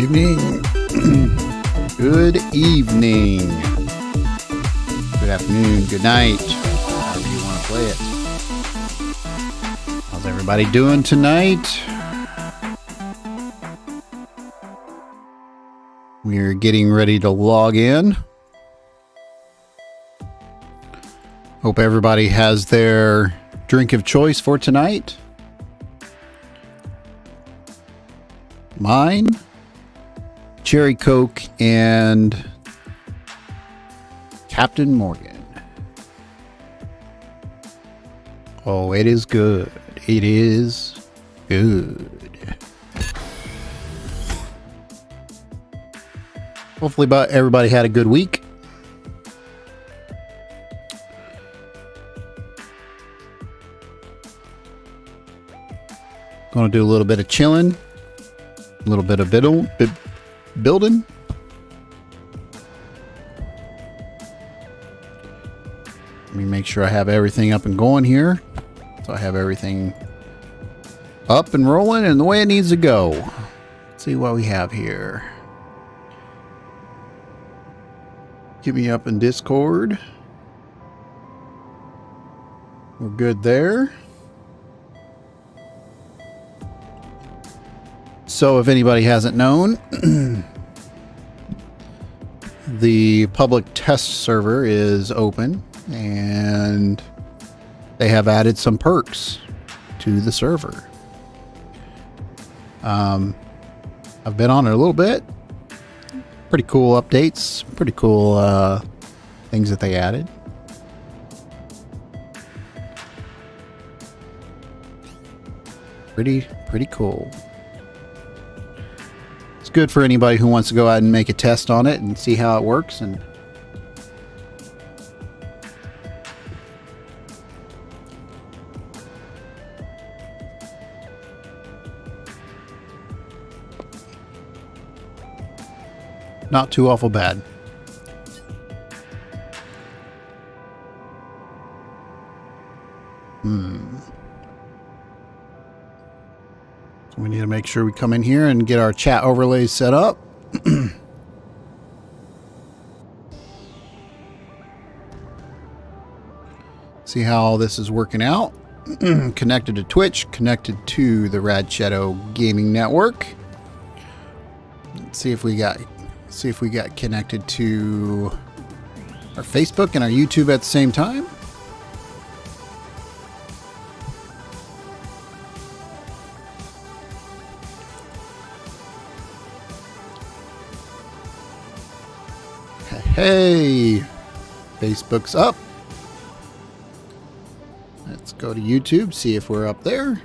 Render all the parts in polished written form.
evening. Good evening. Good afternoon. Good night. However you want to play it. How's everybody doing tonight? We're getting ready to log in. Hope everybody has their drink of choice for tonight. Mine, Cherry Coke and Captain Morgan. Oh, it is good. It is good. Hopefully everybody had a good week. Going to do a little bit of chilling. A little bit of building. Let me make sure I have everything up and going here. So I have everything up and rolling and the way it needs to go. Let's see what we have here. Get me up in Discord. We're good there. So if anybody hasn't known, the public test server is open and they have added some perks to the server. I've been on it a little bit. Pretty cool updates, pretty cool things that they added. Pretty cool. It's good for anybody who wants to go out and make a test on it and see how it works. And not too awful bad. We need to make sure we come in here and get our chat overlays set up. See how all this is working out. Connected to Twitch, connected to the Rad Shadow Gaming Network. Let's see if we got connected to our Facebook and our YouTube at the same time. Hey, Facebook's up. Let's go to YouTube, see if we're up there.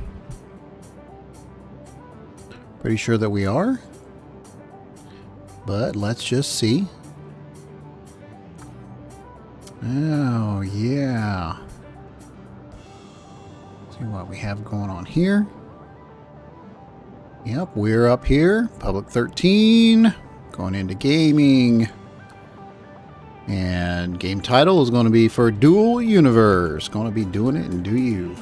Pretty sure that we are. But let's just see. Oh, yeah. See what we have going on here. Yep, we're up here. Public 13. Going into gaming. And game title is going to be for Dual Universe. Going to be doing it and do you.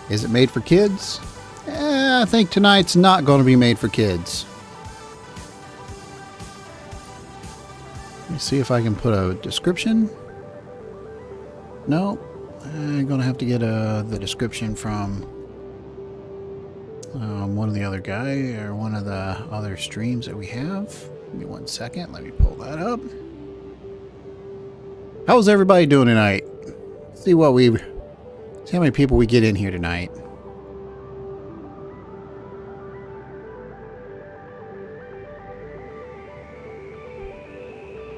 Is it made for kids? I think tonight's not going to be made for kids. Let me see if I can put a description. No, I'm going to have to get the description from one of the other guy or one of the other streams that we have. Give me 1 second. Let me pull that up. How's everybody doing tonight? See how many people we get in here tonight.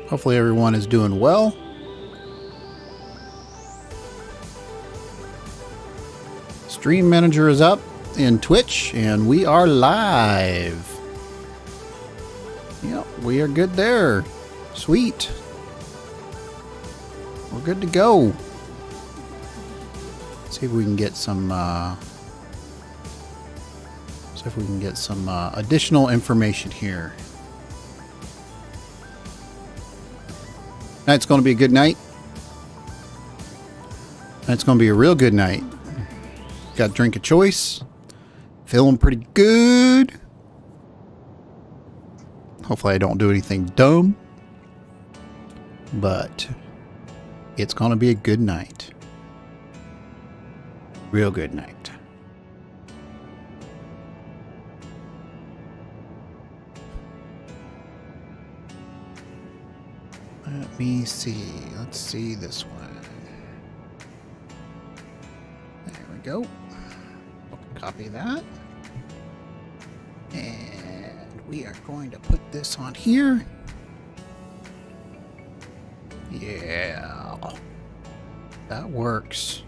Hopefully everyone is doing well. Stream Manager is up in Twitch and we are live. Yep, we are good there. Sweet. We're good to go. See if we can get some additional information here. Tonight's going to be a good night. It's going to be a real good night. Got drink of choice. Feeling pretty good. Hopefully I don't do anything dumb. But it's going to be a good night. Real good night. Let me see. Let's see this one. There we go. Copy that. And we are going to put this on here. Yeah. That works.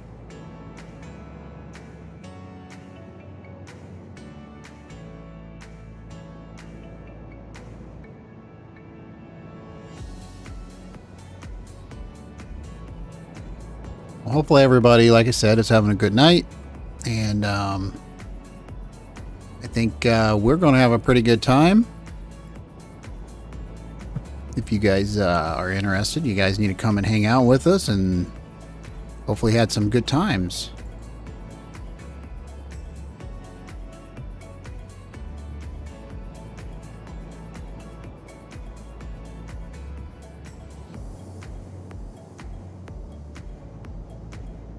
Well, hopefully everybody, like I said, is having a good night. And I think we're going to have a pretty good time. If you guys are interested, you guys need to come and hang out with us and hopefully had some good times.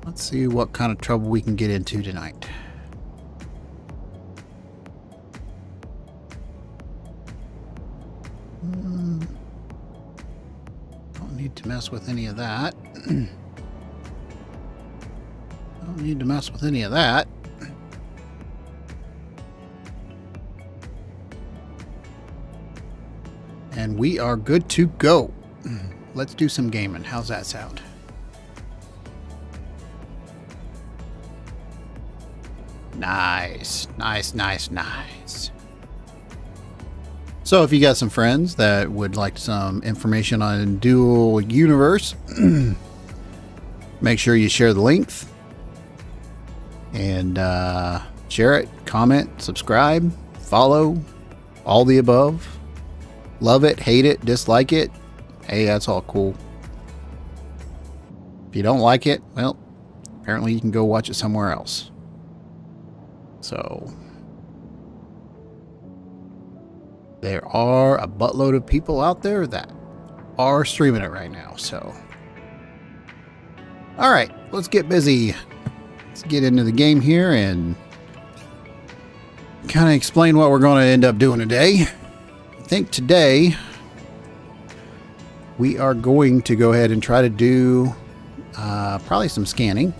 Let's see what kind of trouble we can get into tonight. Don't need to mess with any of that. Don't need to mess with any of that. And we are good to go. Let's do some gaming. How's that sound? Nice, nice, nice, nice. So if you got some friends that would like some information on Dual Universe, make sure you share the link and share it, comment, subscribe, follow, all the above. Love it, hate it, dislike it. Hey, that's all cool. If you don't like it, well, apparently you can go watch it somewhere else. So there are a buttload of people out there that are streaming it right now. So, all right, let's get busy. Let's get into the game here and kind of explain what we're going to end up doing today. I think today we are going to go ahead and try to do probably some scanning.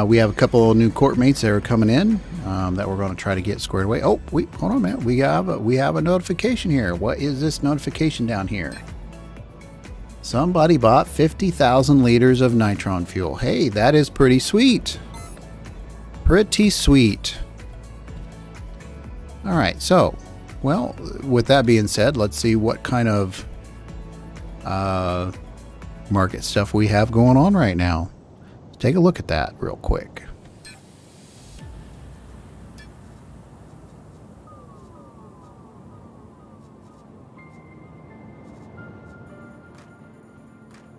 We have a couple of new court mates that are coming in that we're going to try to get squared away. Oh, wait, hold on a minute. We have a notification here. What is this notification down here? Somebody bought 50,000 liters of nitron fuel. Hey, that is pretty sweet. Pretty sweet. All right, so, well, with that being said, let's see what kind of market stuff we have going on right now. Take a look at that real quick.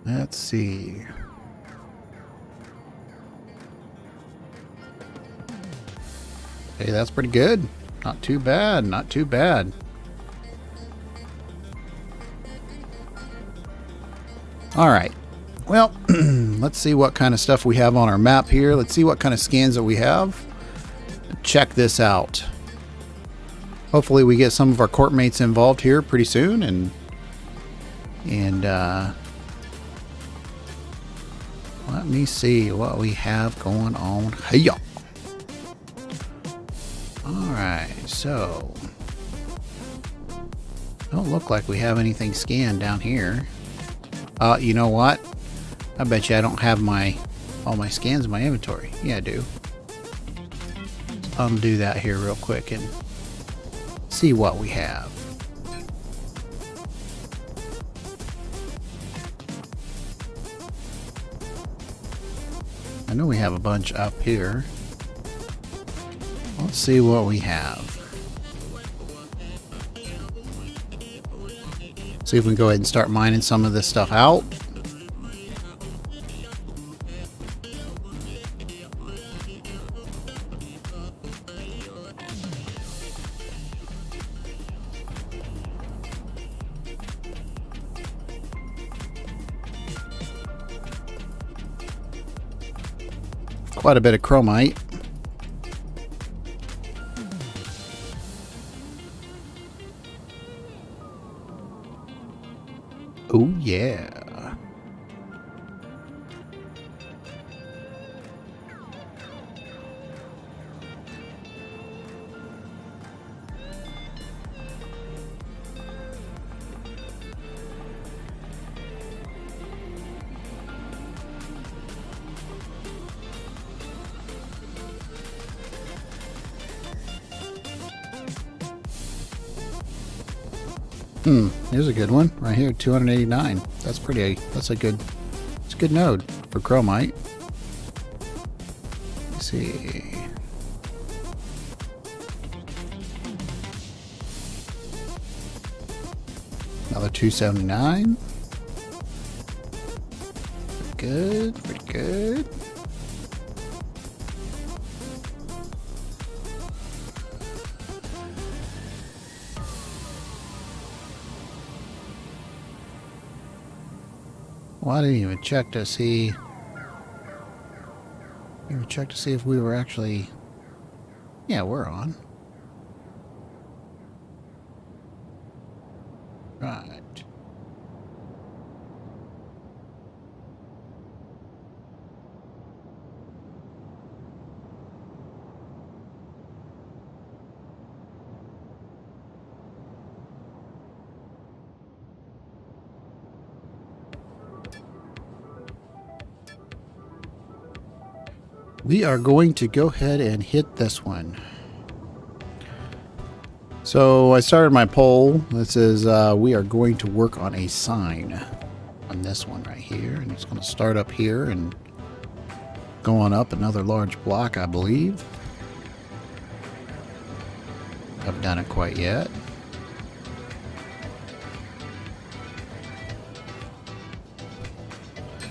Let's see. Hey, that's pretty good. Not too bad, not too bad. All right. Well, let's see what kind of stuff we have on our map here. Let's see what kind of scans that we have. Check this out. Hopefully we get some of our court mates involved here pretty soon, and let me see what we have going on here. Alright, so don't look like we have anything scanned down here. You know what? I bet you I don't have all my scans in my inventory. Yeah, I do. Let's undo that here real quick and see what we have. I know we have a bunch up here. Let's see what we have. See if we can go ahead and start mining some of this stuff out. Quite a bit of chromite. Oh yeah. Here's a good one right here, 289. That's a good node for chromite. Let's see. Another 279. Pretty good. Well, I didn't even check to see. Even check to see if we were actually. Yeah, we're on. Right. We are going to go ahead and hit this one. So I started my poll. This is we are going to work on a sign on this one right here, and it's going to start up here and go on up another large block, I believe. Haven't done it quite yet.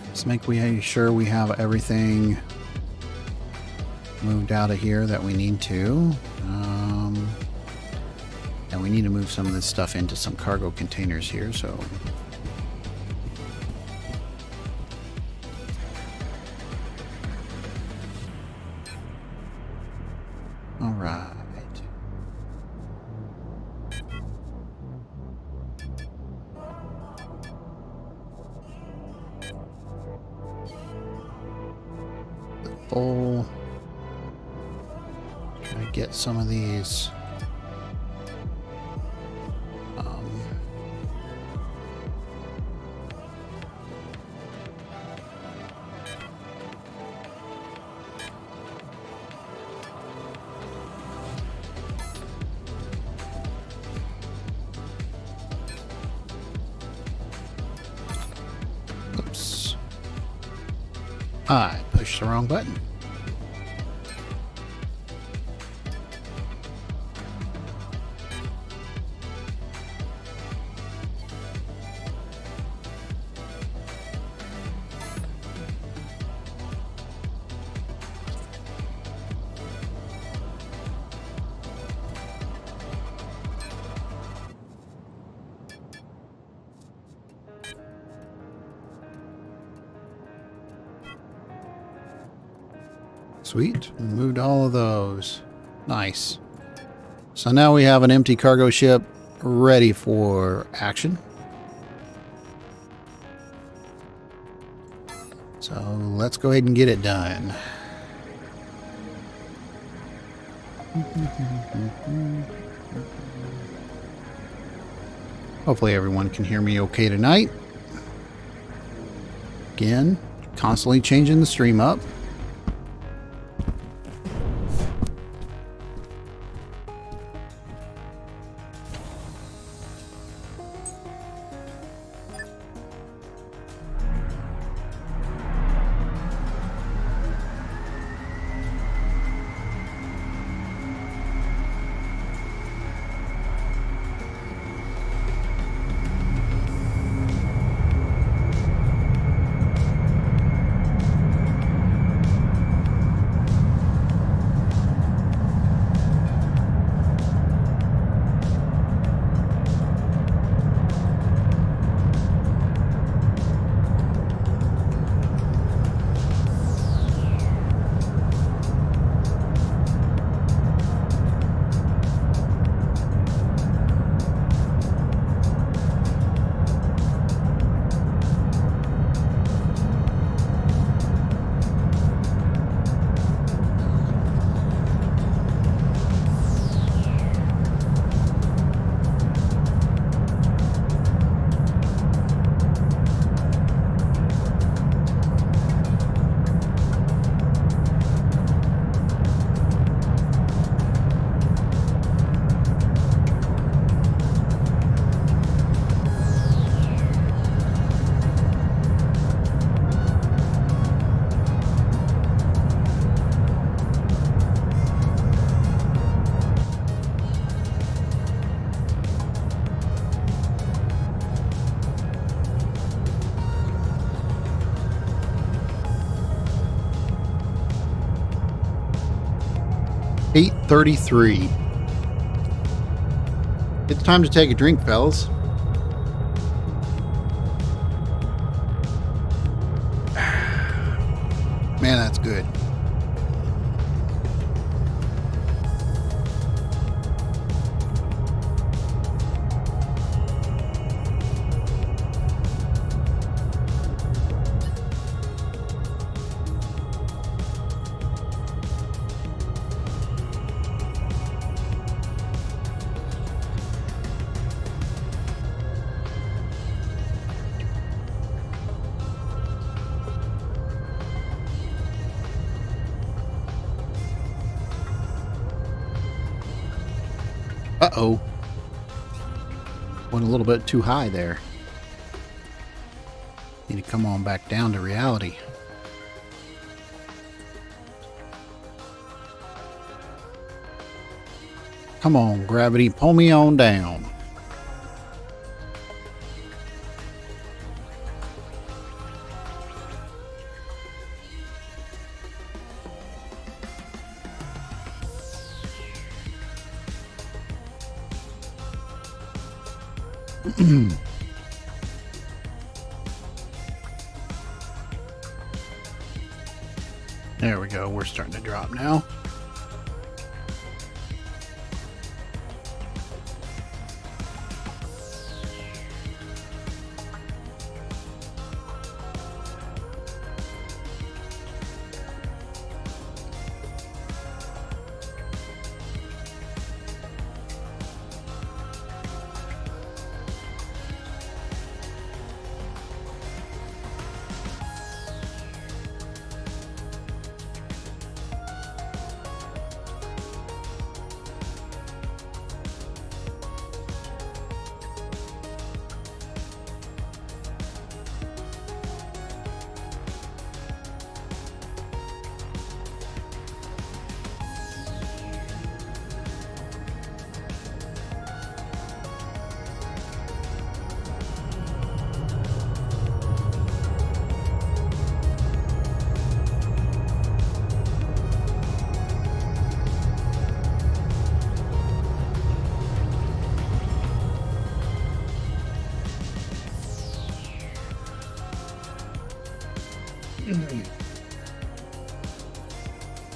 Let's make sure we have everything moved out of here that we need to. And we need to move some of this stuff into some cargo containers here, so. All right. The bowl. Try to get some of these. Oops. I pushed the wrong button. Sweet. We moved all of those. Nice. So now we have an empty cargo ship ready for action. So let's go ahead and get it done. Hopefully everyone can hear me okay tonight. Again, constantly changing the stream up. 8:33. It's time to take a drink, fellas. Man, that's good. Uh-oh. Went a little bit too high there. Need to come on back down to reality. Come on, gravity, pull me on down. There we go. We're starting to drop now.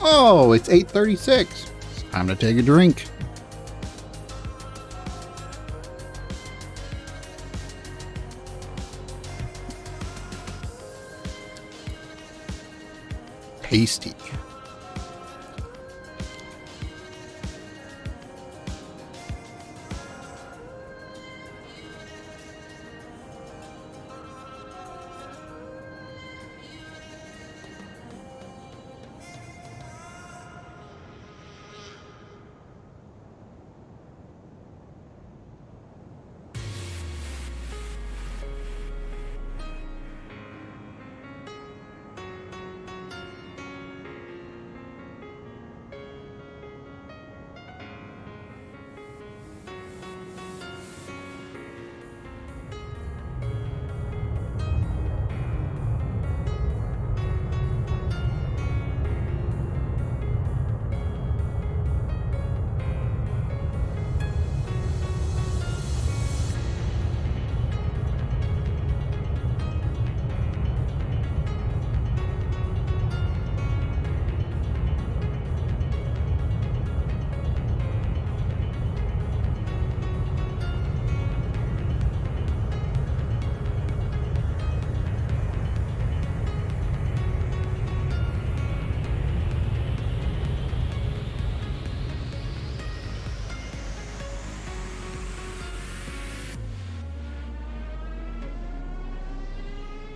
Oh, it's 8:36. It's time to take a drink. Tasty.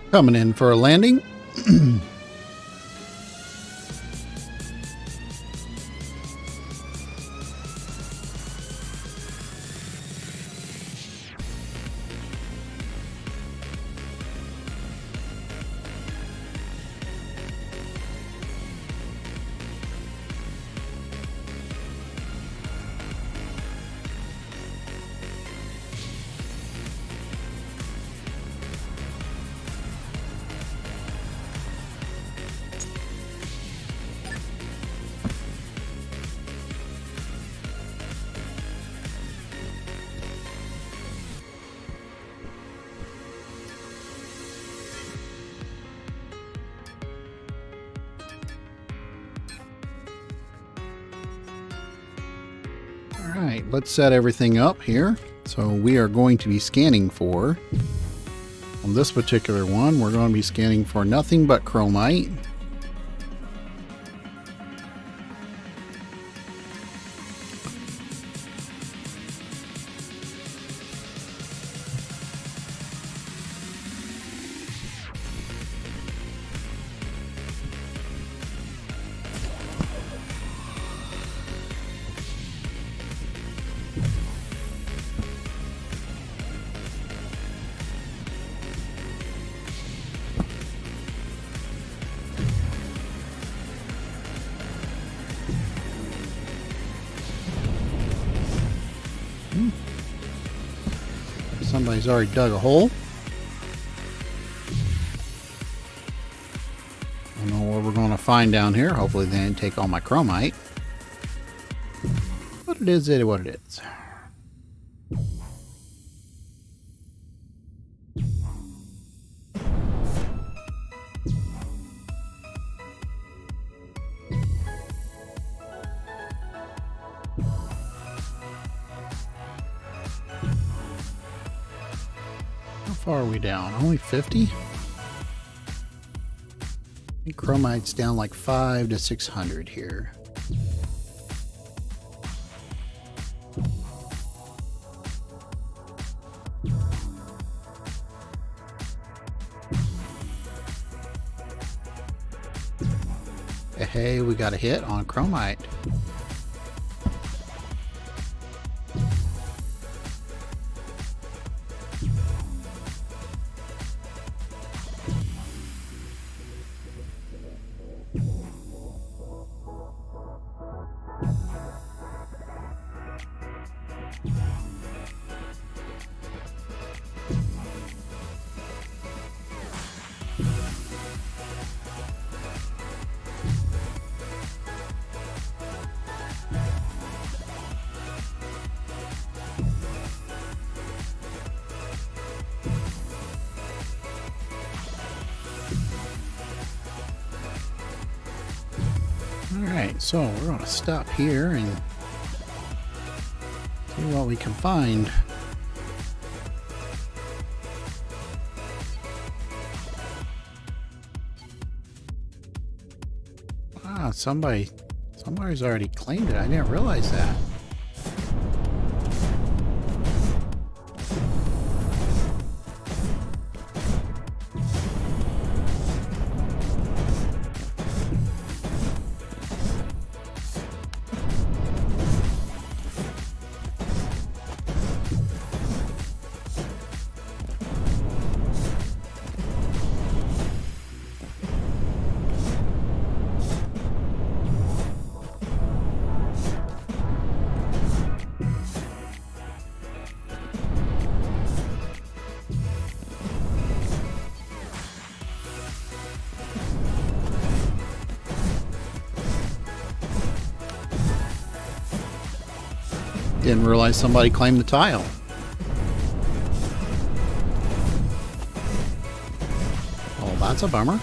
Coming in for a landing. Alright, let's set everything up here. So we are going to be scanning for, on this particular one, we're going to be scanning for nothing but chromite. Somebody's already dug a hole. I don't know what we're going to find down here. Hopefully they didn't take all my chromite. But it is what it is. How far are we down? Only 50? I think chromite's down like 500 to 600 here. Hey, we got a hit on chromite. Alright, so we're going to stop here and see what we can find. Wow, somebody's already claimed it. I didn't realize that. Didn't realize somebody claimed the tile. Oh, that's a bummer.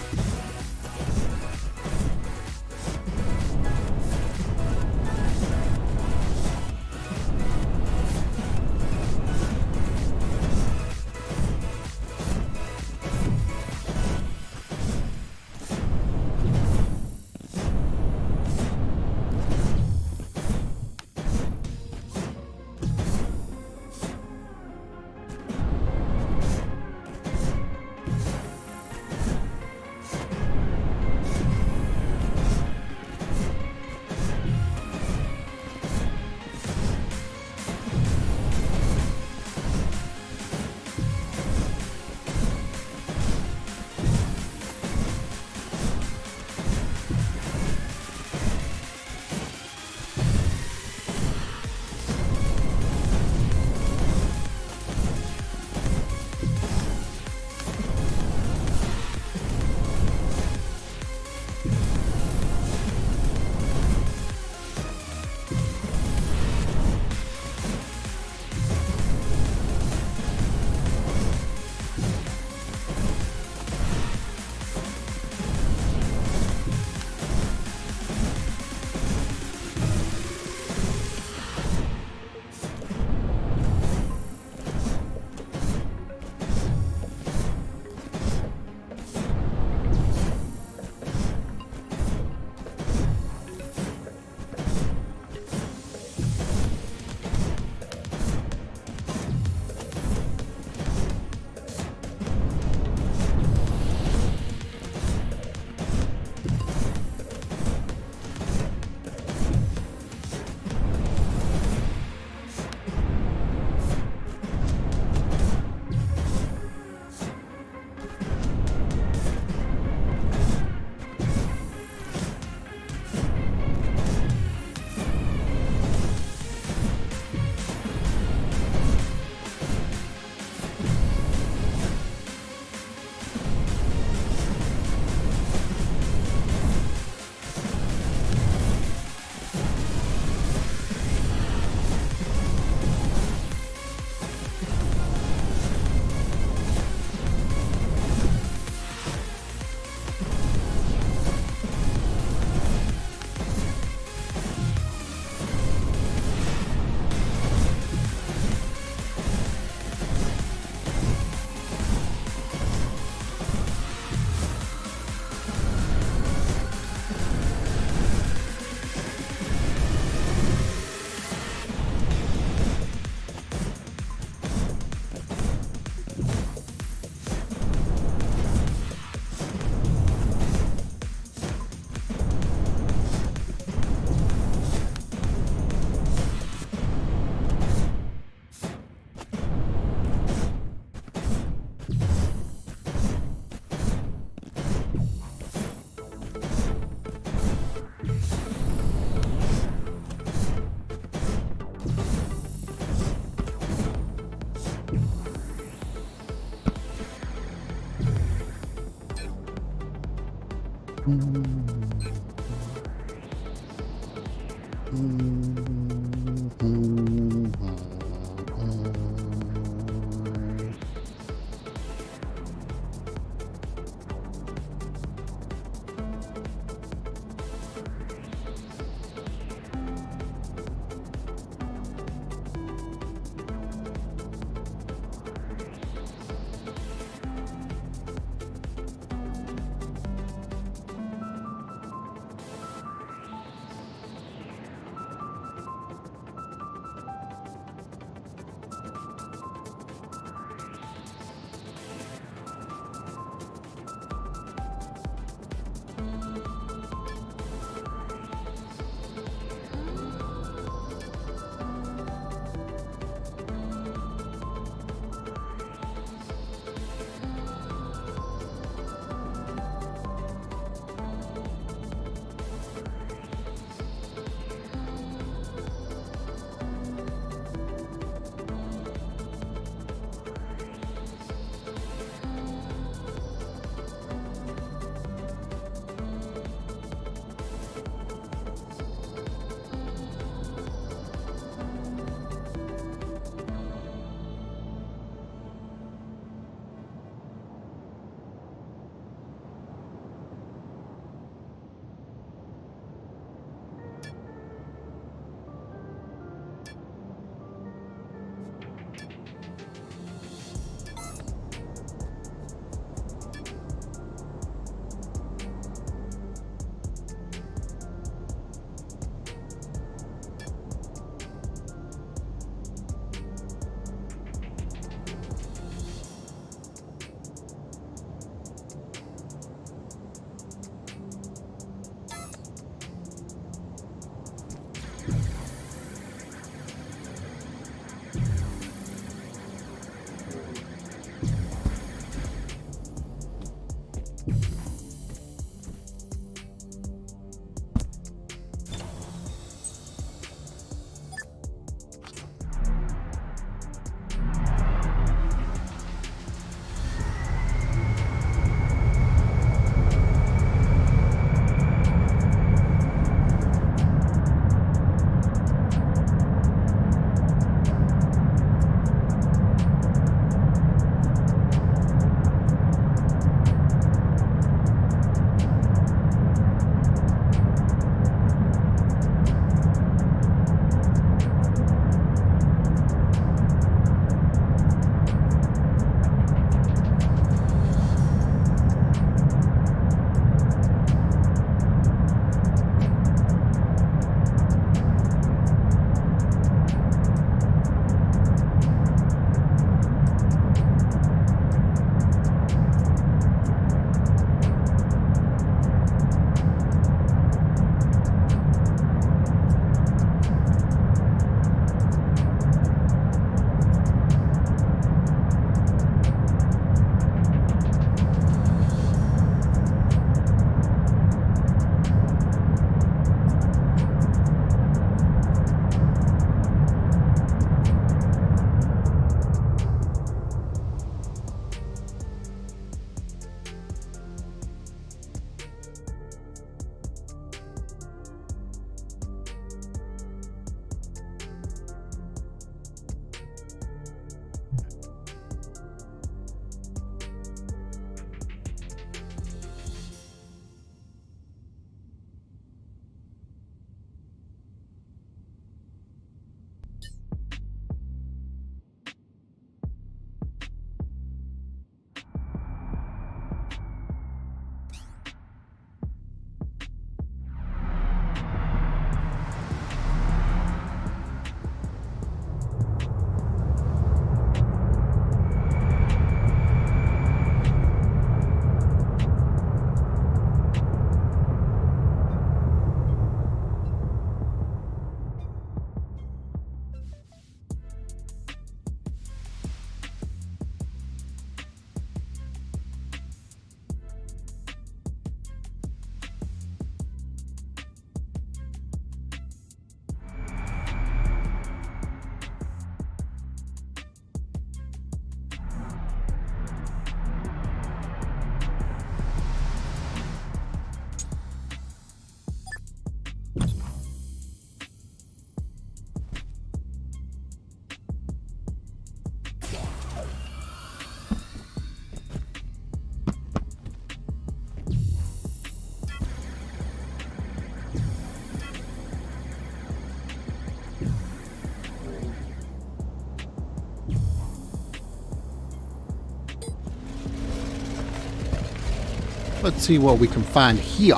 Let's see what we can find here.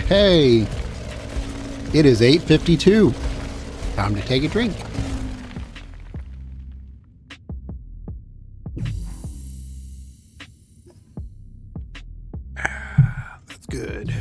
Hey, it is 8:52. Time to take a drink. That's good.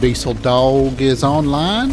Diesel Dog is online.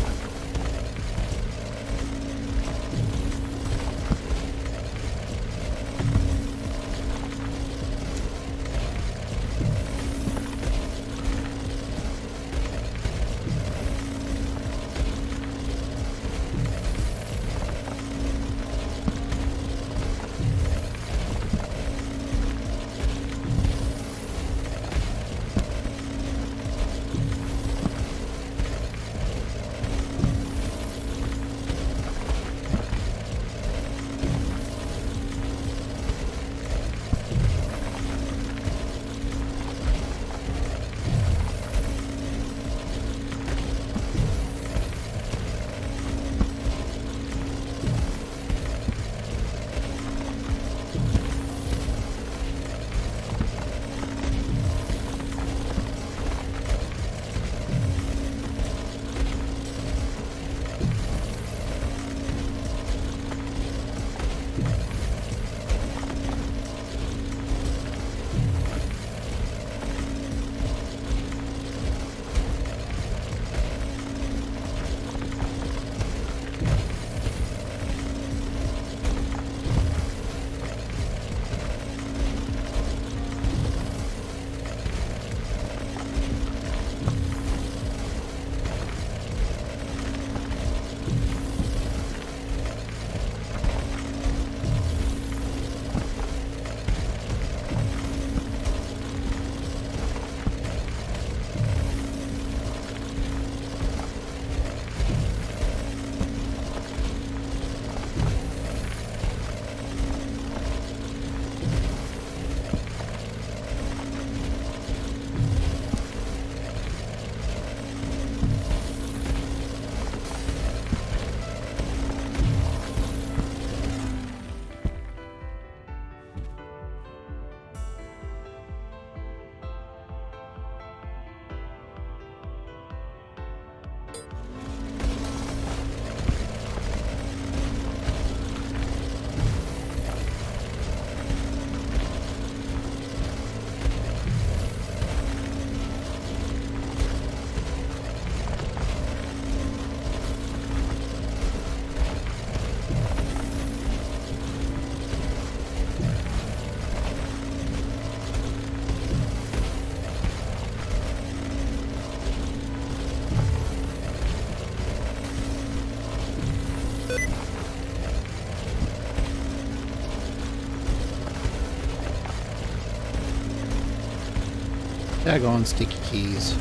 Daggone sticky keys.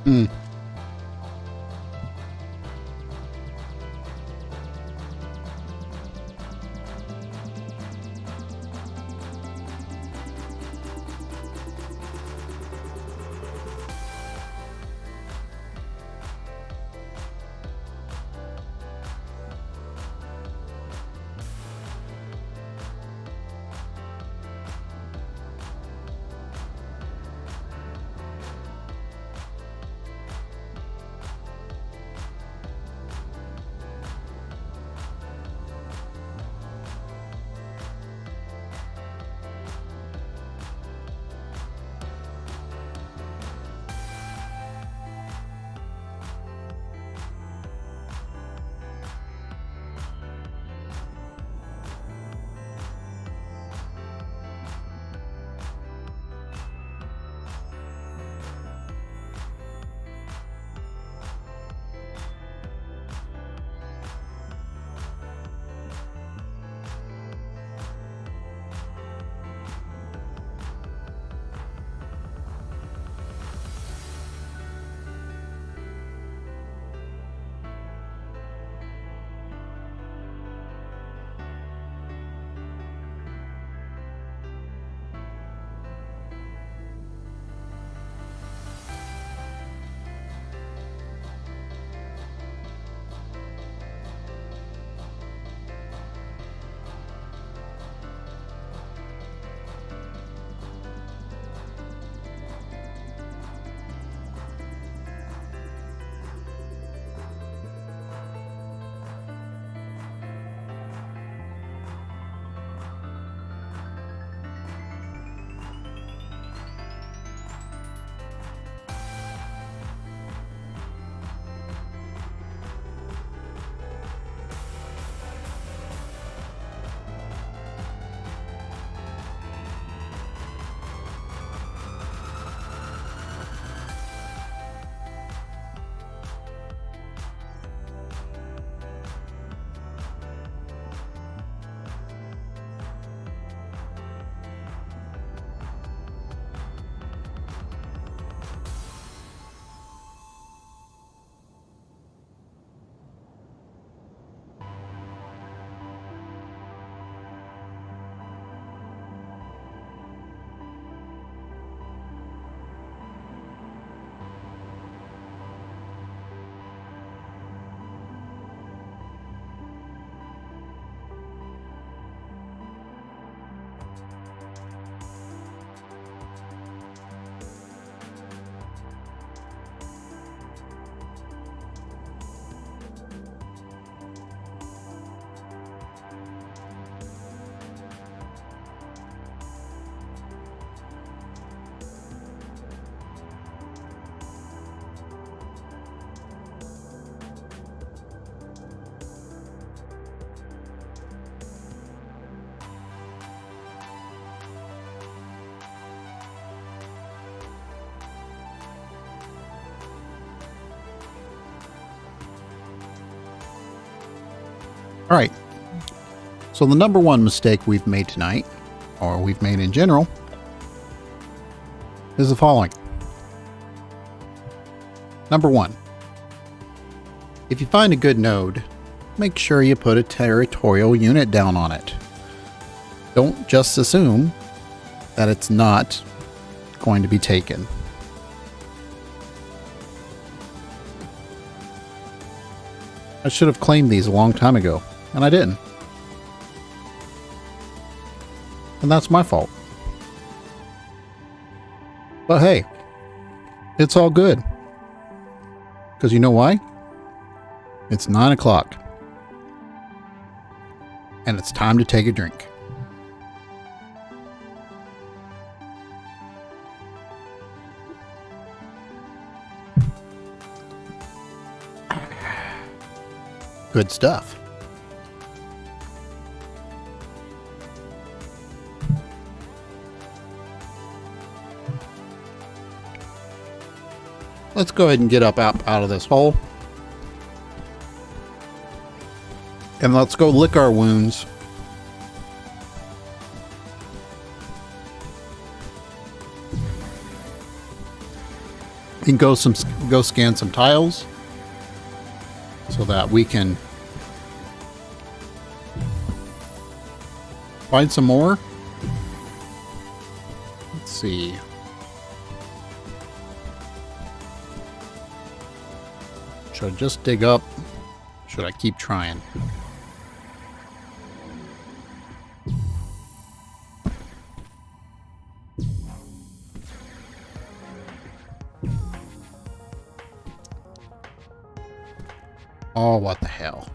Hmm. All right. So the number one mistake we've made tonight, or we've made in general, is the following. Number one, if you find a good node, make sure you put a territorial unit down on it. Don't just assume that it's not going to be taken. I should have claimed these a long time ago, and I didn't. And that's my fault. But hey, it's all good. Because you know why? It's 9 o'clock. And it's time to take a drink. Good stuff. Let's go ahead and get up out of this hole. And let's go lick our wounds. and go scan some tiles so that we can find some more. Let's see. Should I just dig up? Should I keep trying? Oh, what the hell?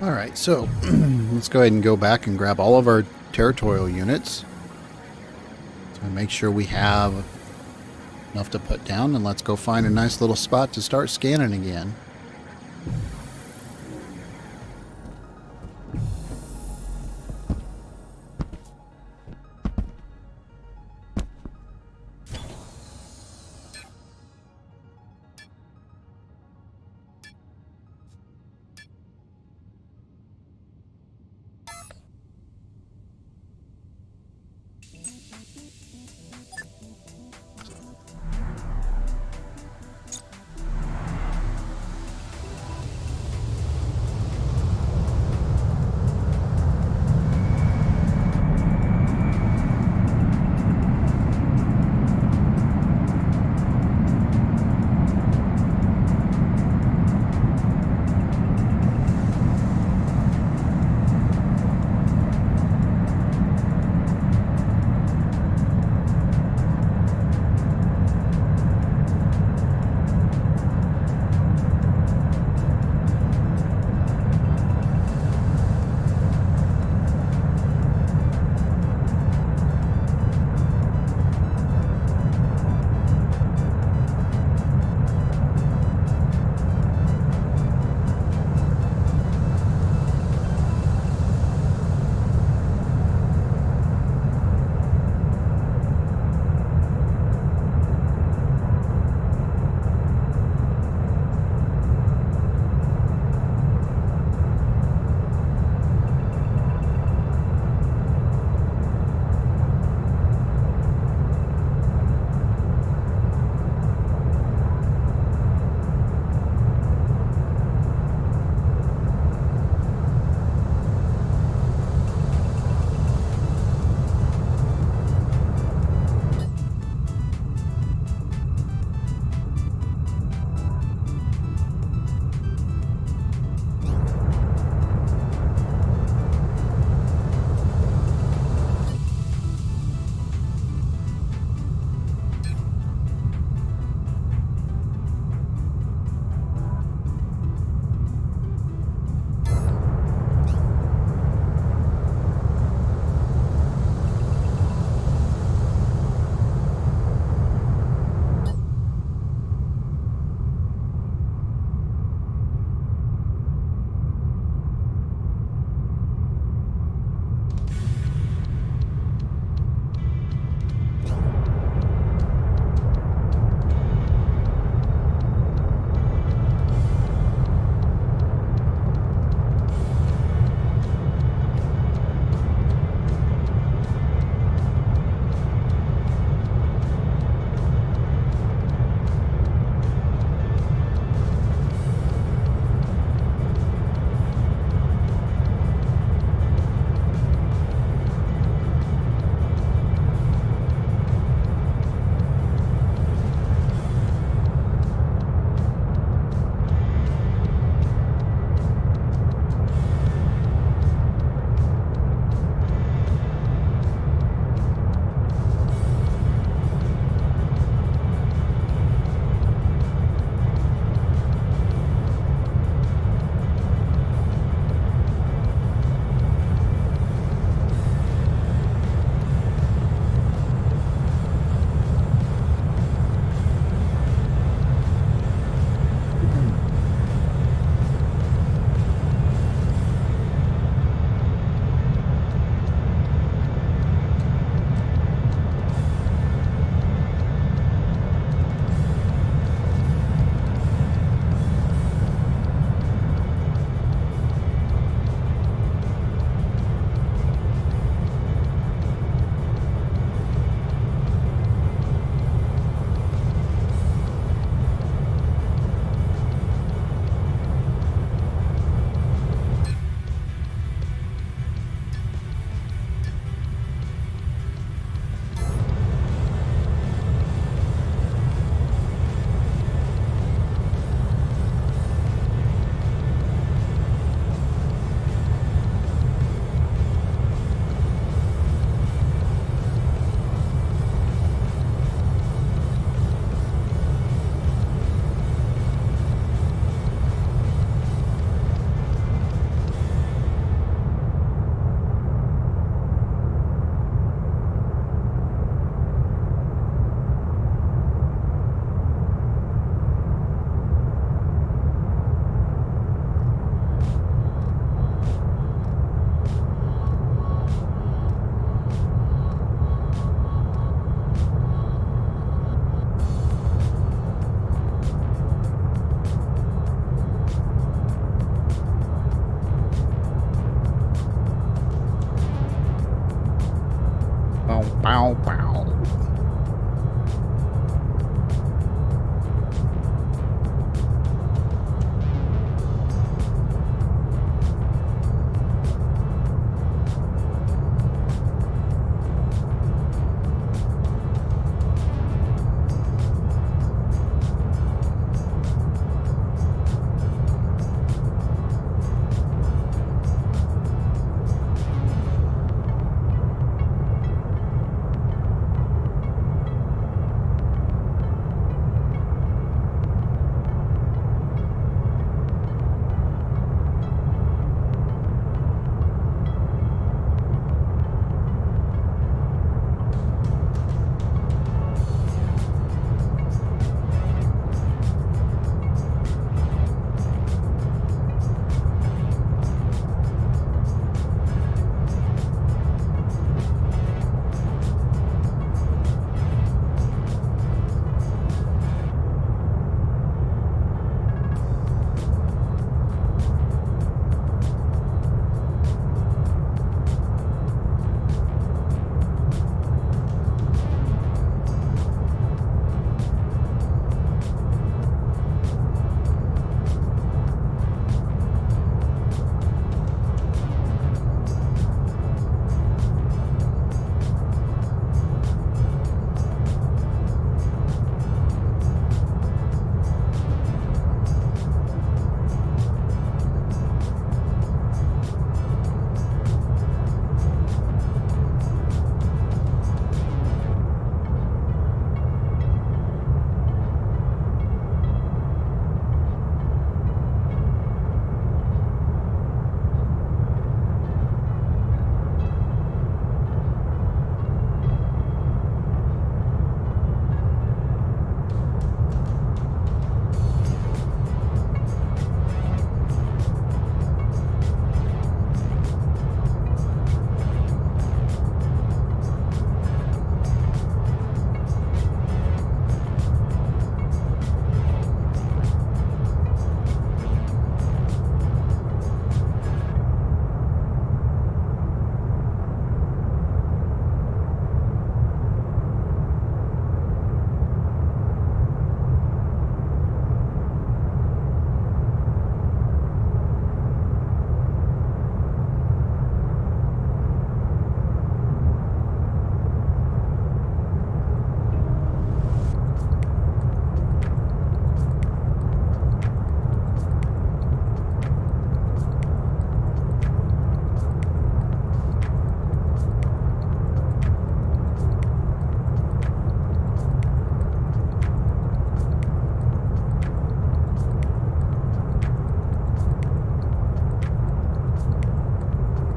All right, so let's go ahead and go back and grab all of our territorial units. So make sure we have enough to put down, and let's go find a nice little spot to start scanning again.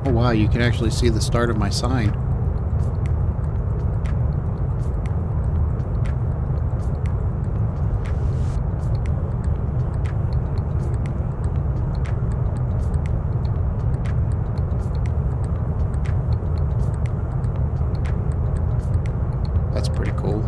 Oh wow, you can actually see the start of my sign. That's pretty cool.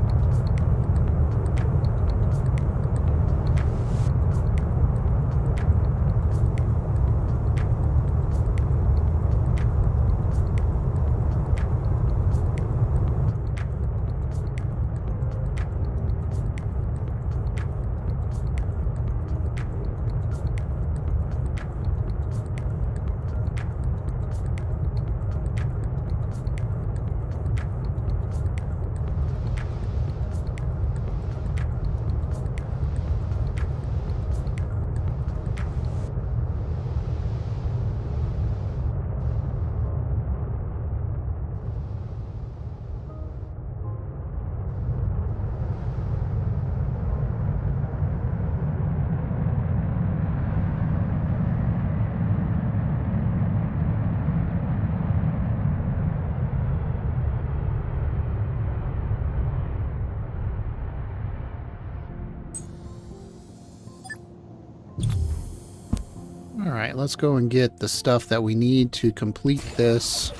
All right, let's go and get the stuff that we need to complete this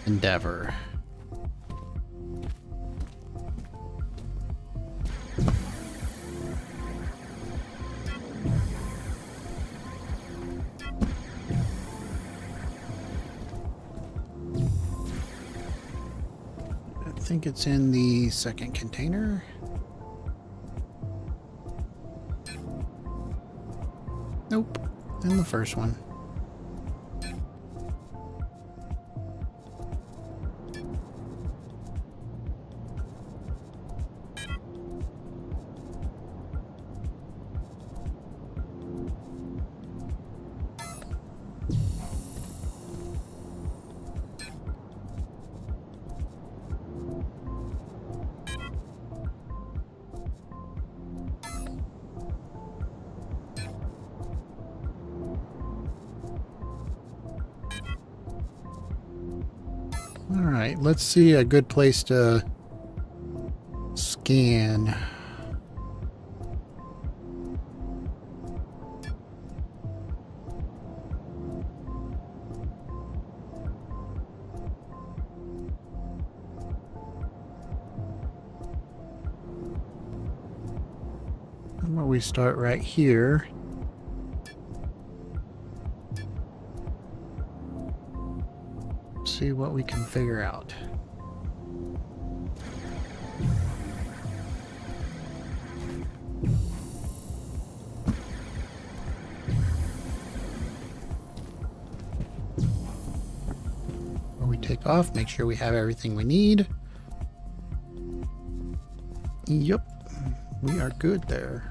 endeavor. think it's in the second container. Nope, in the first one. All right, let's see a good place to scan. Where we start right here. See what we can figure out. When we take off, make sure we have everything we need. Yep, we are good there.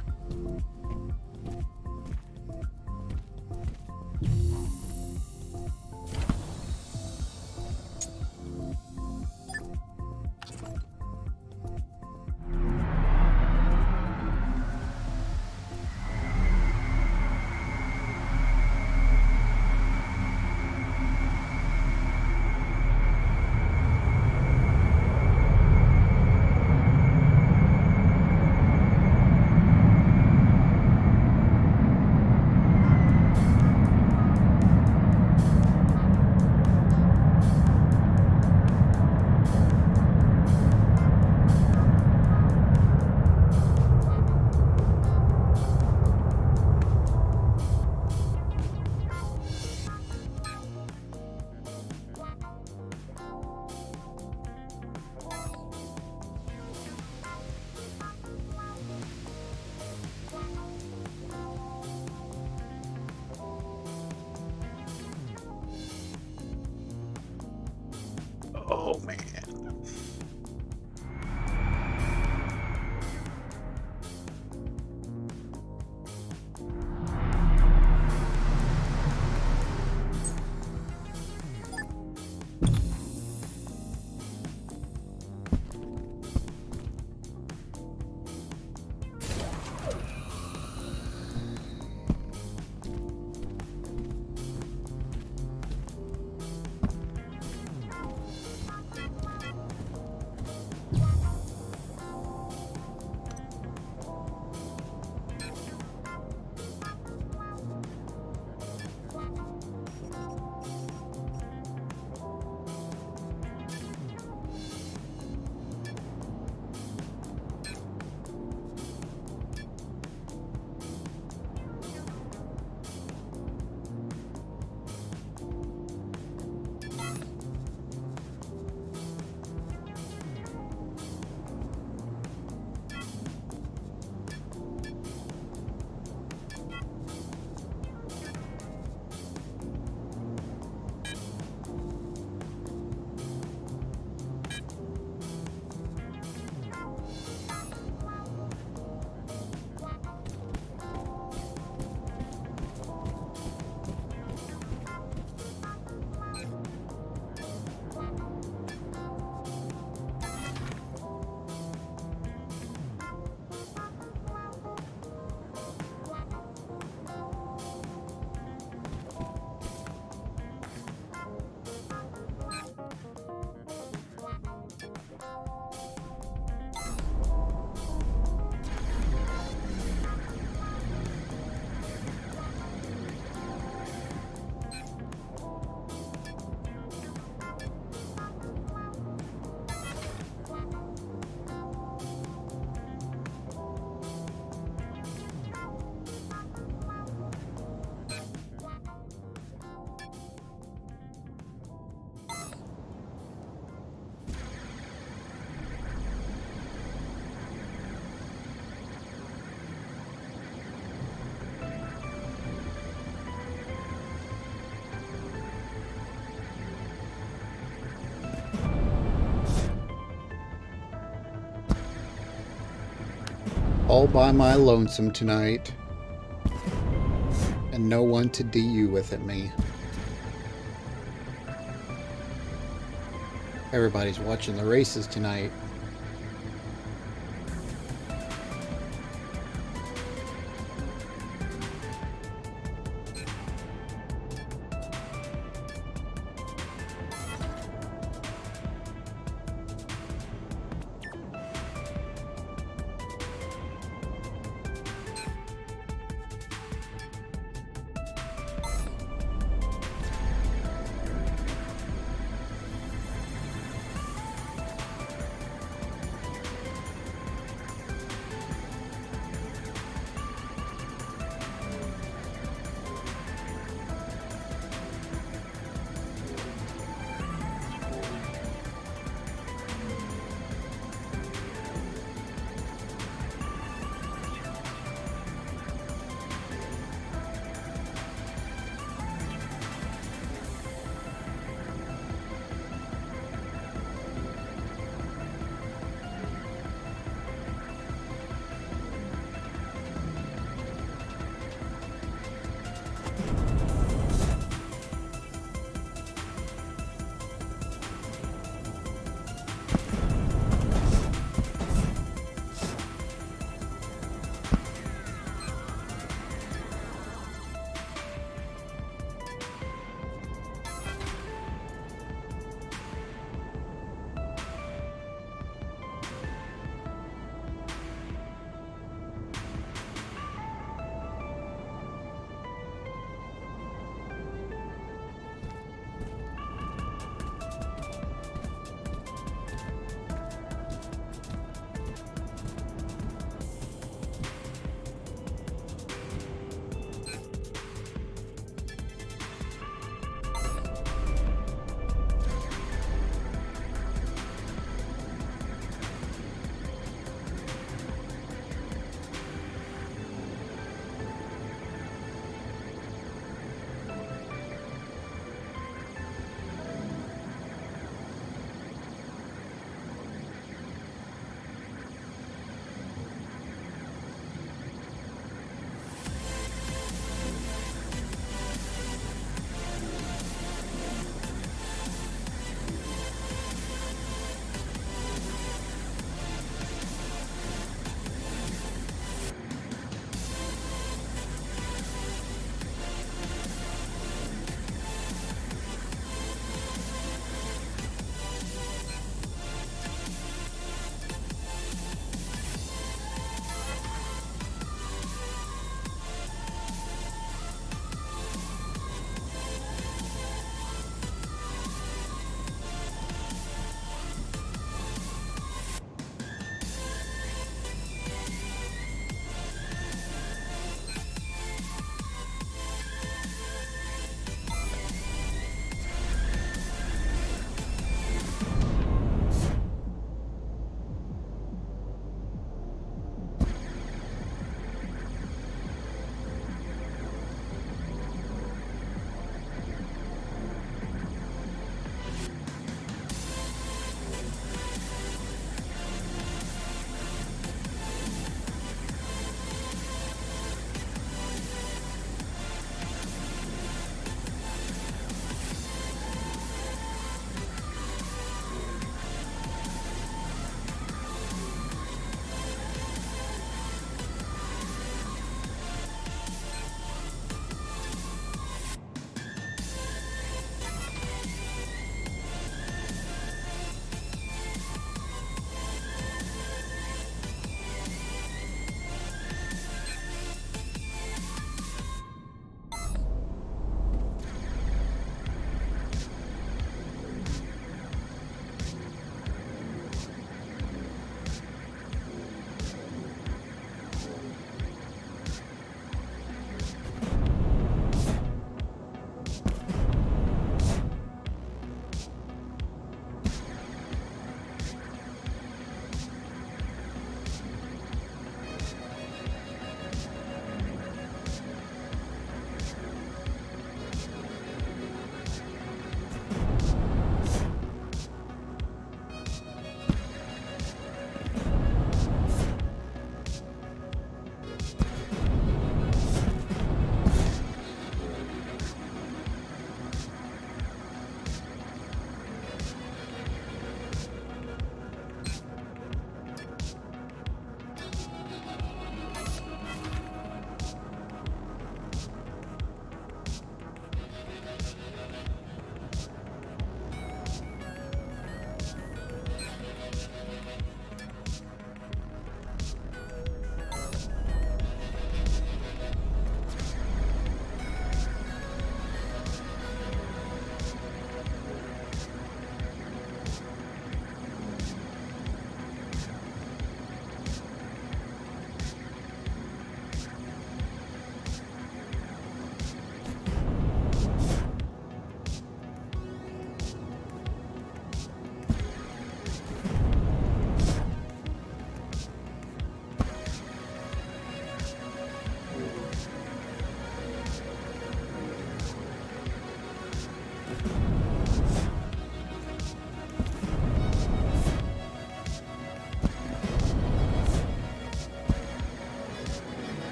All by my lonesome tonight. And no one to DU with at me. Everybody's watching the races tonight.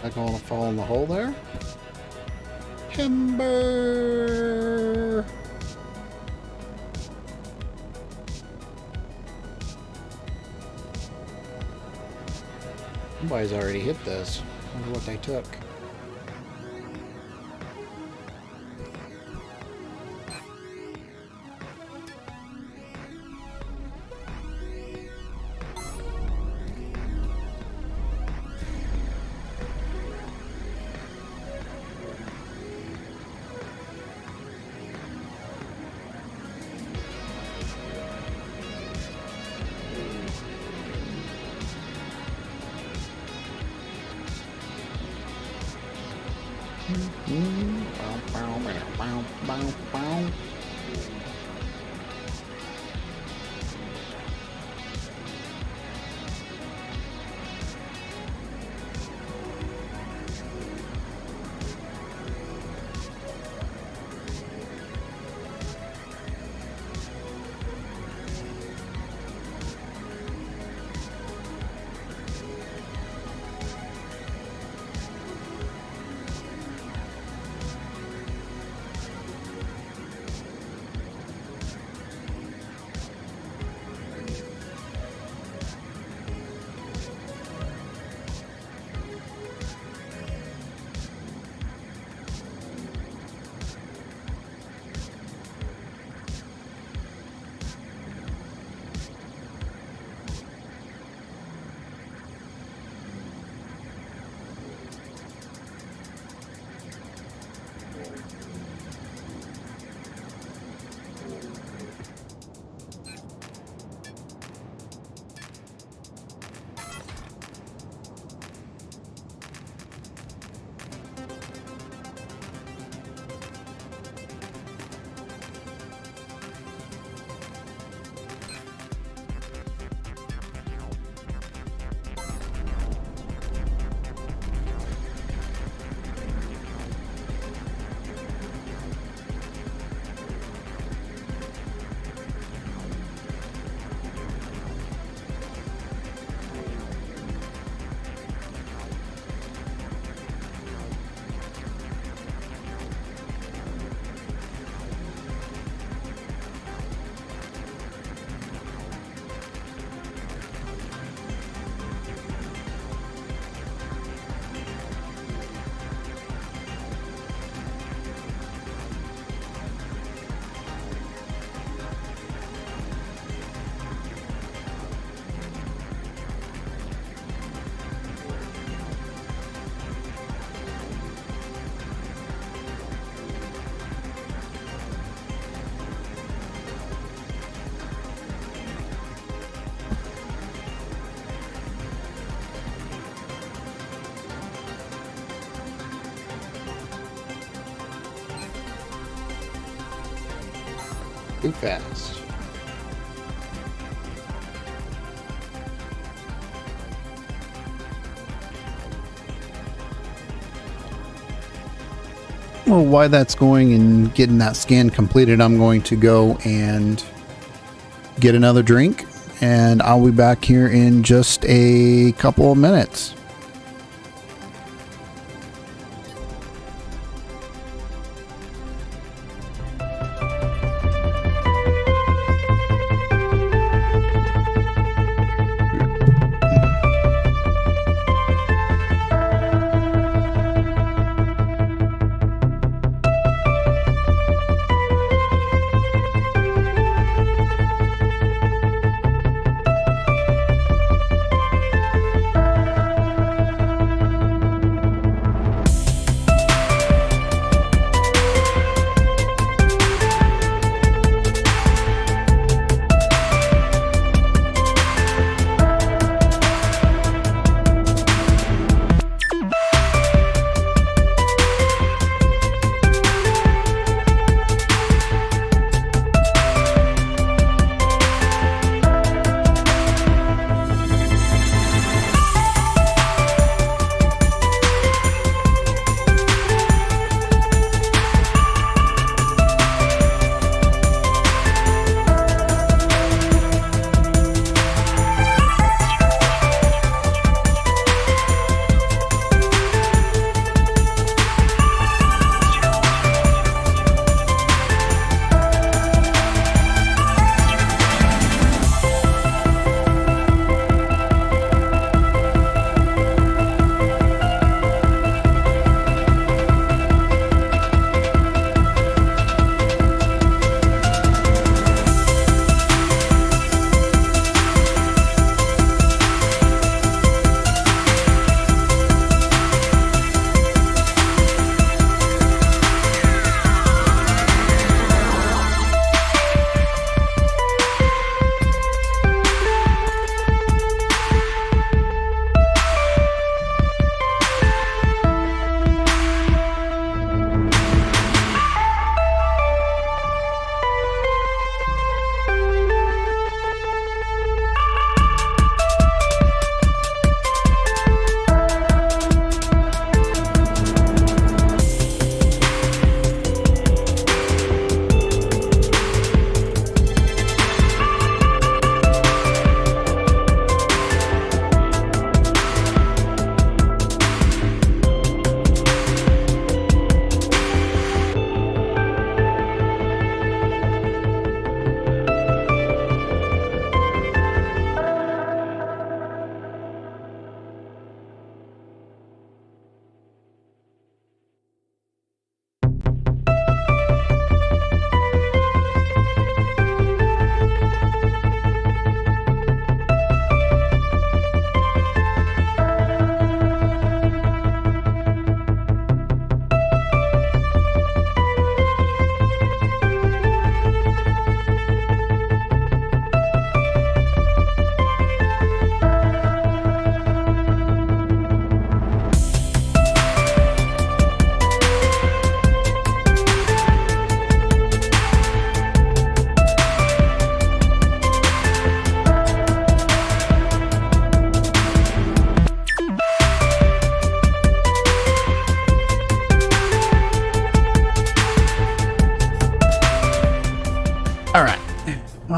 I going to fall in the hole there? Timber! Somebody's already hit this. Wonder what they took. Too fast. Well, while that's going and getting that scan completed, I'm going to go and get another drink, and I'll be back here in just a couple of minutes.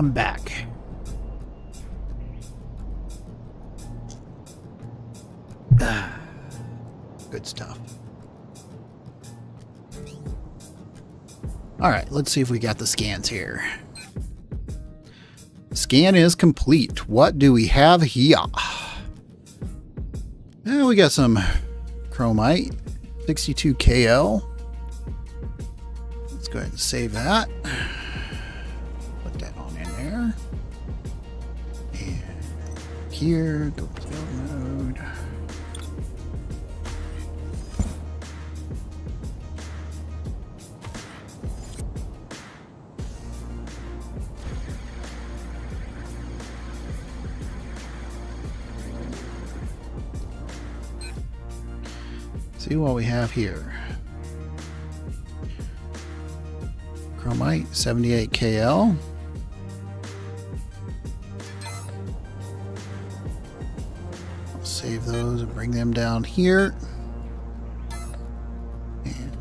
I'm back. Good stuff. All right, let's see if we got the scans here. Scan is complete. What do we have here? We got some chromite, 62 KL. Let's go ahead and save that. Put that on in there. And here, go to build mode. See what we have here. Chromite, 78 KL. I'll save those and bring them down here. And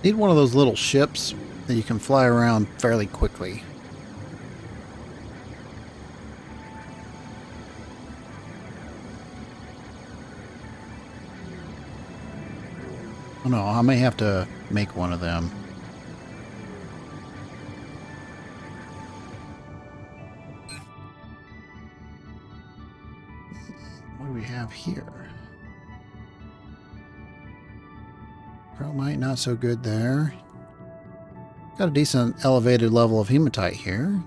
need one of those little ships that you can fly around fairly quickly. Oh no, I may have to make one of them. What do we have here? Chromite, not so good there. Got a decent elevated level of hematite here.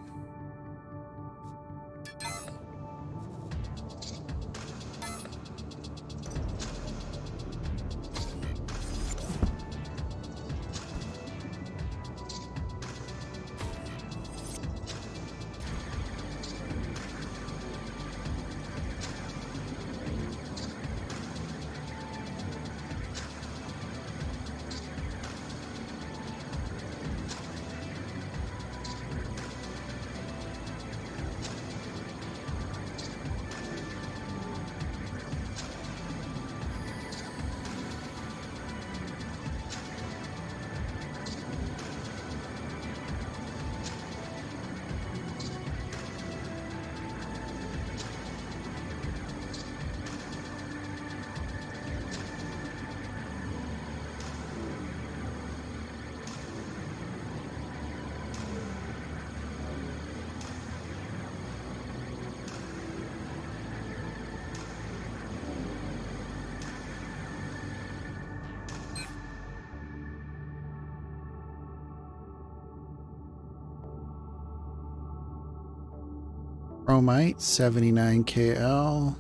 Chromite, 79 KL.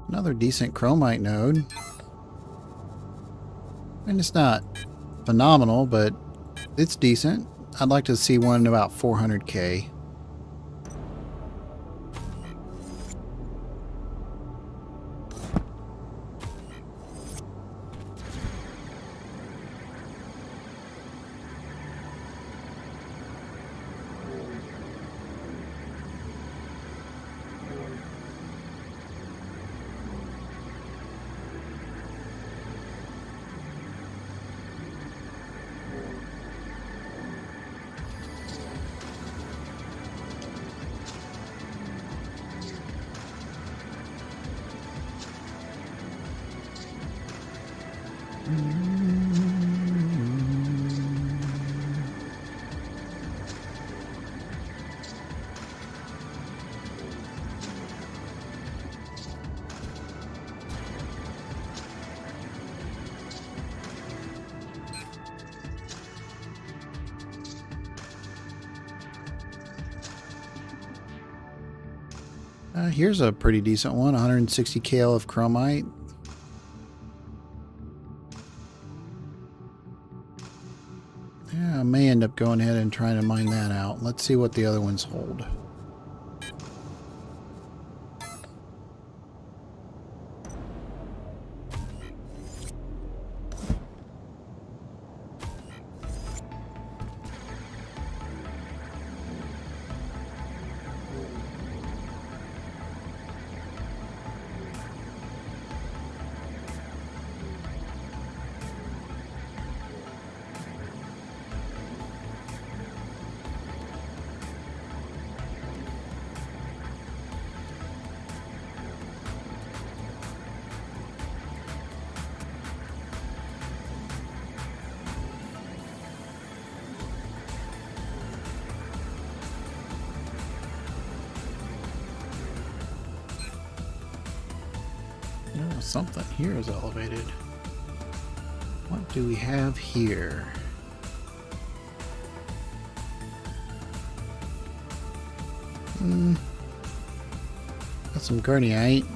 Another decent chromite node. And it's not phenomenal, but it's decent. I'd like to see one about 400K. Here's a pretty decent one, 160 KL of chromite. may end up going ahead and trying to mine that out. Let's see what the other ones hold. Oh, something here is elevated. What do we have here? Got some garnierite.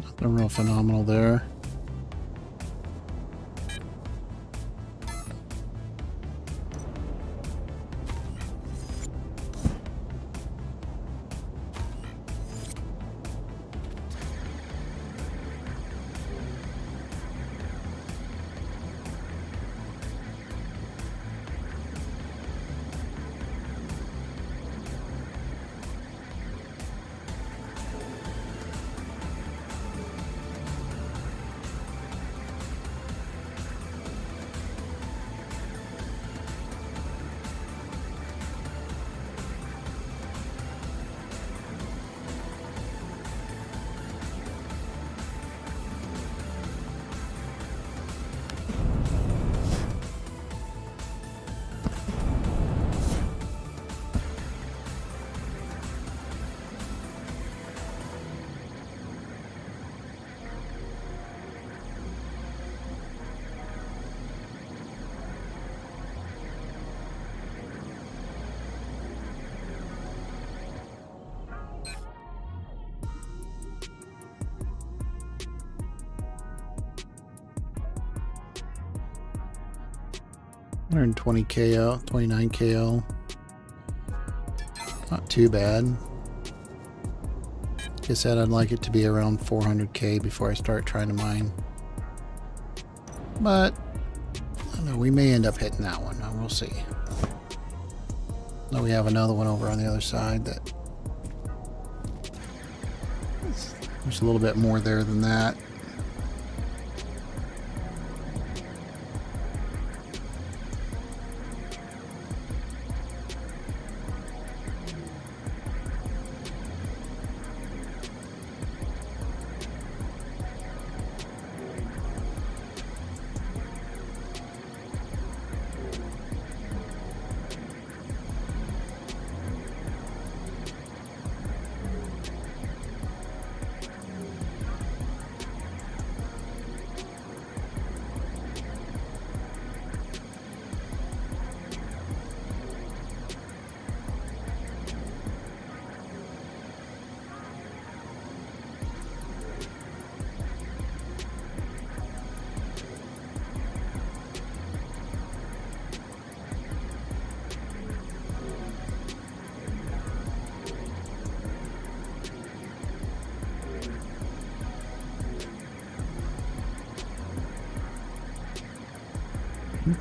Nothing real phenomenal there. $120 KO, 29 KO. Not too bad. Like I said, I'd like it to be around 400K before I start trying to mine. But I don't know, we may end up hitting that one. We'll see. Now we have another one over on the other side that there's a little bit more there than that. I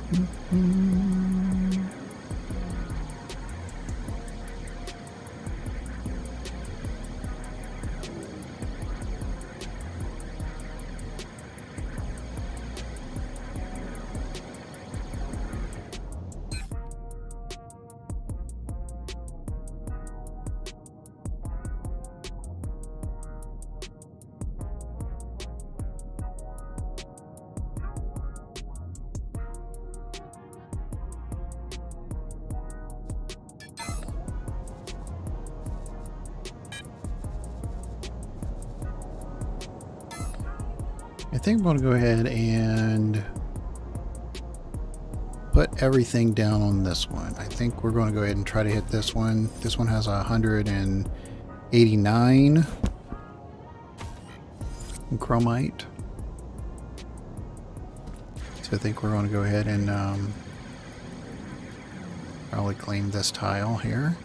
think I'm going to go ahead and put everything down on this one. I think we're going to go ahead and try to hit this one. This one has 189 in chromite. So I think we're going to go ahead and probably claim this tile here.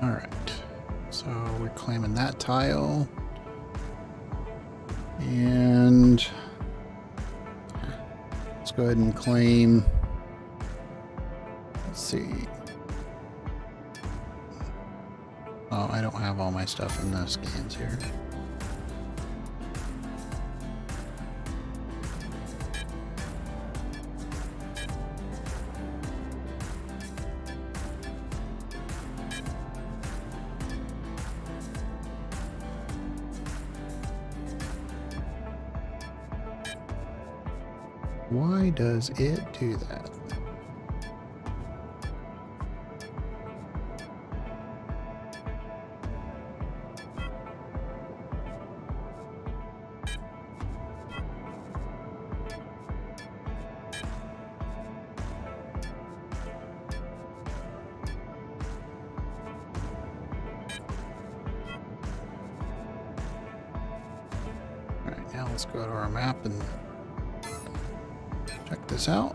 All right, so we're claiming that tile, and let's go ahead and claim, let's see. Oh, I don't have all my stuff in the scans here. Why does it do that? All right, now let's go to our map and check this out.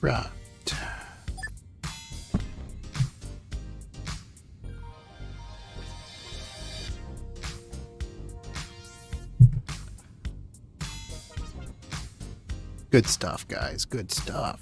Right. Good stuff, guys. Good stuff.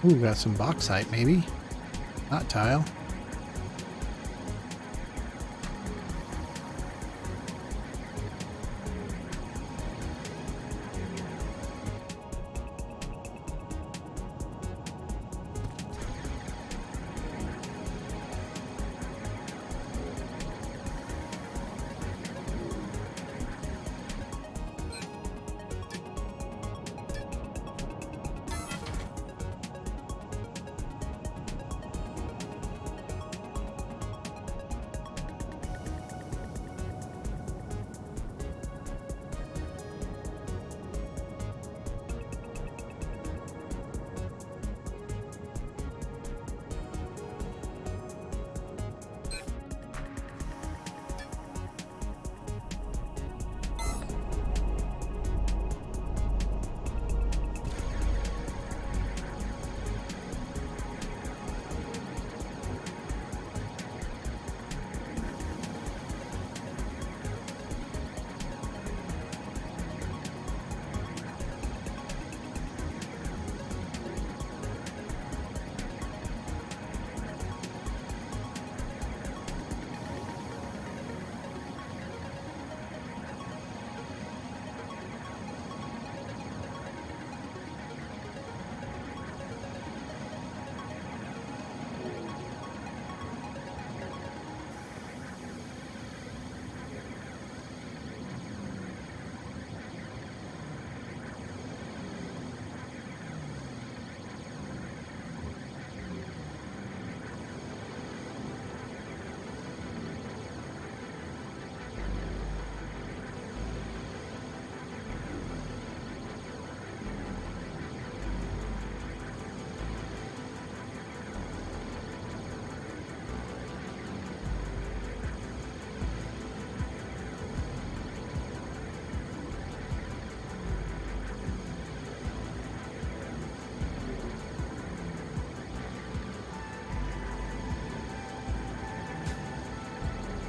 Ooh, got some bauxite, maybe. Not tile.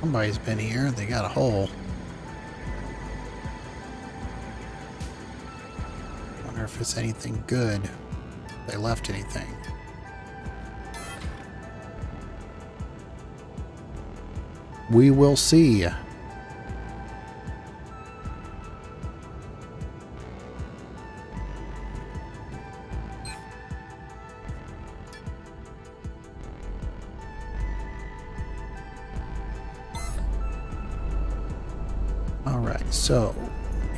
Somebody's been here. They got a hole. Wonder if it's anything good. If they left anything. We will see. Alright, so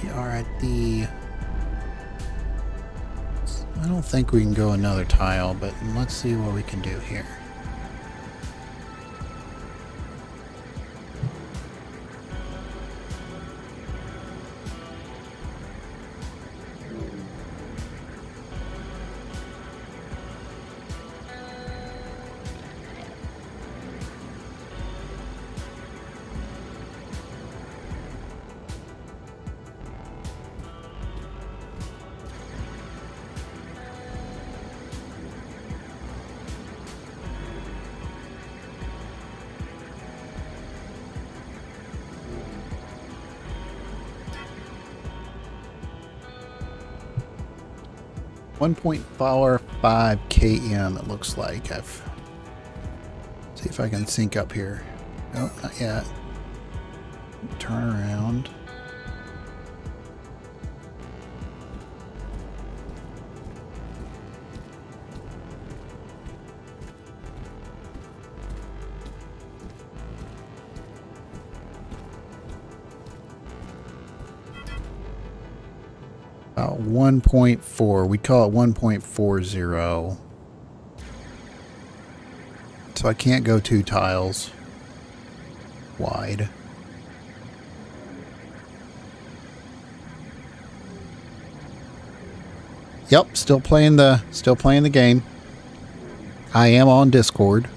we are at the... I don't think we can go another tile, but let's see what we can do here. .45 km it looks like. See if I can sync up here. Nope, not yet. Turn around. About 1.4. We call it 1.40. So I can't go 2 tiles wide. Yep, still playing the game. I am on Discord.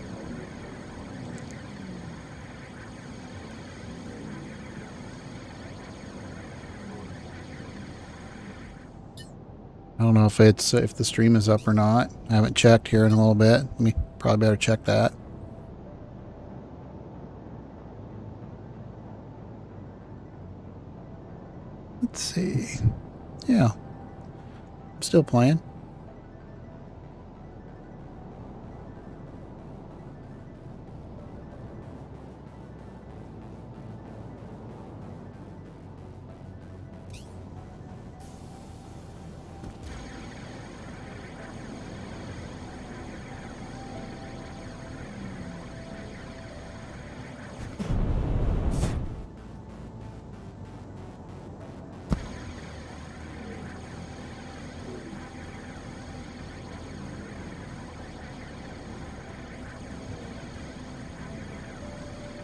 I don't know if the stream is up or not. I haven't checked here in a little bit. Let me probably better check that. Let's see. Yeah. I'm still playing.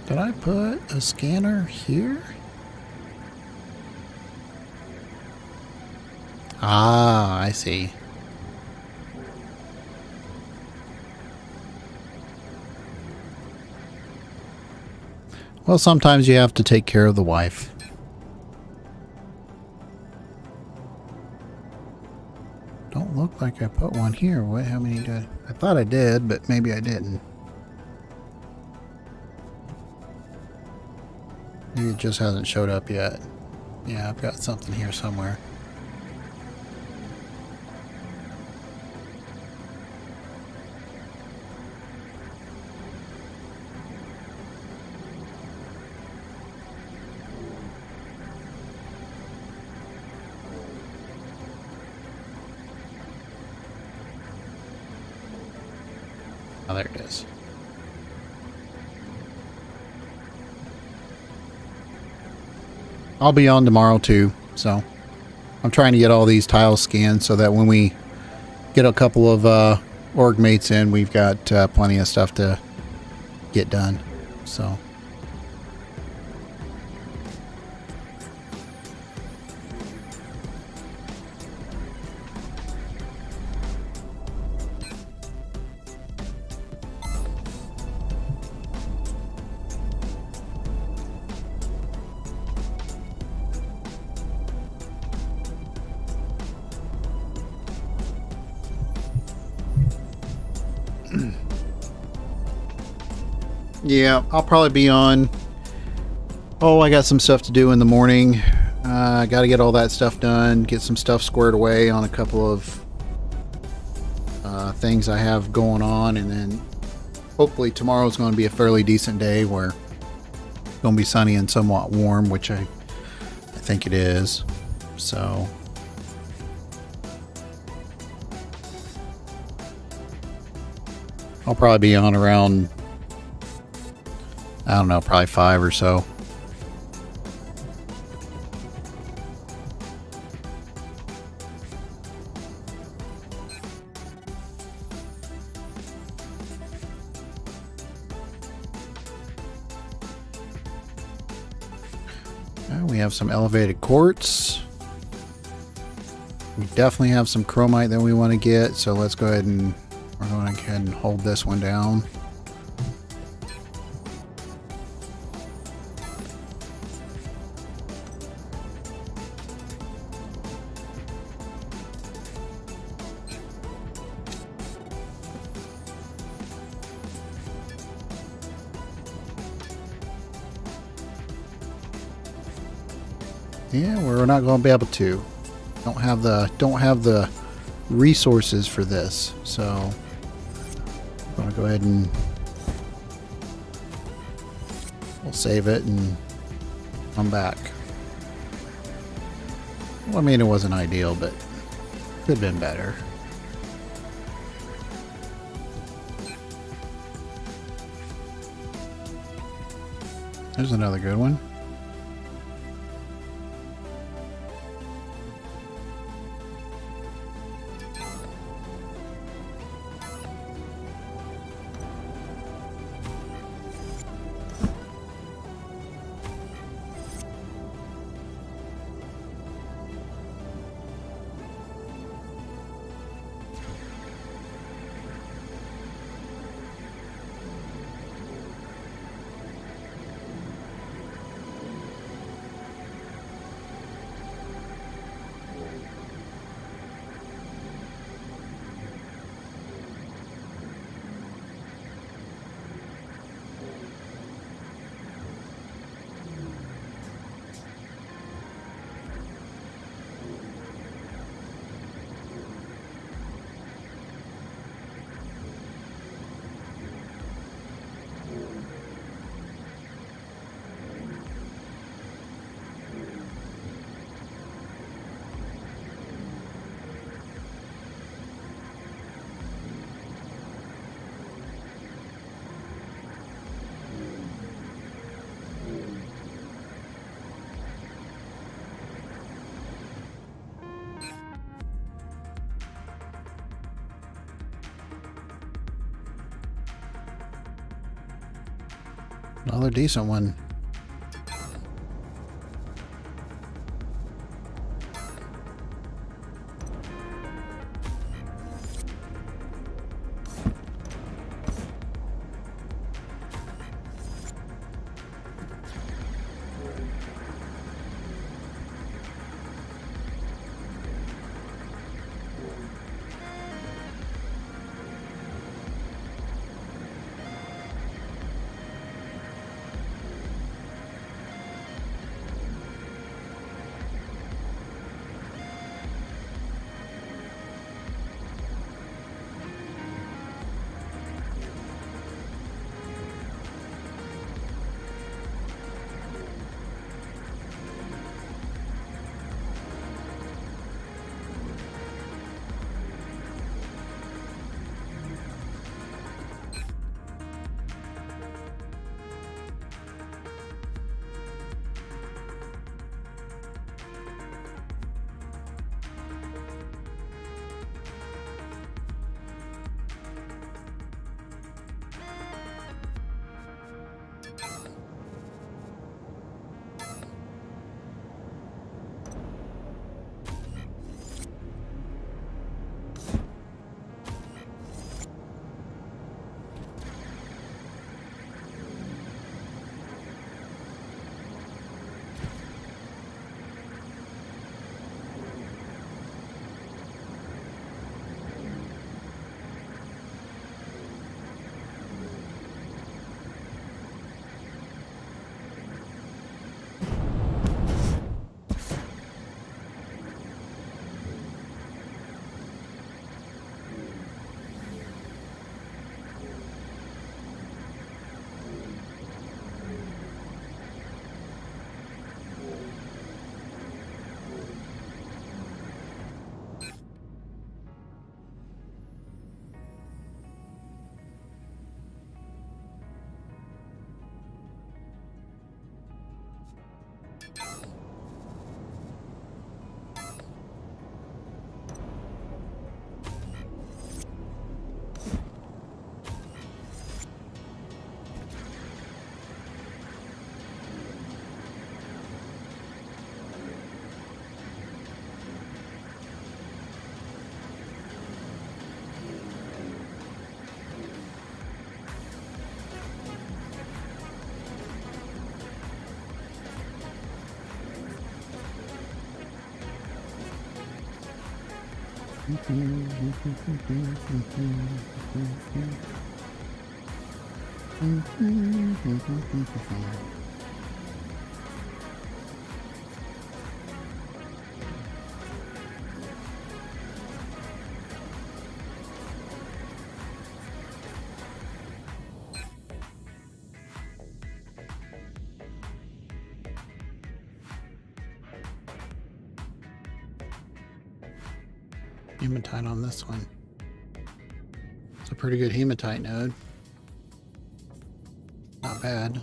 Did I put a scanner here? Ah, I see. Well, sometimes you have to take care of the wife. Don't look like I put one here. What? How many did I thought I did, but maybe I didn't. Maybe it just hasn't showed up yet. Yeah, I've got something here somewhere. Oh, there it is. I'll be on tomorrow too, so I'm trying to get all these tiles scanned so that when we get a couple of org mates in, we've got plenty of stuff to get done. So. Yeah, I'll probably be on Oh, I got some stuff to do in the morning. I got to get all that stuff done, get some stuff squared away on a couple of things I have going on, and then hopefully tomorrow's going to be a fairly decent day where it's going to be sunny and somewhat warm, which I think it is. So I'll probably be on around, I don't know, probably 5 or so. We have some elevated quartz. We definitely have some chromite that we want to get, so let's go ahead and we're going to go ahead and hold this one down. Yeah, we're not going to be able to. Don't have the resources for this, so I'm going to go ahead and we'll save it and come back. Well, I mean, it wasn't ideal, but could have been better. There's another good one. Another decent one. Hematite on this one. It's a pretty good hematite node. Not bad.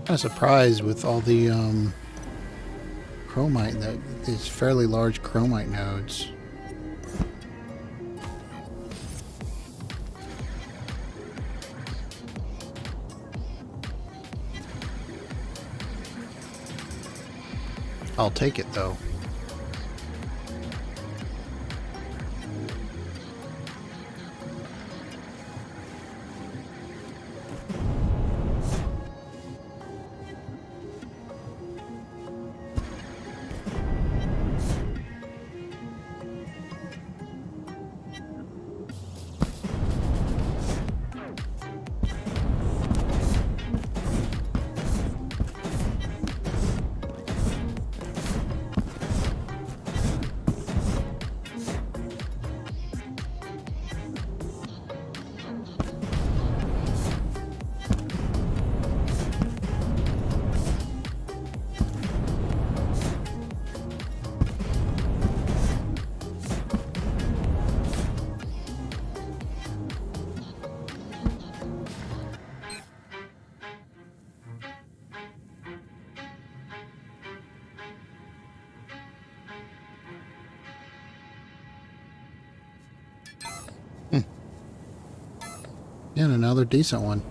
Kind of surprised with all the chromite, that these fairly large chromite nodes. I'll take it though. And another decent one.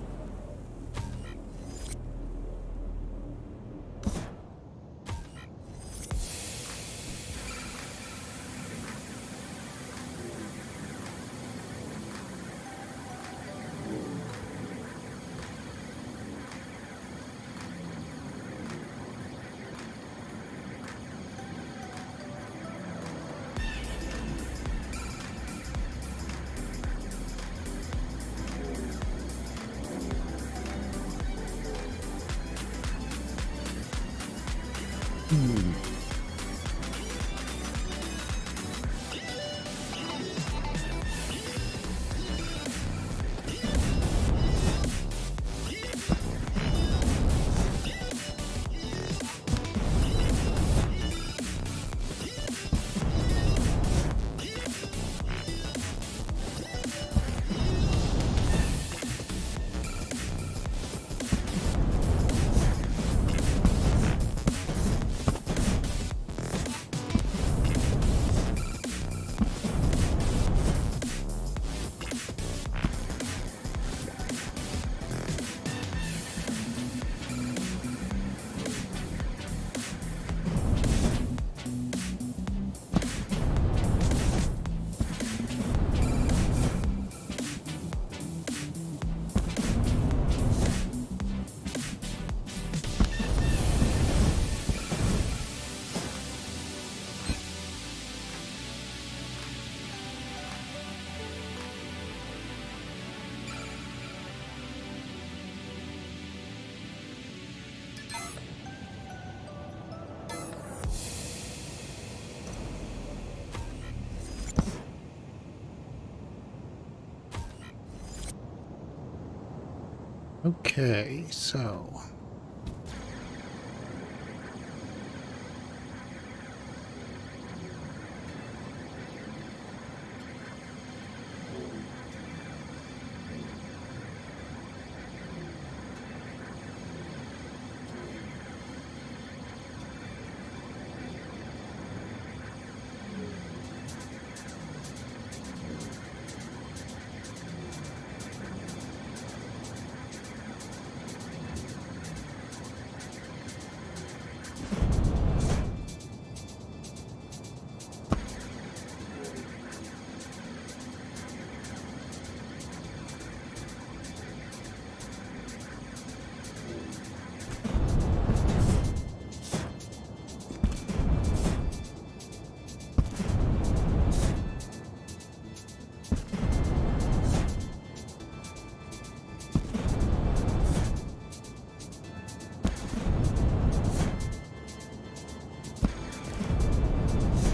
Okay, so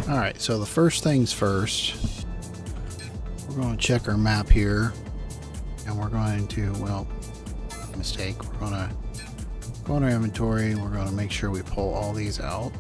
all right, so the first things first, we're going to check our map here, and we're going to, well, mistake, we're going to go in our inventory, we're going to make sure we pull all these out.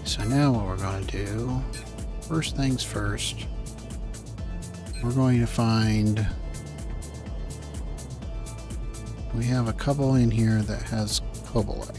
So now what we're going to do, first things first, we're going to find, we have a couple in here that has cobalite.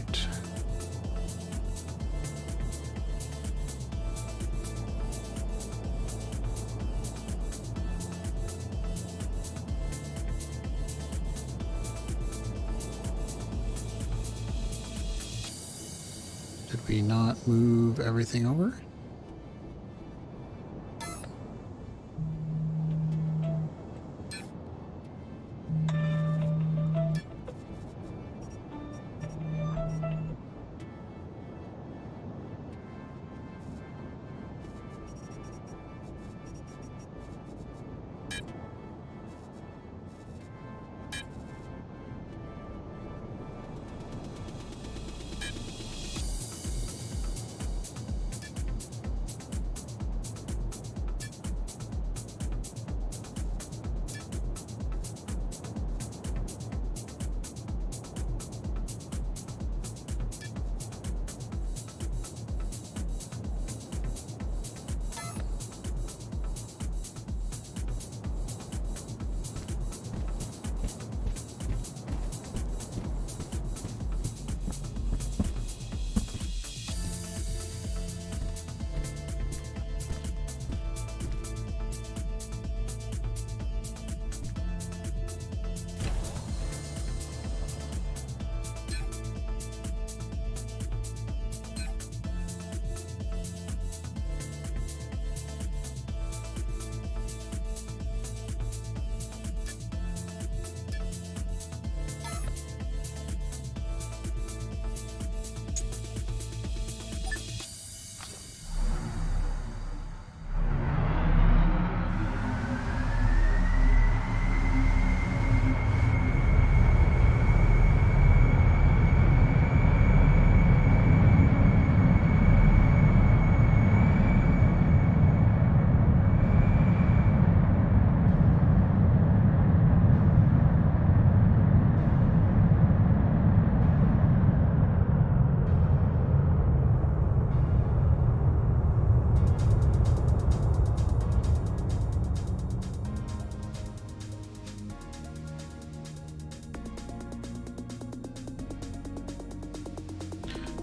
Did we not move everything over?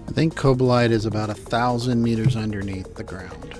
I think cobalite is about 1,000 meters underneath the ground.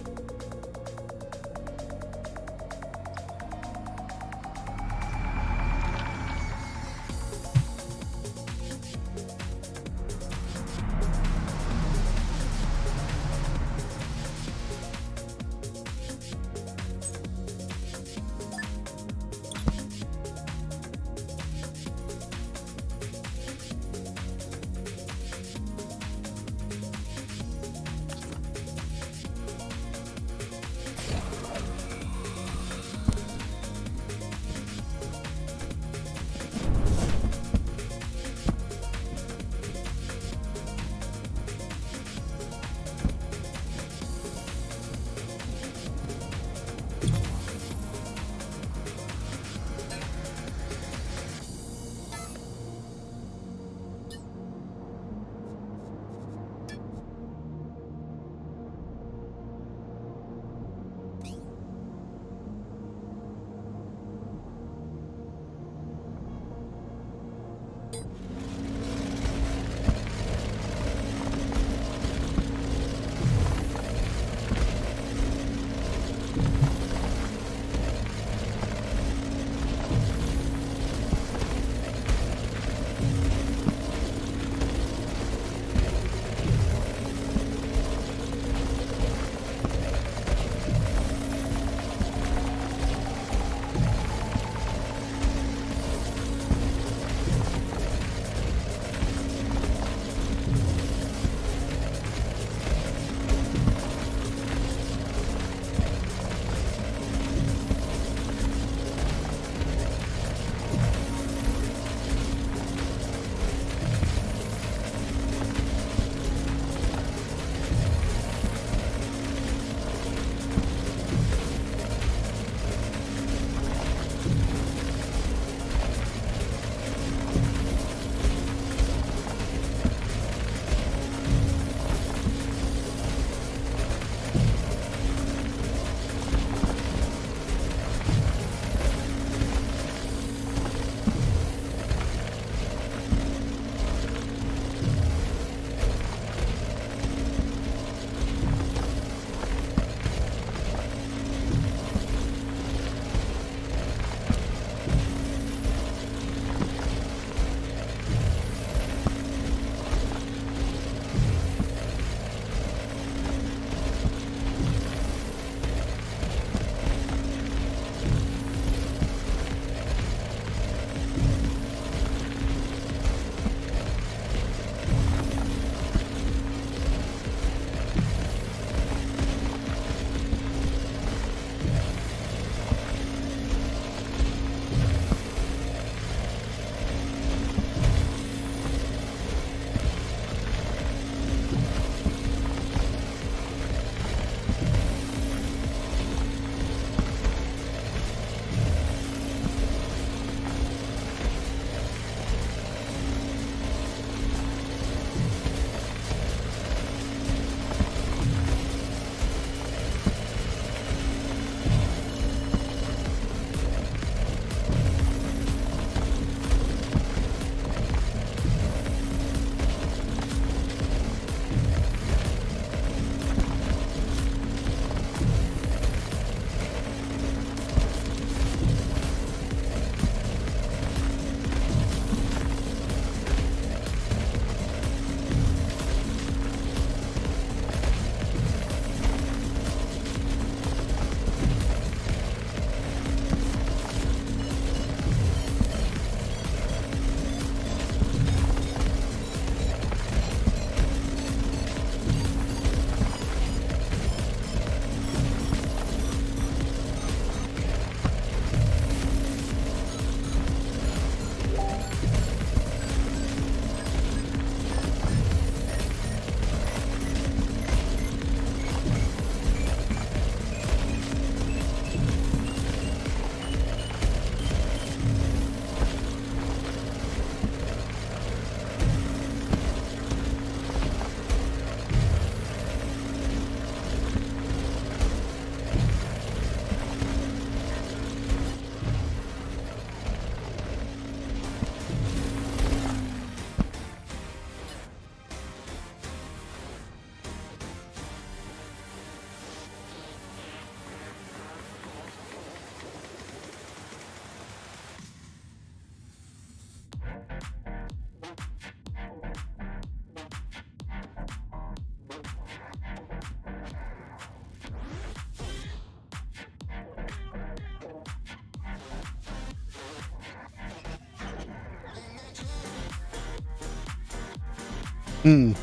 I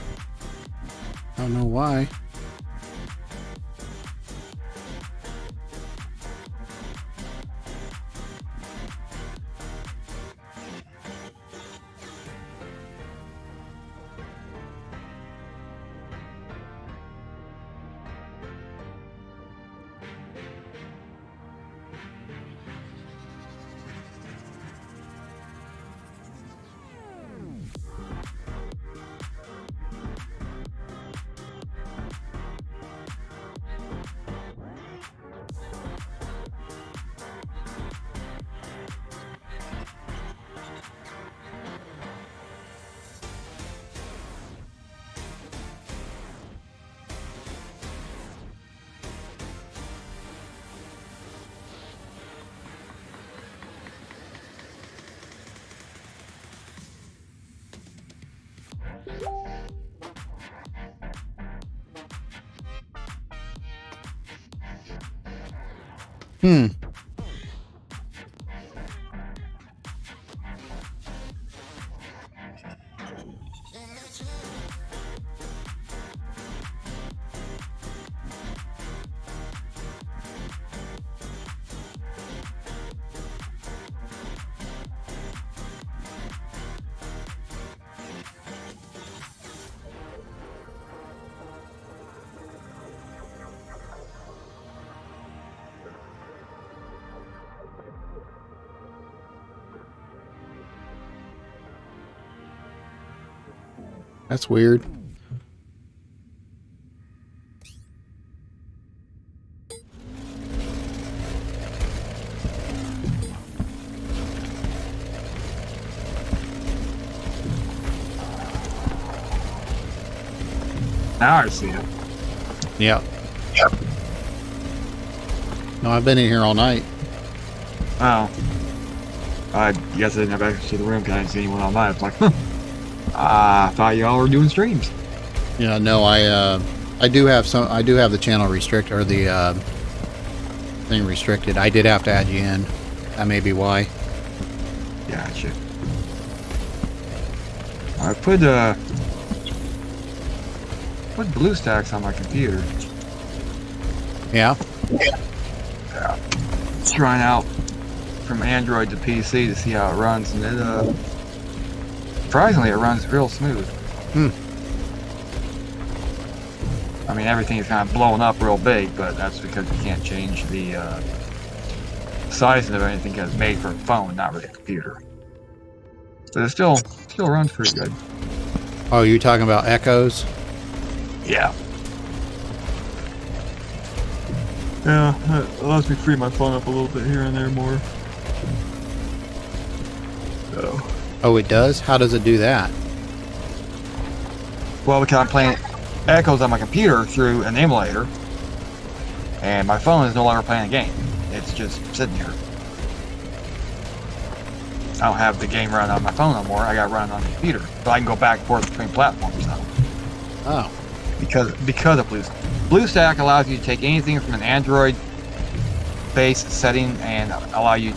don't know why. Hmm. That's weird. Now I see it. Yeah. No, I've been in here all night. Oh. I guess I didn't have access to the room because I didn't see anyone online. It's like, huh. I thought y'all were doing streams. Yeah, no, I do have some. I do have the channel restricted, or the thing restricted. I did have to add you in. That may be why. Gotcha. I put BlueStacks on my computer. Yeah. Yeah. Trying out from Android to PC to see how it runs, and it surprisingly it runs real smooth. Hmm. I mean, everything is kind of blowing up real big, but that's because you can't change the size of anything because it's made for a phone, not really a computer. But it still runs pretty good. Oh, you talking about echoes? Yeah. Yeah, it allows me to free my phone up a little bit here and there more. So. Oh, it does? How does it do that? Well, because I'm playing echoes on my computer through an emulator, and my phone is no longer playing a game. It's just sitting here. I don't have the game running on my phone no more. I got it running on the computer, so I can go back and forth between platforms now. Oh. Because of BlueStack allows you to take anything from an Android-based setting and allows you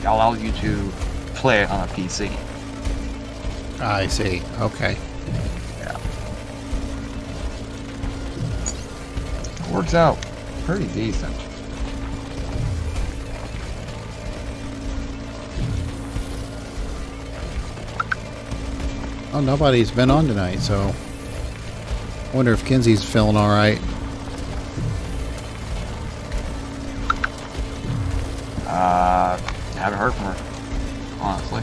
to play it on a PC. I see. Okay. Yeah. It works out pretty decent. Oh, nobody's been on tonight, so I wonder if Kenzie's feeling all right. Haven't heard from her, honestly.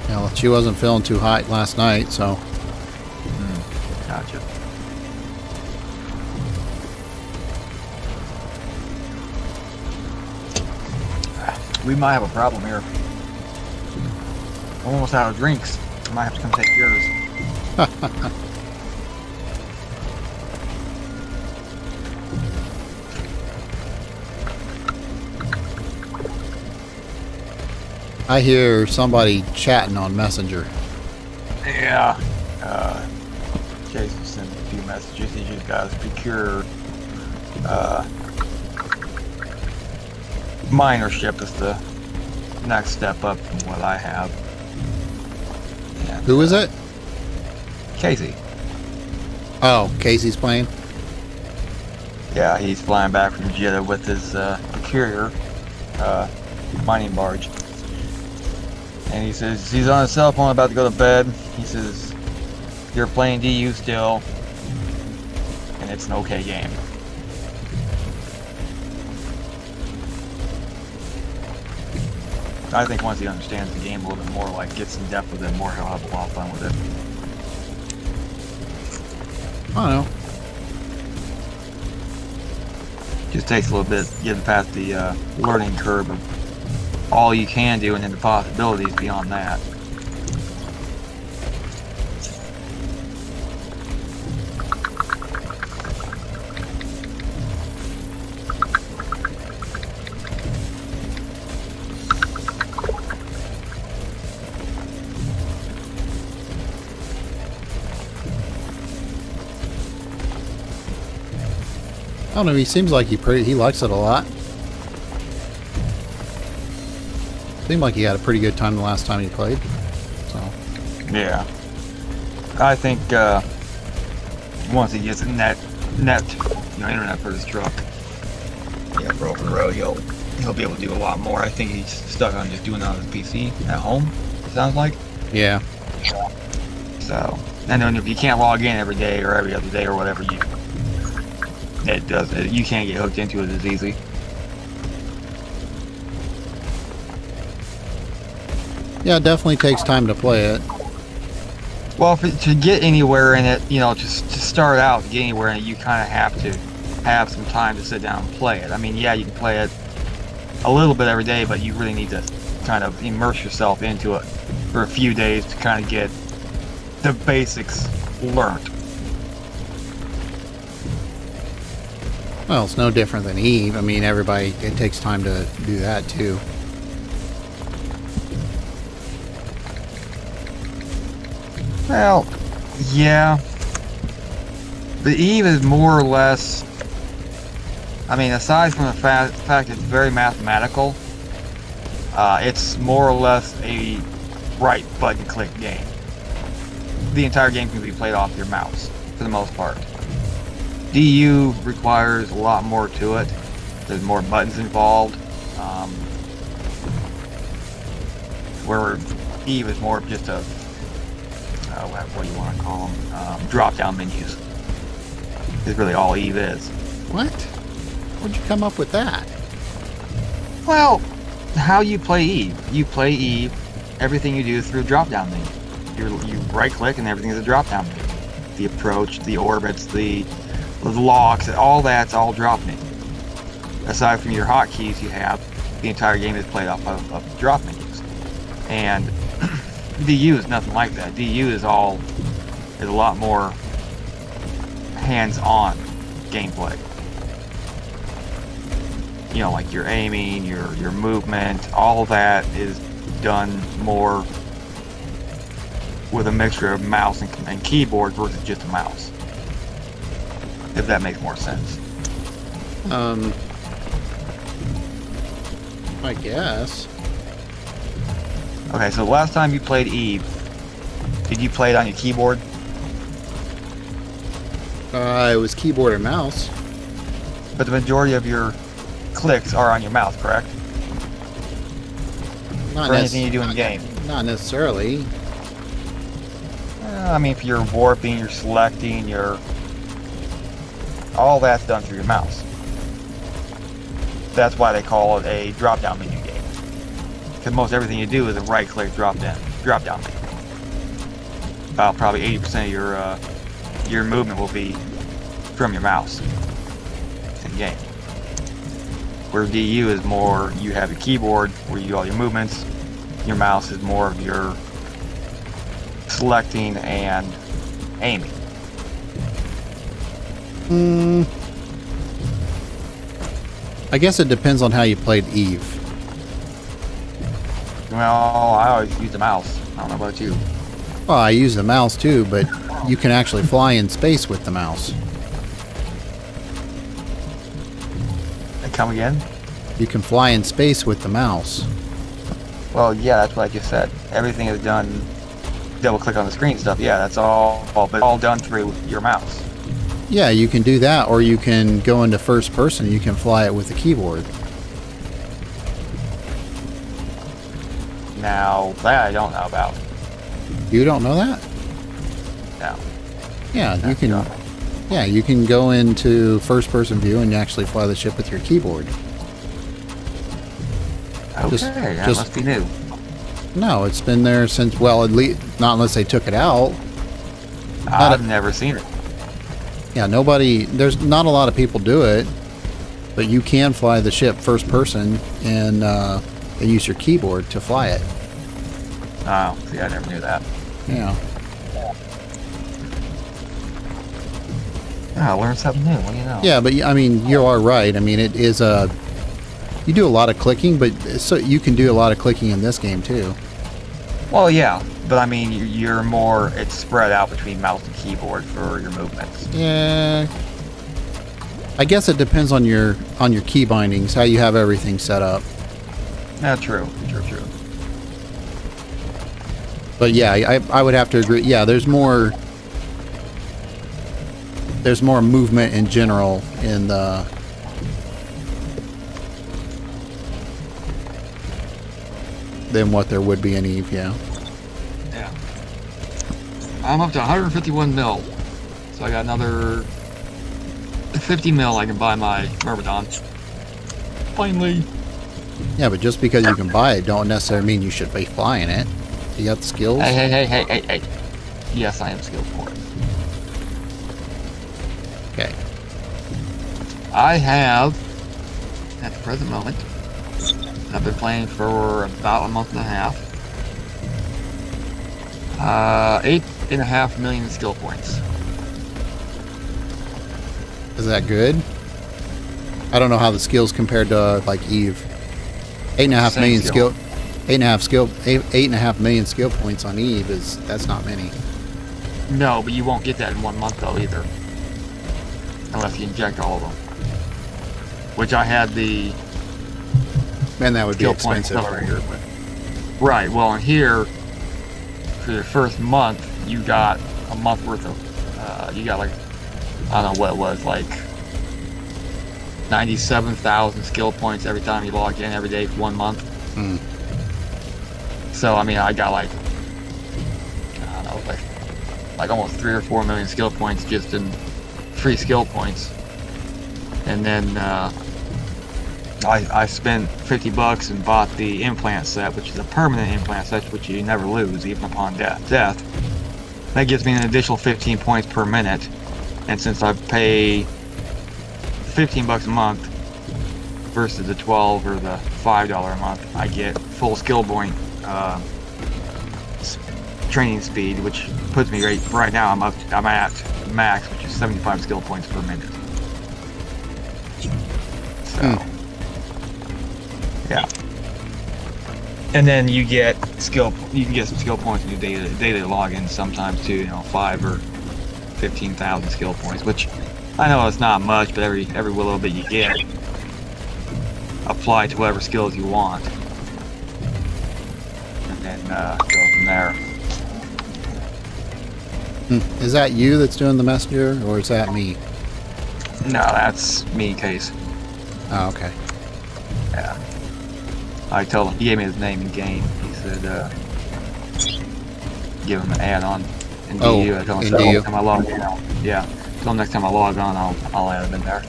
Yeah, well, she wasn't feeling too hot last night, so. Gotcha. We might have a problem here. I'm almost out of drinks. I might have to come take yours. I hear somebody chatting on Messenger. Yeah. Jason sent a few messages. He just got to procure minership is the next step up from what I have. And, Who is it? Casey. Oh, Casey's playing? Yeah, he's flying back from Jeddah with his courier mining barge. And he says he's on his cell phone about to go to bed. He says, you're playing DU still, and it's an okay game. I think once he understands the game a little bit more, like gets in depth with it more, he'll have a lot of fun with it. I don't know. Just takes a little bit getting past the learning curve of all you can do and then the possibilities beyond that. I don't know. He seems like he likes it a lot. Seemed like he had a pretty good time the last time he played. So. Yeah. I think once he gets net, internet for his truck, yeah, for open road, he'll be able to do a lot more. I think he's stuck on just doing it on his PC at home. It sounds like. Yeah. So, and then if you can't log in every day or every other day or whatever, you can't get hooked into it as easy. Yeah, it definitely takes time to play it. Well, to get anywhere in it, to start out, to get anywhere in it, you kind of have to have some time to sit down and play it. I mean, yeah, you can play it a little bit every day, but you really need to kind of immerse yourself into it for a few days to kind of get the basics learned. Well, it's no different than Eve. I mean, it takes time to do that too. Well, yeah. The Eve is more or less, I mean, aside from the fact it's very mathematical, it's more or less a right button click game. The entire game can be played off your mouse, for the most part. DU requires a lot more to it. There's more buttons involved. Where Eve is more of just a, what do you want to call them? Drop-down menus. Is really all Eve is. What? Where'd you come up with that? Well, how you play Eve. You play Eve, everything you do is through a drop-down menu. You right-click and everything is a drop-down menu. The approach, the orbits, the locks, all that's all drop menu. Aside from your hotkeys you have, the entire game is played off of drop menus. And DU is nothing like that. DU is a lot more hands-on gameplay. Like your aiming, your movement, all that is done more with a mixture of mouse and keyboard versus just a mouse. If that makes more sense. I guess. Okay, so the last time you played Eve, did you play it on your keyboard? It was keyboard and mouse. But the majority of your clicks are on your mouse, correct? Not for anything you do in the game. Not necessarily. I mean, if you're warping, you're selecting, all that's done through your mouse. That's why they call it a drop-down menu game. Because most everything you do is a right-click drop-down menu. About probably 80% of your movement will be from your mouse in the game. Where DU is more, you have your keyboard where you do all your movements. Your mouse is more of your selecting and aiming. I guess it depends on how you played Eve. Well, I always use the mouse. I don't know about you. Well, I use the mouse too, but you can actually fly in space with the mouse. And come again? You can fly in space with the mouse. Well, yeah, that's what I just said. Everything is done, double click on the screen stuff. Yeah, that's but all done through your mouse. Yeah, you can do that, or you can go into first person. You can fly it with the keyboard. Now, that I don't know about. You don't know that? No. Yeah, you can. Yeah, you can go into first person view and actually fly the ship with your keyboard. Okay, that must be new. No, it's been there since, well, at least not unless they took it out. I've never seen it. Yeah, there's not a lot of people do it, but you can fly the ship first person and use your keyboard to fly it. Oh, see, I never knew that. Yeah. I learned something new. What do you know? Yeah, but I mean, you are right. I mean, it is you do a lot of clicking, but so you can do a lot of clicking in this game too. Well, yeah, but I mean, you're more, it's spread out between mouse and keyboard for your movements. Yeah. I guess it depends on your key bindings, how you have everything set up. Yeah, true. But yeah, I would have to agree. Yeah, there's more movement in general in the than what there would be in Eve. Yeah. Yeah. I'm up to 151 mil, so I got another 50 mil. I can buy my Myrmidon. Finally. Yeah, but just because you can buy it, don't necessarily mean you should be flying it. You got the skills. Hey. Yes, I am skilled for it. Okay. I have, at the present moment, I've been playing for about a month and a half. 8.5 million skill points. Is that good? I don't know how the skills compared to like Eve. 8.5 million skill. 8.5 million skill points on Eve that's not many. No, but you won't get that in 1 month though either, unless you inject all of them. Which I had the. Man, that would be expensive. Right. Well, in here, for the first month, you got a month worth of. You got like, I don't know what it was, like 97,000 skill points every time you logged in every day for 1 month. Mm. So I mean, I got like, I don't know, like almost 3 or 4 million skill points just in free skill points. And then I spent $50 and bought the implant set, which is a permanent implant set, which you never lose even upon death. That gives me an additional 15 points per minute. And since I pay $15 a month versus the 12 or the $5 a month, I get full skill point training speed, which puts me right now. I'm at max, which is 75 skill points per minute. So, yeah. And then you get some skill points in your daily login sometimes too. 5 or 15,000 skill points, which I know it's not much, but every little bit you get, apply to whatever skills you want, and then go from there. Is that you that's doing the messenger, or is that me? No, that's me, Case. Oh, okay. Yeah. I told him, he gave me his name in game. He said, give him an add-on in DU. I told him next time I log in. Yeah. Until next time I log on, I'll add him in there.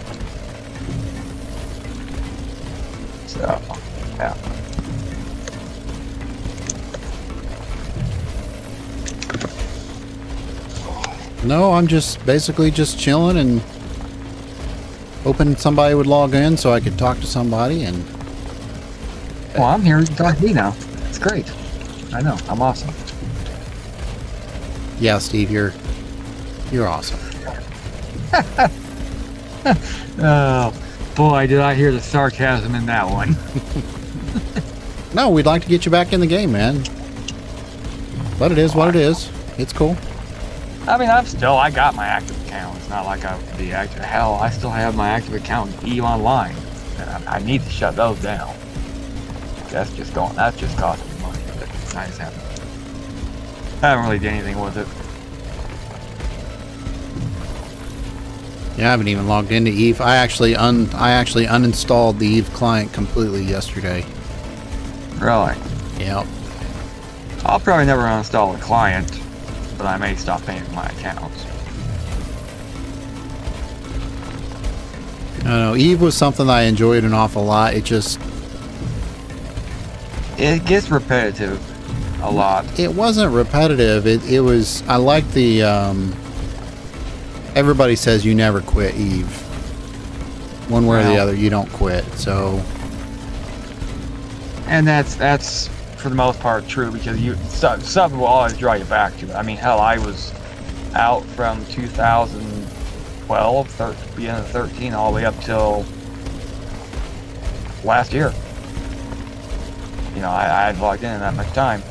So, yeah. No, I'm just basically just chilling and hoping somebody would log in so I could talk to somebody. And well, I'm here. You can talk to me now. It's great. I know. I'm awesome. Yeah, Steve, you're awesome. Oh boy, did I hear the sarcasm in that one. No, we'd like to get you back in the game, man. But it is what it is. It's cool. I mean, I got my active account. It's not like I would be active. Hell, I still have my active account in EVE Online. And I need to shut those down. That's just costing me money. But I just haven't really done anything with it. Yeah, I haven't even logged into Eve. I actually uninstalled the Eve client completely yesterday. Really? Yep. I'll probably never uninstall the client, but I may stop paying for my accounts. I don't know. Eve was something I enjoyed an awful lot. It gets repetitive a lot. It wasn't repetitive. It was. I like the. Everybody says you never quit Eve. One way or the other, you don't quit. So. And that's for the most part true, because something will always draw you back to it. I mean, hell, I was out from 2012, beginning of 13, all the way up till last year. I had logged in that much time,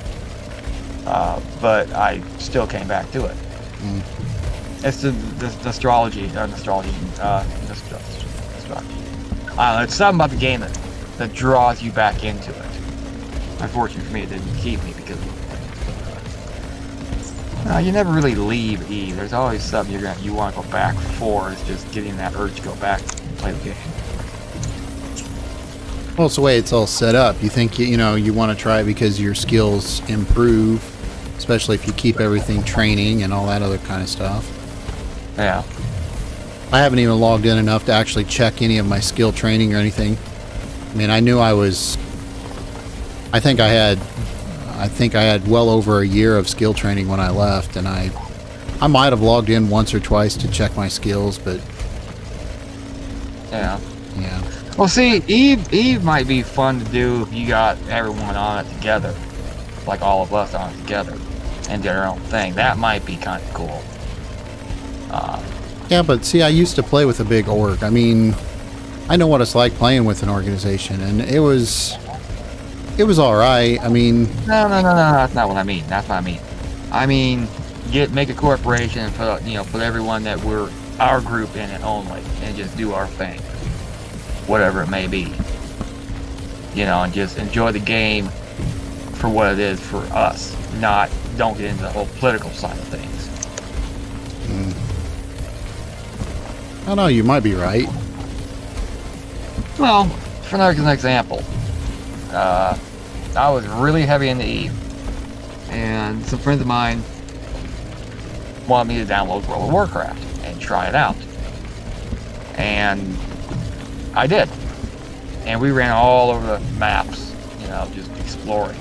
but I still came back to it. Mm. It's the astrology. I don't know, it's something about the game that draws you back into it. Unfortunately for me, it didn't keep me because No, you never really leave Eve. There's always something you want to go back for. It's just getting that urge to go back and play the game. Well, it's the way it's all set up. You think, you know, you want to try it because your skills improve, especially if you keep everything training and all that other kind of stuff. Yeah. I haven't even logged in enough to actually check any of my skill training or anything. I mean, I knew I was... I think I had well over a year of skill training when I left, and I might have logged in once or twice to check my skills, but... Yeah. Yeah. Well, see, Eve might be fun to do if you got everyone on it together, like all of us on it together, and did our own thing. That might be kind of cool. Yeah, but see, I used to play with a big org. I mean, I know what it's like playing with an organization, and it was all right. I mean, no, that's not what I mean. That's what I mean. I mean, make a corporation and put everyone that we're our group in it only, and just do our thing, whatever it may be. You know, and just enjoy the game for what it is for us. Don't get into the whole political side of things. I don't know, you might be right. Well, for an example, I was really heavy into Eve, and some friends of mine wanted me to download World of Warcraft and try it out. And I did. And we ran all over the maps, you know, just exploring.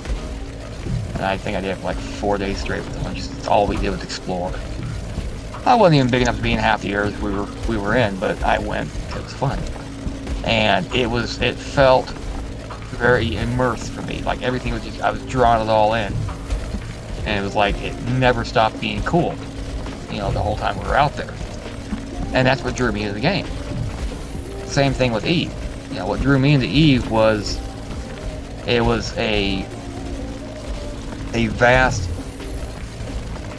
And I think I did it for like 4 days straight with them. Just all we did was explore. I wasn't even big enough to be in half the areas we were in, but I went because it was fun. And it felt very immersed for me. Like everything was just, I was drawing it all in. And it was like, it never stopped being cool, you know, the whole time we were out there. And that's what drew me into the game. Same thing with Eve. You know, what drew me into Eve was, it was a vast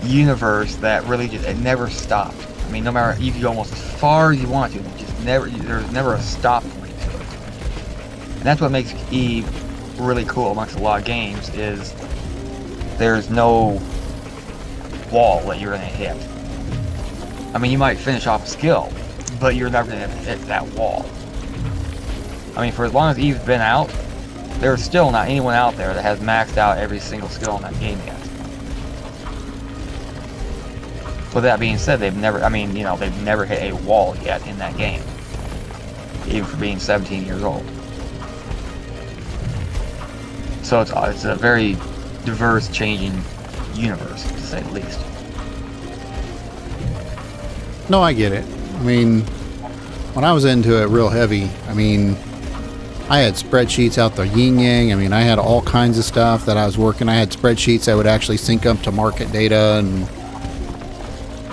universe that really it never stopped. I mean, no matter, you could go almost as far as you want to, there's never a stop point to it. And that's what makes Eve really cool amongst a lot of games, is there's no wall that you're gonna hit. I mean, you might finish off a skill, but you're never gonna hit that wall. I mean, for as long as Eve's been out, there's still not anyone out there that has maxed out every single skill in that game yet. With that being said, they've never hit a wall yet in that game, even for being 17 years old. So it's a very diverse, changing universe, to say the least. No, I get it. I mean, when I was into it real heavy, I mean, I had spreadsheets out the yin yang. I mean, I had all kinds of stuff that I was working. I had spreadsheets that would actually sync up to market data, and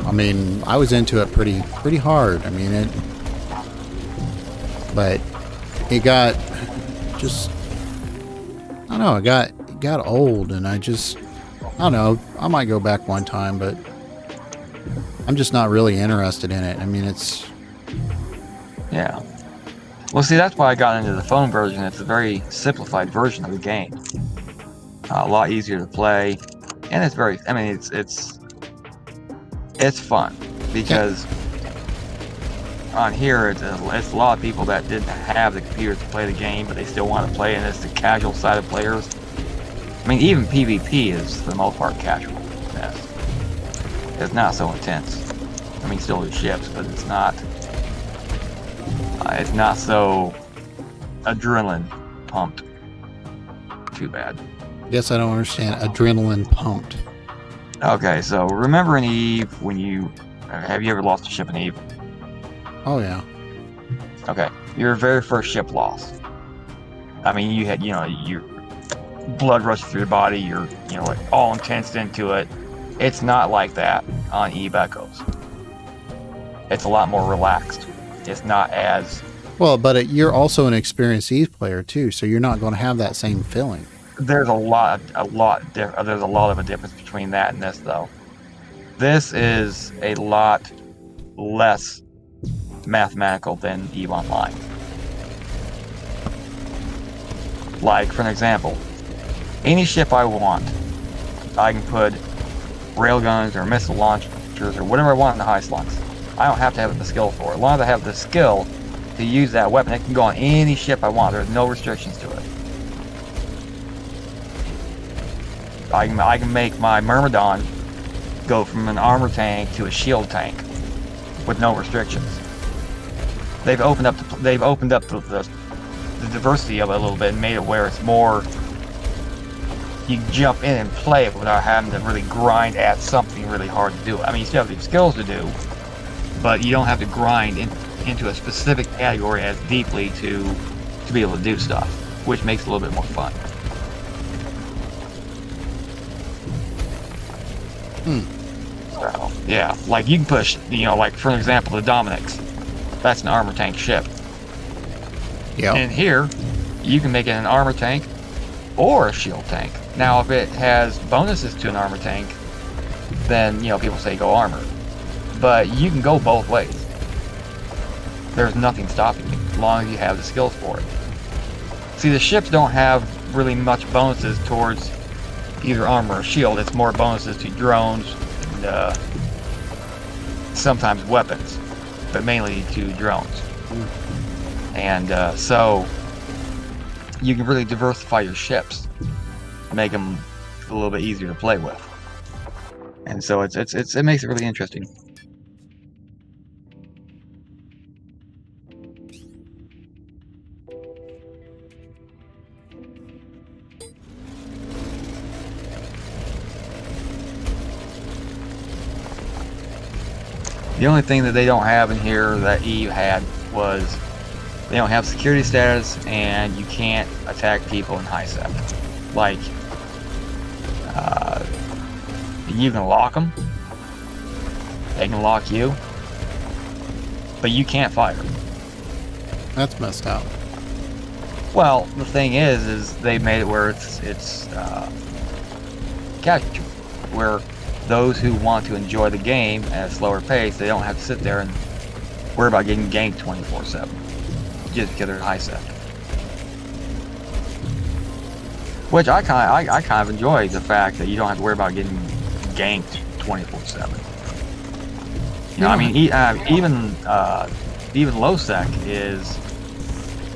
I mean, I was into it pretty hard. I mean, but it got just, I don't know, it got old, and I don't know, I might go back one time, but I'm just not really interested in it. I mean, yeah. Well, see, that's why I got into the phone version. It's a very simplified version of the game. A lot easier to play, and it's very, I mean, it's fun, because on here it's a lot of people that didn't have the computers to play the game, but they still want to play, and it's the casual side of players. I mean, even PvP is for the most part casual. Yes. It's not so intense. I mean, still there's ships, but it's not so adrenaline pumped. Too bad. Guess I don't understand adrenaline pumped. Okay, so remember in Eve, have you ever lost a ship in Eve? Oh yeah. Okay, your very first ship loss. I mean, you had, your blood rushing through your body, you're, like all intense into it. It's not like that on Eve Echoes. It's a lot more relaxed. It's not as... Well, but you're also an experienced Eve player too, so you're not going to have that same feeling. There's a lot of a difference between that and this, though. This is a lot less mathematical than EVE Online. Like, for an example, any ship I want, I can put railguns or missile launchers or whatever I want in the high slunks. I don't have to have the skill for it. As long as I have the skill to use that weapon, it can go on any ship I want. There's no restrictions to it. I can make my Myrmidon go from an armor tank to a shield tank with no restrictions. They've opened up the diversity of it a little bit and made it where it's more, you can jump in and play it without having to really grind at something really hard to do. I mean, you still have the skills to do, but you don't have to grind into a specific category as deeply to be able to do stuff, which makes it a little bit more fun. So, yeah, like you can push, like for example, the Dominics. That's an armor tank ship. Yeah. And here, you can make it an armor tank or a shield tank. Now, if it has bonuses to an armor tank, then, people say go armor. But you can go both ways. There's nothing stopping you, as long as you have the skills for it. See, the ships don't have really much bonuses towards either armor or shield. It's more bonuses to drones and sometimes weapons, but mainly to drones. And so you can really diversify your ships, make them a little bit easier to play with, and so it makes it really interesting. The only thing that they don't have in here that Eve had was they don't have security status, and you can't attack people in high sec. Like, you can lock them, they can lock you, but you can't fire. That's messed up. Well, the thing is they made it where it's casual, where those who want to enjoy the game at a slower pace, they don't have to sit there and worry about getting ganked 24/7 just because they're high sec. Which I kind of enjoy the fact that you don't have to worry about getting ganked 24/7. I mean, even low sec is,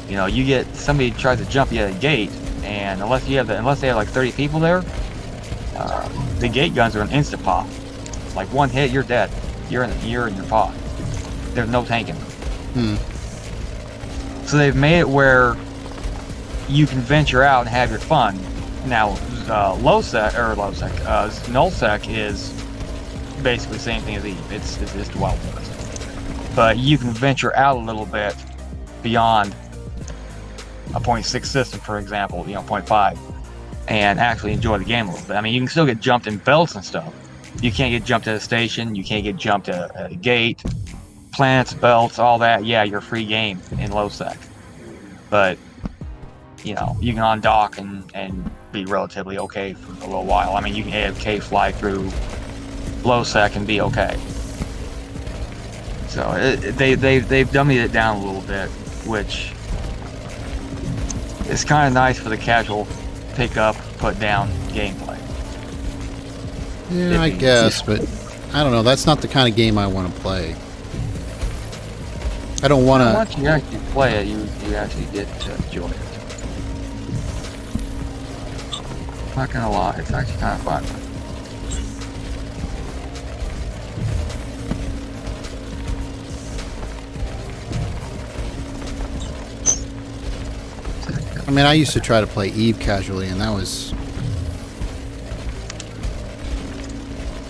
you get somebody tries to jump you at a gate, and unless they have like 30 people there, the gate guns are an instant pop. Like one hit, you're dead. You're in your pod. There's no tanking. So they've made it where you can venture out and have your fun. Now, null sec is basically the same thing as Eve. It's just the Wild West. But you can venture out a little bit beyond a 0.6 system, for example, 0.5, and actually enjoy the game a little bit. I mean, you can still get jumped in belts and stuff. You can't get jumped at a station. You can't get jumped at a gate. Planets, belts, all that. Yeah, you're free game in low sec. But, you can undock and be relatively okay for a little while. I mean, you can AFK fly through low sec and be okay. So they've dummied it down a little bit, which is kind of nice for the casual pick up, put down gameplay. Yeah, I guess, but I don't know. That's not the kind of game I want to play. I don't want to. Once you actually play it, you actually get to enjoy it. I'm not gonna lie, it's actually kind of fun. I mean, I used to try to play Eve casually, and that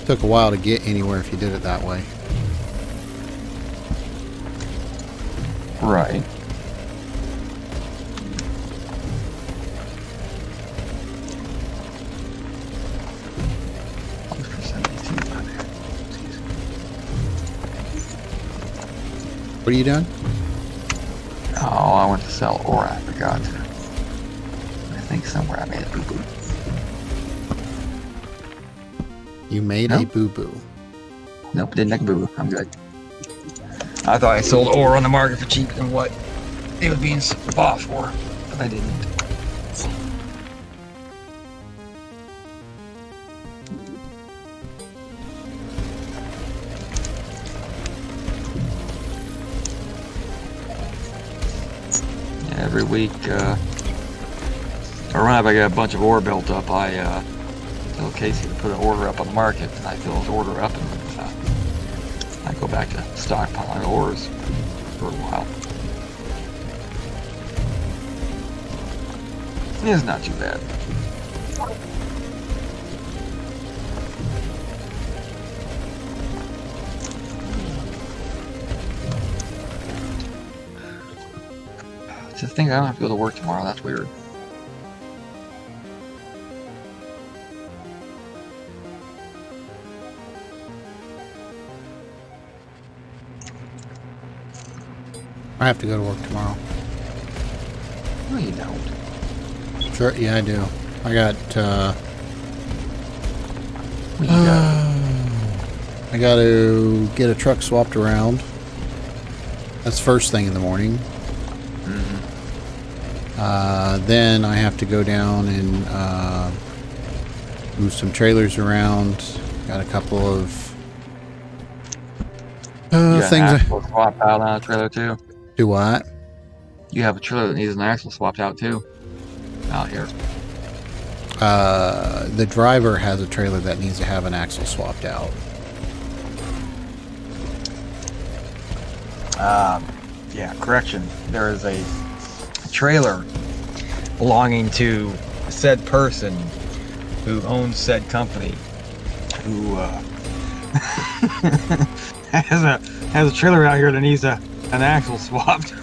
took a while to get anywhere if you did it that way. Right. What are you doing? Oh, I went to sell ore. I forgot. I think somewhere I made a boo-boo. You made a boo-boo. Nope, didn't make a boo-boo. I'm good. I thought I sold ore on the market for cheaper than what it was being bought for, but I didn't. every week, or whenever I get a bunch of ore built up, I tell Casey to put an order up on the market, and I fill his order up, and I go back to stockpiling ores for a while. It's not too bad. Just think I don't have to go to work tomorrow. That's weird. I have to go to work tomorrow. No, you don't. Sure, yeah, I do. I got, What you got? I got to get a truck swapped around. That's first thing in the morning. Then I have to go down and move some trailers around. Got a couple of things. Axle swap out on a trailer too. Do what? You have a trailer that needs an axle swapped out too. Out here. The driver has a trailer that needs to have an axle swapped out. Yeah, correction. There is a trailer belonging to said person who owns said company who has a trailer out here that needs an axle swapped.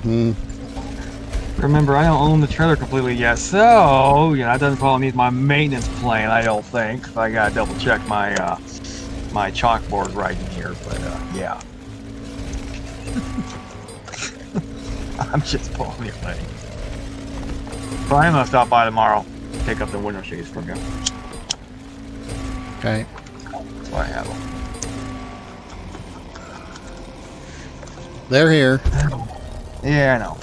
Mm-hmm. Remember, I don't own the trailer completely yet, so that doesn't fall underneath my maintenance plan. I don't think. I gotta double check my my chalkboard right in here, but yeah. I'm just pulling your leg. But I'm gonna stop by tomorrow, pick up the window shades from you. Okay. That's why I have them. They're here. Yeah, I know.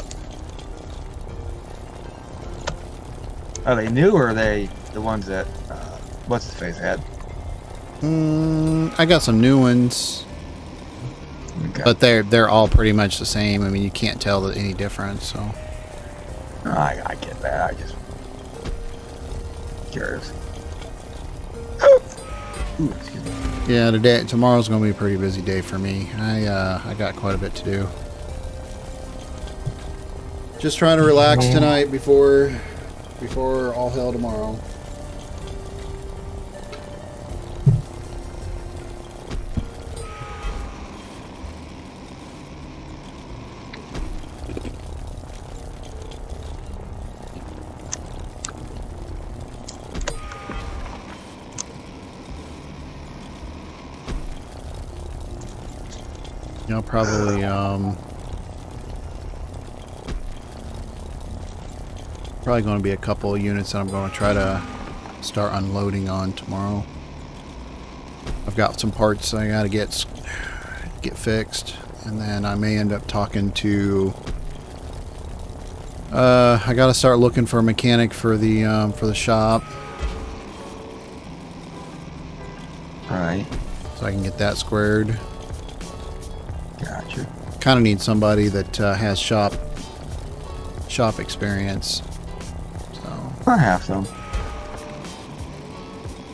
Are they new or are they the ones that what's the face had? I got some new ones. Okay. But they're all pretty much the same. I mean, you can't tell any difference. So I get that. I just curious. Ooh, excuse me. yeah, tomorrow's gonna be a pretty busy day for me. I got quite a bit to do. Just trying to relax tonight before all hell tomorrow. You know, probably going to be a couple of units that I'm going to try to start unloading on tomorrow. I've got some parts I got to get fixed, and then I may end up talking to. I got to start looking for a mechanic for the shop. Right. So I can get that squared. Gotcha. Kind of need somebody that has shop experience. So I have some.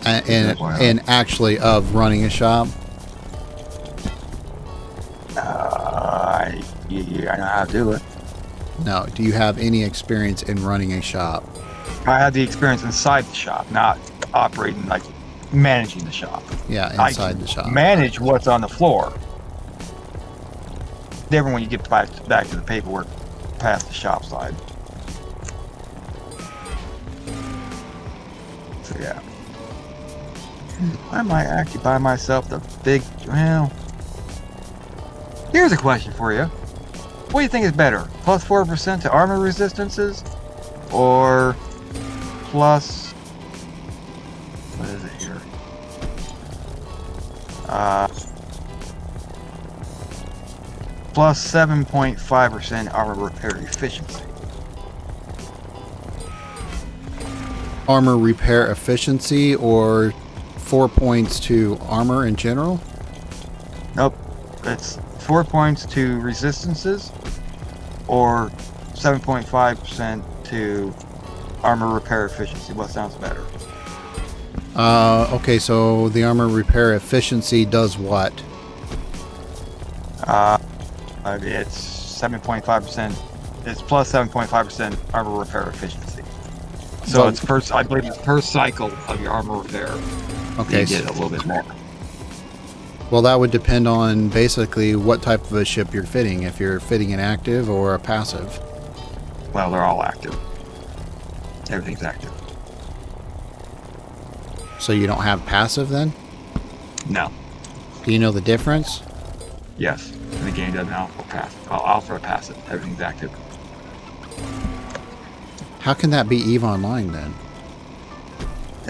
And actually of running a shop. I know how to do it. No, do you have any experience in running a shop? I had the experience inside the shop, not operating, like managing the shop. Yeah, inside the shop. Manage what's on the floor. Different when you get back to the paperwork past the shop side. So yeah. I might actually buy myself the big, well, here's a question for you. What do you think is better? Plus 4% to armor resistances? Or plus, what is it here? Plus 7.5% armor repair efficiency. Armor repair efficiency or 4 points to armor in general? Nope. It's 4 points to resistances or 7.5% to armor repair efficiency? What sounds better? Okay, so the armor repair efficiency does what? It's 7.5%. It's plus 7.5% armor repair efficiency. So Well, it's per, I believe it's per cycle of your armor repair. Okay. You get a little bit more. Well, that would depend on basically what type of a ship you're fitting. If you're fitting an active or a passive. Well, they're all active. Everything's active. So you don't have passive then? No. Do you know the difference? Yes. And the game doesn't offer passive. I'll offer a passive. Everything's active. How can that be EVE Online then?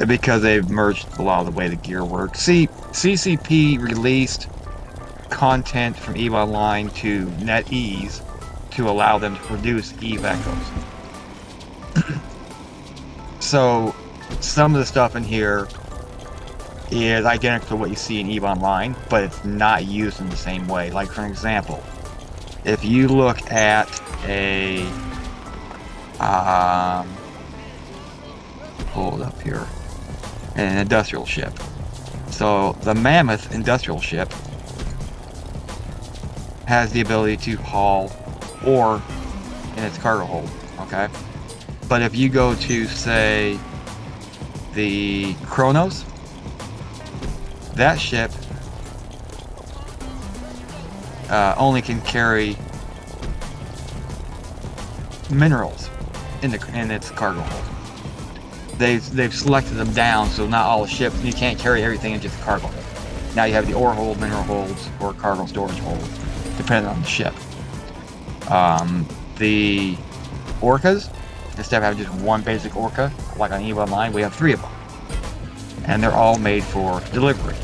Because they've merged a lot of the way the gear works. See, CCP released content from EVE Online to NetEase to allow them to produce EVE Echoes. So some of the stuff in here is identical to what you see in EVE Online, but it's not used in the same way. Like, for example, if you look at a hold up here, an industrial ship. So the Mammoth industrial ship has the ability to haul ore in its cargo hold, okay? But if you go to, say, the Kronos, that ship only can carry minerals in its cargo hold. They've selected them down, so not all the ships, you can't carry everything in just the cargo hold. Now you have the ore hold, mineral holds, or cargo storage hold, depending on the ship. The orcas, instead of having just one basic orca, like on EVE Online, we have 3 of them. And they're all made for delivery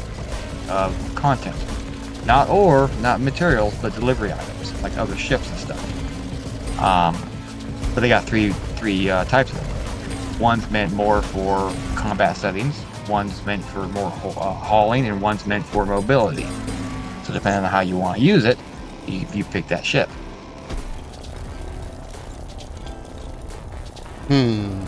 of content. Not ore, not materials, but delivery items, like other ships and stuff. But they got three types of them. One's meant more for combat settings, one's meant for more hauling, and one's meant for mobility. So depending on how you want to use it, you pick that ship. Mm-hmm.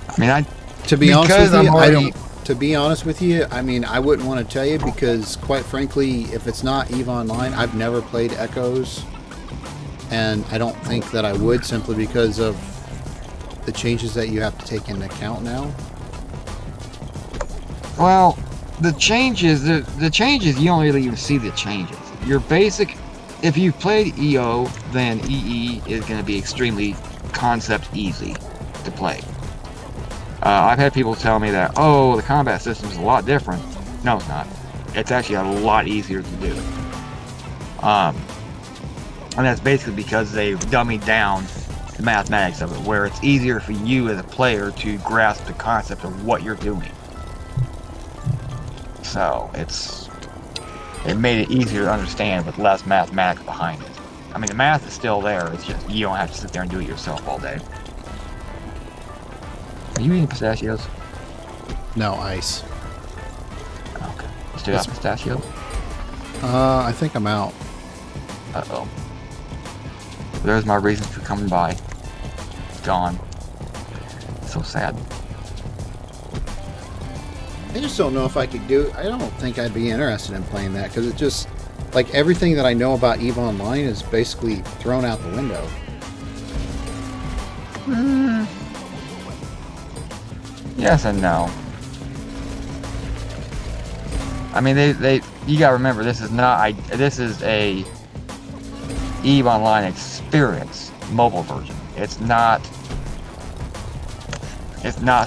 I mean, to be honest with you, I don't. To be honest with you, I mean, I wouldn't want to tell you because, quite frankly, if it's not EVE Online, I've never played Echoes, and I don't think that I would, simply because of the changes that you have to take into account now. Well, the changes, you don't really even see the changes. Your basic, if you've played EO, then EE is going to be extremely concept easy to play. I've had people tell me that, oh, the combat system is a lot different. No, it's not. It's actually a lot easier to do. And that's basically because they've dummied down the mathematics of it, where it's easier for you as a player to grasp the concept of what you're doing. So it made it easier to understand with less mathematics behind it. I mean, the math is still there. It's just you don't have to sit there and do it yourself all day. Are you eating pistachios? No, ice. Okay. You still got pistachios? I think I'm out. Uh-oh. There's my reason for coming by. Gone. So sad. I just don't know if I could do it. I don't think I'd be interested in playing that because it just, like, everything that I know about EVE Online is basically thrown out the window. Yes and no. I mean, you gotta remember, this is a EVE Online experience mobile version. It's not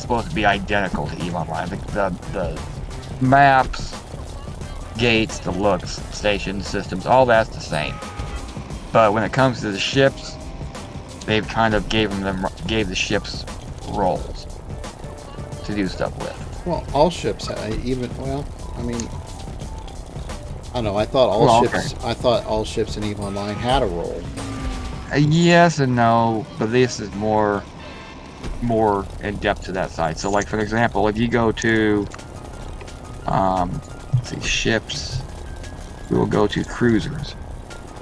supposed to be identical to EVE Online. The maps, gates, the looks, stations, systems, all that's the same. But when it comes to the ships, they've kind of gave the ships roles to do stuff with. Well, all ships, I mean, I don't know. I thought all ships in EVE Online had a role. Yes and no, but this is more more in depth to that side. So, like for example, if you go to, let's see, ships, we will go to cruisers.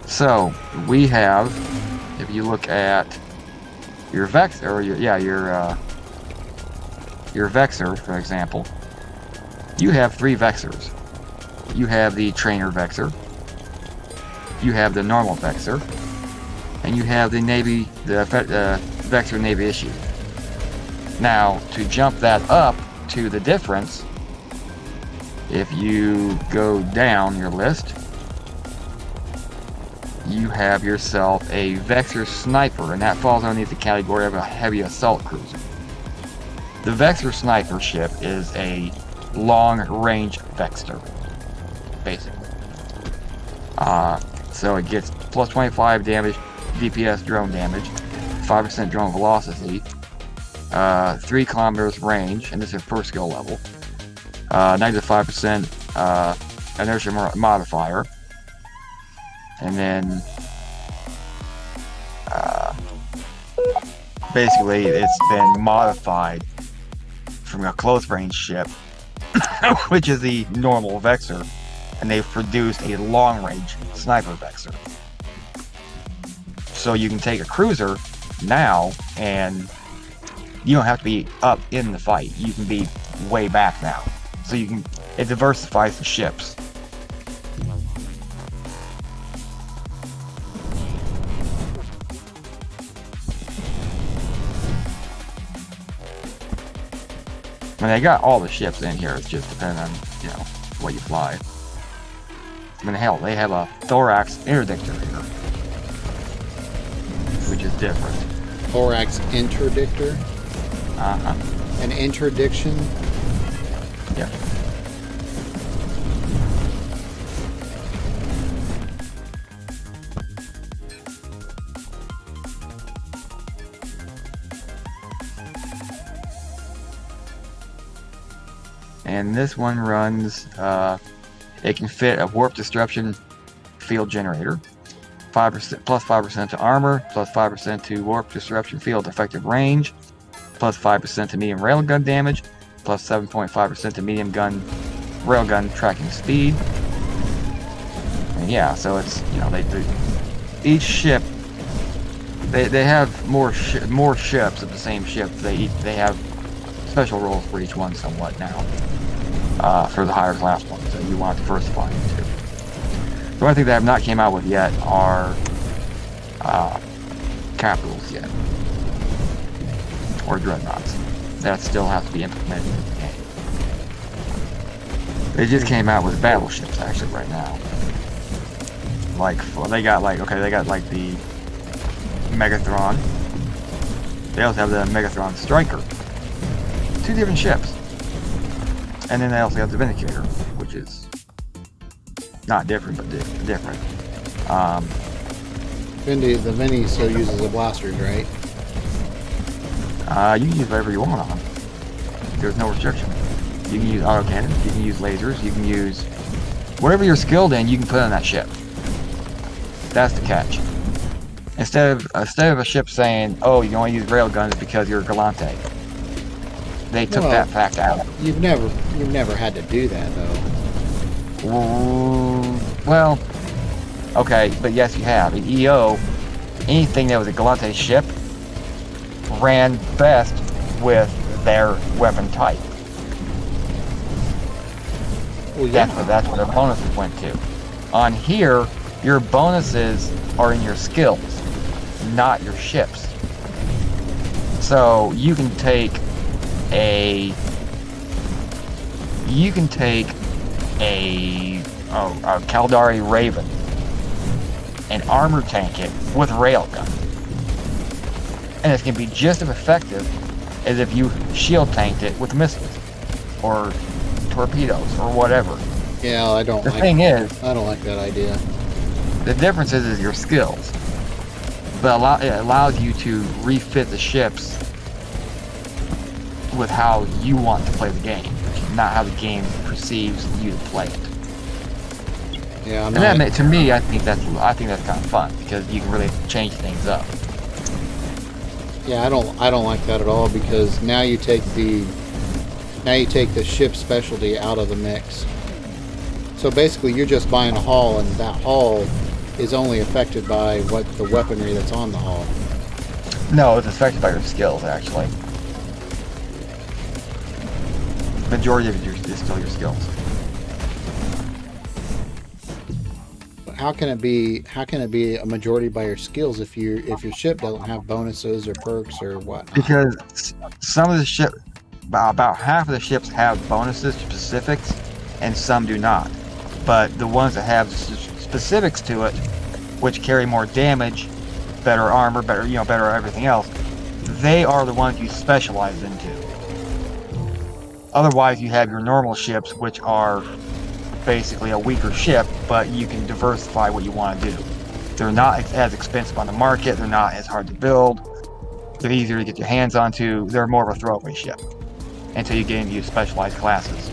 So we have, if you look at your Vex or your Vexer, for example, you have 3 Vexers. You have the trainer Vexer, you have the normal Vexer, and you have the Navy, the Vexer Navy issue. Now, to jump that up to the difference, if you go down your list, you have yourself a Vexer Sniper, and that falls underneath the category of a heavy assault cruiser. The Vexer Sniper ship is a long-range Vexter, basically. So it gets plus 25 damage, DPS drone damage, 5% drone velocity, 3 kilometers range, and this is per skill level, negative 5% inertia modifier, and then basically it's been modified from a close range ship, which is the normal Vexer, and they've produced a long range sniper Vexer. So you can take a cruiser now and you don't have to be up in the fight. You can be way back now. So it diversifies the ships. I mean, they got all the ships in here. It's just depending on, what you fly. I mean, hell, they have a thorax interdictor here, which is different. Thorax interdictor? Uh-huh. An interdiction? Yeah. And this one runs, it can fit a warp disruption field generator, 5% plus 5% to armor, plus 5% to warp disruption field effective range, plus 5% to medium railgun damage, plus 7.5% to medium gun railgun tracking speed. And yeah, so it's, each ship, they have more ships of the same ship. They have special roles for each one somewhat now, for the higher class ones that you want to diversify into. The only thing they have not came out with yet are capitals yet, or dreadnoughts. That still has to be implemented in the game. They just came out with battleships actually right now. They got the Megathron. They also have the Megathron Striker. 2 different ships. And then they also have the Vindicator, which is not different, but different. The Vinny still uses the blasters, right? You can use whatever you want on them. There's no restriction. You can use autocannons, you can use lasers, you can use whatever you're skilled in, you can put on that ship. That's the catch. Instead of a ship saying, "Oh, you only use railguns because you're a Galante," they took that fact out. You've never had to do that though. Well, okay, but yes, you have. In EO, anything that was a Galante ship ran best with their weapon type. Well, yeah. That's what their bonuses went to. On here, your bonuses are in your skills, not your ships. So you can take a Caldari Raven and armor tank it with railgun, and it's going to be just as effective as if you shield tanked it with missiles or torpedoes or whatever. Yeah, I don't like that idea. The difference is your skills, but it allows you to refit the ships with how you want to play the game, not how the game perceives you to play it. Yeah, to me, I think that's kind of fun because you can really change things up. Yeah, I don't like that at all, because now you take the ship specialty out of the mix. So basically, you're just buying a hull, and that hull is only affected by what the weaponry that's on the hull. No, it's affected by your skills, actually. Majority of it is still your skills. How can it be a majority by your skills if your ship doesn't have bonuses or perks or what? Because some of the ship, about half of the ships have bonuses to specifics, and some do not. But the ones that have specifics to it, which carry more damage, better armor, better everything else, they are the ones you specialize into. Otherwise, you have your normal ships, which are basically a weaker ship, but you can diversify what you want to do. They're not as expensive on the market. They're not as hard to build. They're easier to get your hands onto. They're more of a throwaway ship until you get into specialized classes.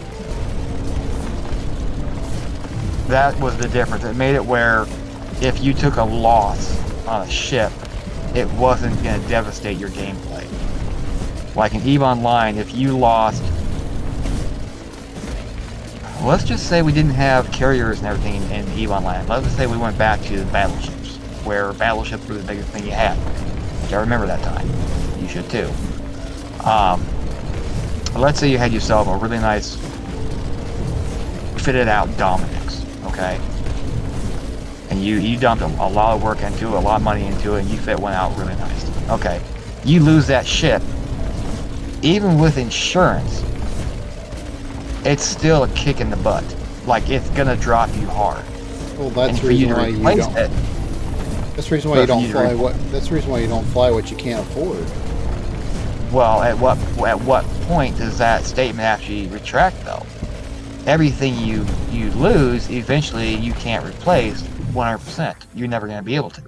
That was the difference. It made it where if you took a loss on a ship, it wasn't going to devastate your gameplay. Like in EVE Online, if you lost, let's just say we didn't have carriers and everything in EVE Online. Let's just say we went back to battleships, where battleships were the biggest thing you had. Which I remember that time. You should too. Let's say you had yourself a really nice, fitted out Dominix, okay? And you dumped a lot of work into it, a lot of money into it, and you fit one out really nice. Okay. You lose that ship. Even with insurance, it's still a kick in the butt. Like, it's gonna drop you hard. Well, that's the reason why you don't. That's the reason why you don't fly that's the reason why you don't fly what you can't afford. Well, at what point does that statement actually retract, though? Everything you lose, eventually you can't replace 100%. You're never going to be able to.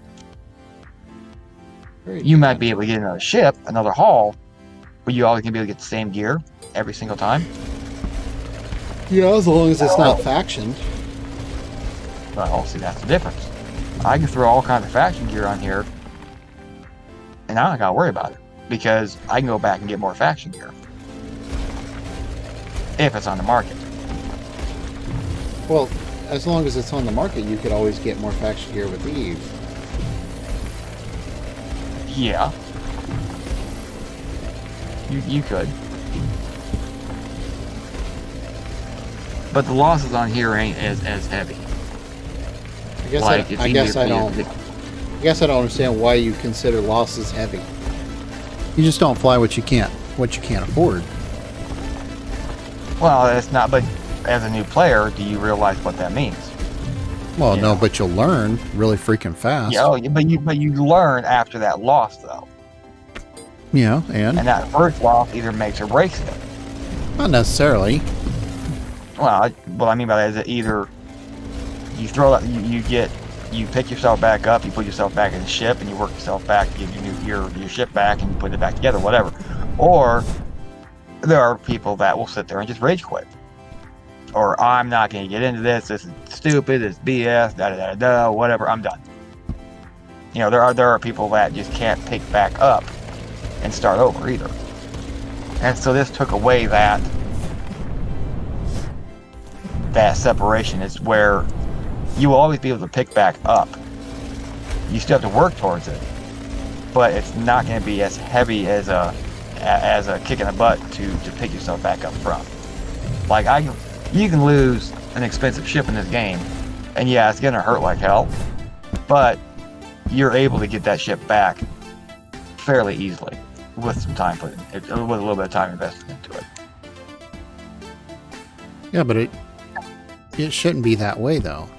You might be able to get another ship, another hull, but you always going to be able to get the same gear every single time. Yeah, as long as it's not factioned. Well, see, that's the difference. I can throw all kinds of faction gear on here, and I don't got to worry about it, because I can go back and get more faction gear if it's on the market. Well, as long as it's on the market, you could always get more faction gear with EVE. Yeah. You could. But the losses on here ain't as heavy. I guess I don't understand why you consider losses heavy. You just don't fly what you can't afford. Well, it's not, but as a new player, do you realize what that means? Well, no, but you'll learn really freaking fast. Yeah, but you learn after that loss, though. Yeah, and that first loss either makes or breaks it. Not necessarily. Well, what I mean by that is that either you throw out, you pick yourself back up, you put yourself back in the ship, and you work yourself back, get your ship back, and put it back together, whatever. Or there are people that will sit there and just rage quit. Or I'm not going to get into this. This is stupid. It's BS. Whatever. I'm done. You know, there are people that just can't pick back up and start over either. And so this took away that separation. Is where you will always be able to pick back up. You still have to work towards it, but it's not going to be as heavy as a kick in the butt to pick yourself back up from. Like you can lose an expensive ship in this game, and yeah, it's going to hurt like hell, but you're able to get that ship back fairly easily with some time put in, with a little bit of time invested into it. Yeah, but it shouldn't be that way, though.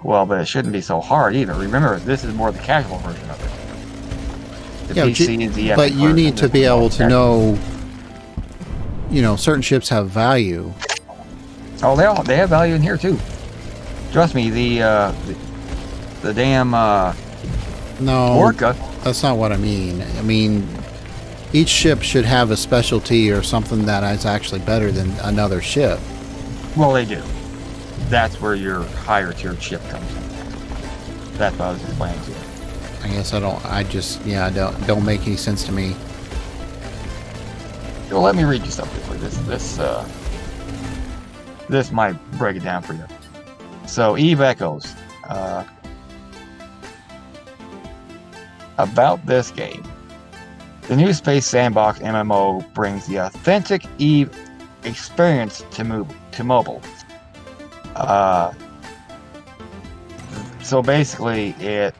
Well, but it shouldn't be so hard either. Remember, this is more the casual version of it. The PC is the but you need to be able to know, certain ships have value. Oh, they have value in here too. Trust me, the damn no, Orca. That's not what I mean. I mean, each ship should have a specialty or something that is actually better than another ship. Well, they do. That's where your higher tiered ship comes in. That's what I was explaining to you. I guess I don't. I just don't make any sense to me. Well, let me read you something for this might break it down for you. So Eve echoes about this game. The new Space Sandbox MMO brings the authentic Eve experience to mobile. So basically, it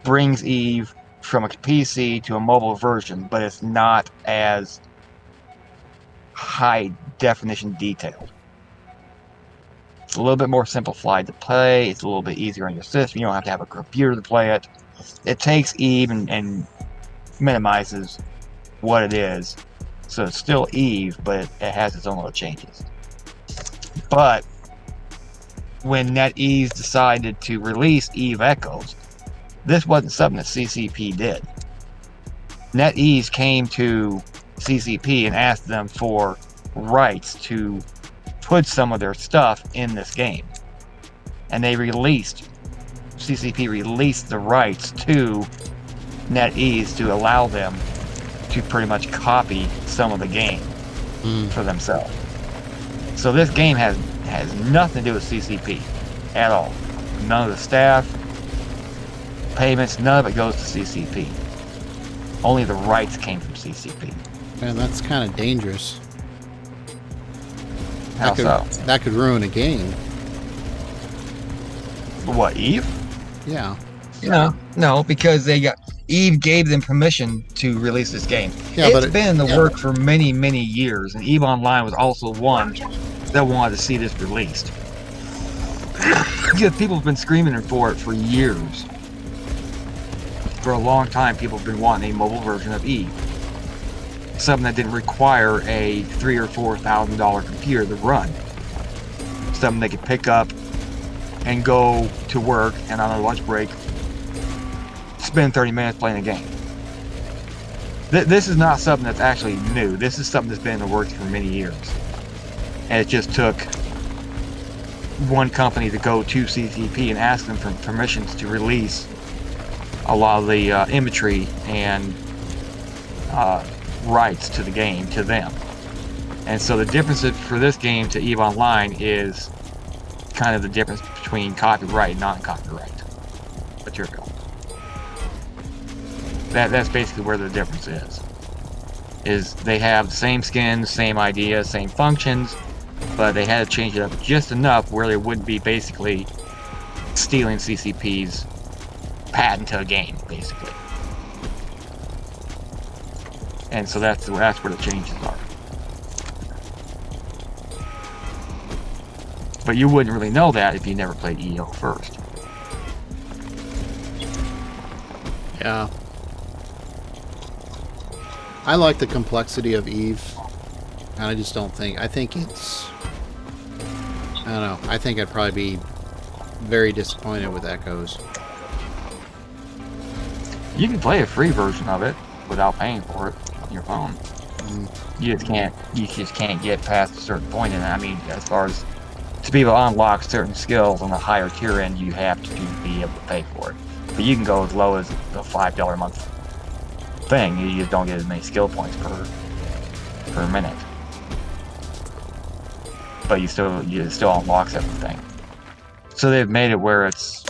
brings Eve from a PC to a mobile version, but it's not as high definition detailed. It's a little bit more simplified to play. It's a little bit easier on your system. You don't have to have a computer to play it. It takes Eve and minimizes what it is. So it's still Eve, but it has its own little changes. But when NetEase decided to release Eve Echoes, this wasn't something that CCP did. NetEase came to CCP and asked them for rights to put some of their stuff in this game. And CCP released the rights to NetEase to allow them to pretty much copy some of the game for themselves. So this game has nothing to do with CCP at all. None of the staff, payments, none of it goes to CCP. Only the rights came from CCP. Man, that's kind of dangerous. How so? That could ruin a game. What, Eve? Yeah. No, because Eve gave them permission to release this game. Yeah, it's been in the work for many, many years, and Eve Online was also one that wanted to see this released. Because people have been screaming for it for years. For a long time, people have been wanting a mobile version of Eve. Something that didn't require a $3,000 or $4,000 computer to run. Something they could pick up and go to work, and on a lunch break, spend 30 minutes playing a game. This is not something that's actually new. This is something that's been in the works for many years. And it just took one company to go to CCP and ask them for permissions to release a lot of the imagery and rights to the game to them. And so the difference for this game to EVE Online is kind of the difference between copyright and non-copyright material. That's basically where the difference is they have the same skins, same ideas, same functions, but they had to change it up just enough where they wouldn't be basically stealing CCP's patent to a game, basically. And so that's where the changes are. But you wouldn't really know that if you never played EO first. Yeah. I like the complexity of Eve, and I just don't think... I think I'd probably be very disappointed with Echoes. You can play a free version of it without paying for it on your phone. You just can't get past a certain point in it. I mean, as far as to be able to unlock certain skills on the higher tier end, you have to be able to pay for it. But you can go as low as the $5 a month thing. You just don't get as many skill points per minute. But you still unlocks everything. So they've made it where it's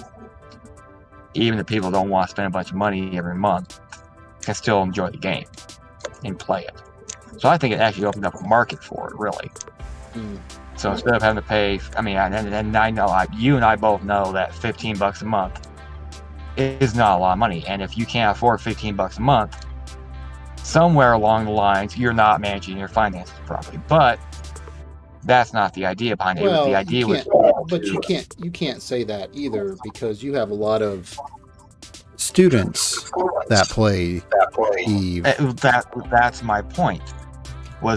even if people don't want to spend a bunch of money every month, can still enjoy the game and play it. So I think it actually opened up a market for it, really. So instead of having to pay, I mean, and I know you and I both know that $15 a month is not a lot of money. And if you can't afford $15 a month, somewhere along the lines, you're not managing your finances properly. But that's not the idea behind it. Well, the idea you can't say that either, because you have a lot of students that play Eve. That's my point.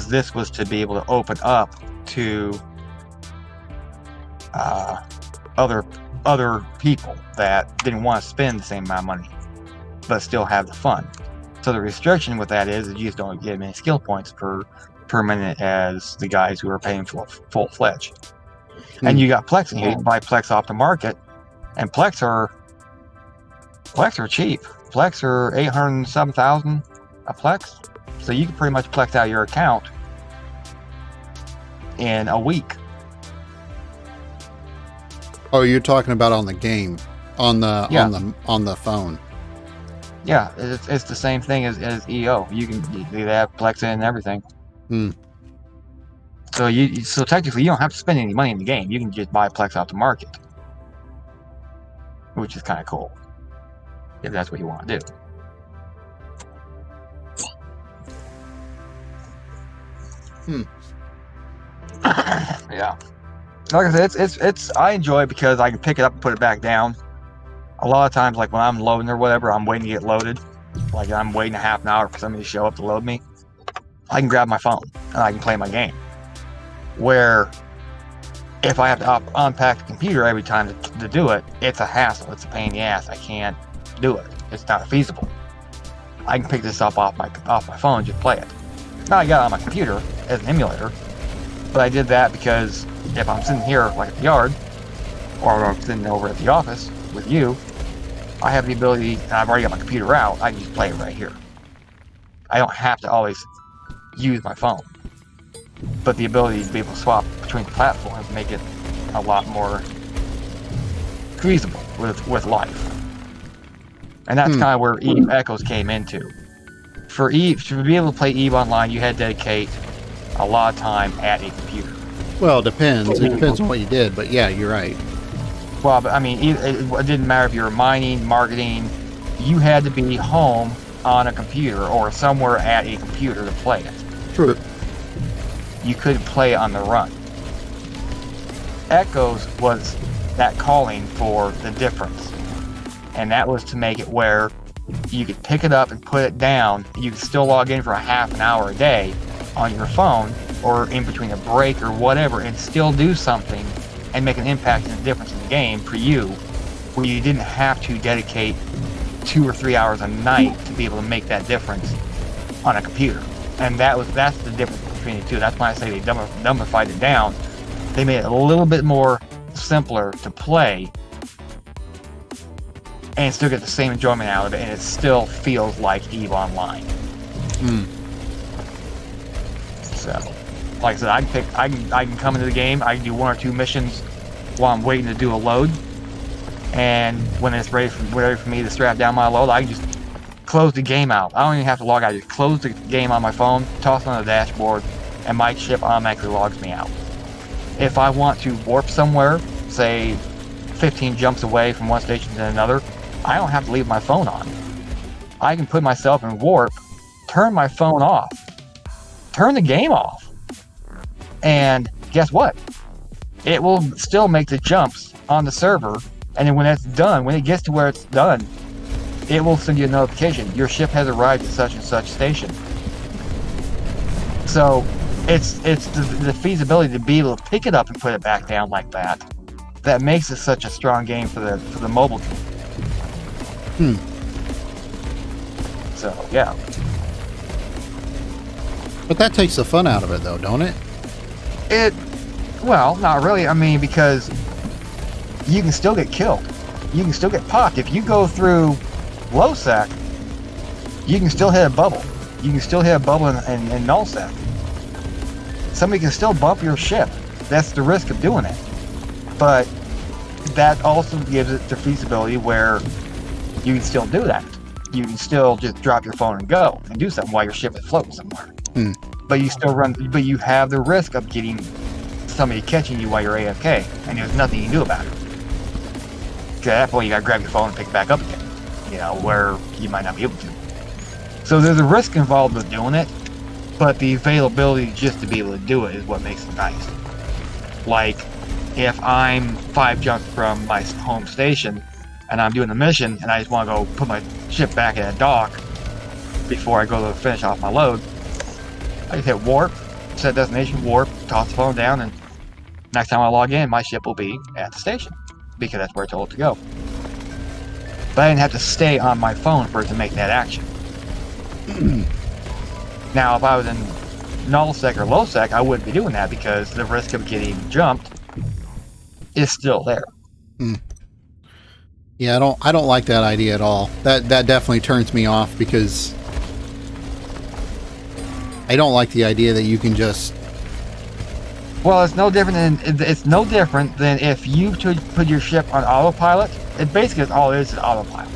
This was to be able to open up to other people that didn't want to spend the same amount of money, but still have the fun. So the restriction with that is you just don't get many skill points per minute as the guys who are paying full-fledged. And you got Plex, and you can buy Plex off the market, and Plex are Plex are cheap. Plex are 807,000 a Plex, so you can pretty much Plex out your account in a week. Oh, you're talking about on the game, on the Yeah. on the phone. Yeah, it's the same thing as EO. They have Plex in and everything. Hmm. So technically you don't have to spend any money in the game. You can just buy Plex out the market, which is kind of cool if that's what you want to do. Yeah. Like I said, it's I enjoy it because I can pick it up and put it back down. A lot of times, like when I'm loading or whatever, I'm waiting to get loaded. Like I'm waiting a half an hour for somebody to show up to load me. I can grab my phone and I can play my game. Where if I have to unpack the computer every time to do it, it's a hassle. It's a pain in the ass. I can't do it. It's not feasible. I can pick this up off my phone and just play it. Now I got it on my computer as an emulator, but I did that because if I'm sitting here like at the yard, or I'm sitting over at the office with you, I have the ability, and I've already got my computer out, I can just play it right here. I don't have to always use my phone. But the ability to be able to swap between the platforms make it a lot more feasible with life. And that's kind of where Eve Echoes came into. For Eve, to be able to play Eve online, you had to dedicate a lot of time at a computer. Well, it depends. It depends on what you did, but yeah, you're right. Well, but I mean, it didn't matter if you were mining, marketing, you had to be home on a computer or somewhere at a computer to play it. True. You couldn't play it on the run. Echoes was that calling for the difference. And that was to make it where you could pick it up and put it down. You could still log in for a half an hour a day on your phone or in between a break or whatever and still do something and make an impact and a difference in the game for you, where you didn't have to dedicate 2 or 3 hours a night to be able to make that difference on a computer. And that's the difference between the two. That's why I say they dumbified it down. They made it a little bit more simpler to play and still get the same enjoyment out of it, and it still feels like EVE Online. So, like I said, I can come into the game, I can do 1 or 2 missions while I'm waiting to do a load, and when it's ready for me to strap down my load, I can just close the game out. I don't even have to log out. I just close the game on my phone, toss it on the dashboard, and my ship automatically logs me out. If I want to warp somewhere, say 15 jumps away from one station to another, I don't have to leave my phone on. I can put myself in warp, turn my phone off, turn the game off, and guess what? It will still make the jumps on the server, and then when it's done, when it gets to where it's done, it will send you a notification. Your ship has arrived at such and such station. So it's the feasibility to be able to pick it up and put it back down like that that makes it such a strong game for the mobile team. So yeah. But that takes the fun out of it, though, don't it? Well, not really. I mean, because you can still get killed. You can still get popped. If you go through low sec, you can still hit a bubble. You can still hit a bubble in null sec. Somebody can still bump your ship. That's the risk of doing it. But that also gives it the feasibility where you can still do that. You can still just drop your phone and go and do something while your ship is floating somewhere. But you you have the risk of getting somebody catching you while you're AFK, and there's nothing you can do about it. At that point, you gotta grab your phone and pick it back up again, where you might not be able to. So there's a risk involved with doing it, but the availability just to be able to do it is what makes it nice. Like, if I'm 5 jumps from my home station, and I'm doing a mission, and I just want to go put my ship back at a dock before I go to finish off my load, I just hit warp, set destination, warp, toss the phone down, and next time I log in, my ship will be at the station, because that's where I told it to go. But I didn't have to stay on my phone for it to make that action. Now, if I was in null sec or low sec, I wouldn't be doing that, because the risk of getting jumped is still there. Yeah, I don't like that idea at all. That definitely turns me off because I don't like the idea that you can just. Well, it's no different than if you put your ship on autopilot. It basically is all it is autopilot.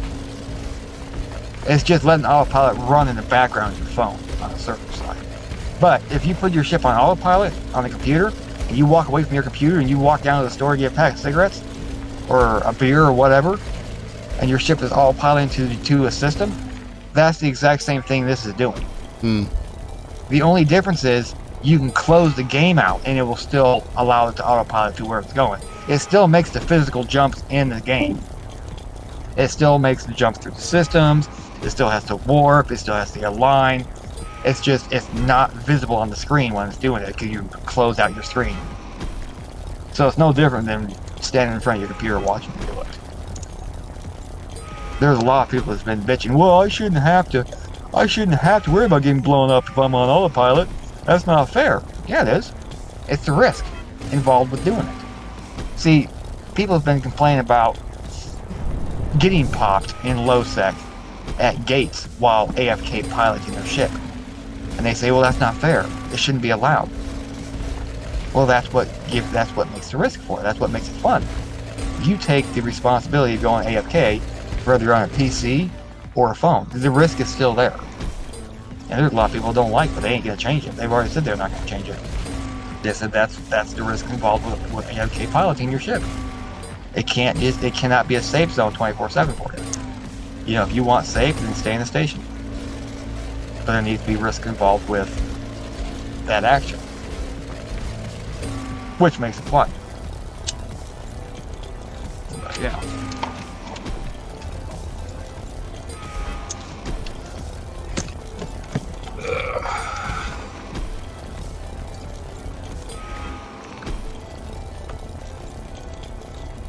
It's just letting autopilot run in the background of your phone on the server side. But if you put your ship on autopilot on the computer and you walk away from your computer and you walk down to the store to get a pack of cigarettes or a beer or whatever, and your ship is autopiloting to a system, that's the exact same thing this is doing. The only difference is you can close the game out and it will still allow it to autopilot to where it's going. It still makes the physical jumps in the game. It still makes the jumps through the systems. It still has to warp. It still has to align. It's not visible on the screen when it's doing it because you close out your screen. So it's no different than standing in front of your computer watching you do it. There's a lot of people that's been bitching, well, I shouldn't have to worry about getting blown up if I'm on autopilot. That's not fair. Yeah, it is. It's the risk involved with doing it. See, people have been complaining about getting popped in low sec at gates while AFK piloting their ship. And they say, well, that's not fair. It shouldn't be allowed. Well, that's what makes the risk for it. That's what makes it fun. You take the responsibility of going AFK, whether you're on a PC or a phone. The risk is still there. And there's a lot of people who don't like it, but they ain't going to change it. They've already said they're not going to change it. They said that's the risk involved with AFK piloting your ship. It cannot be a safe zone 24/7 for you. You know, if you want safe, then stay in the station. But there needs to be risk involved with that action, which makes it fun. But yeah.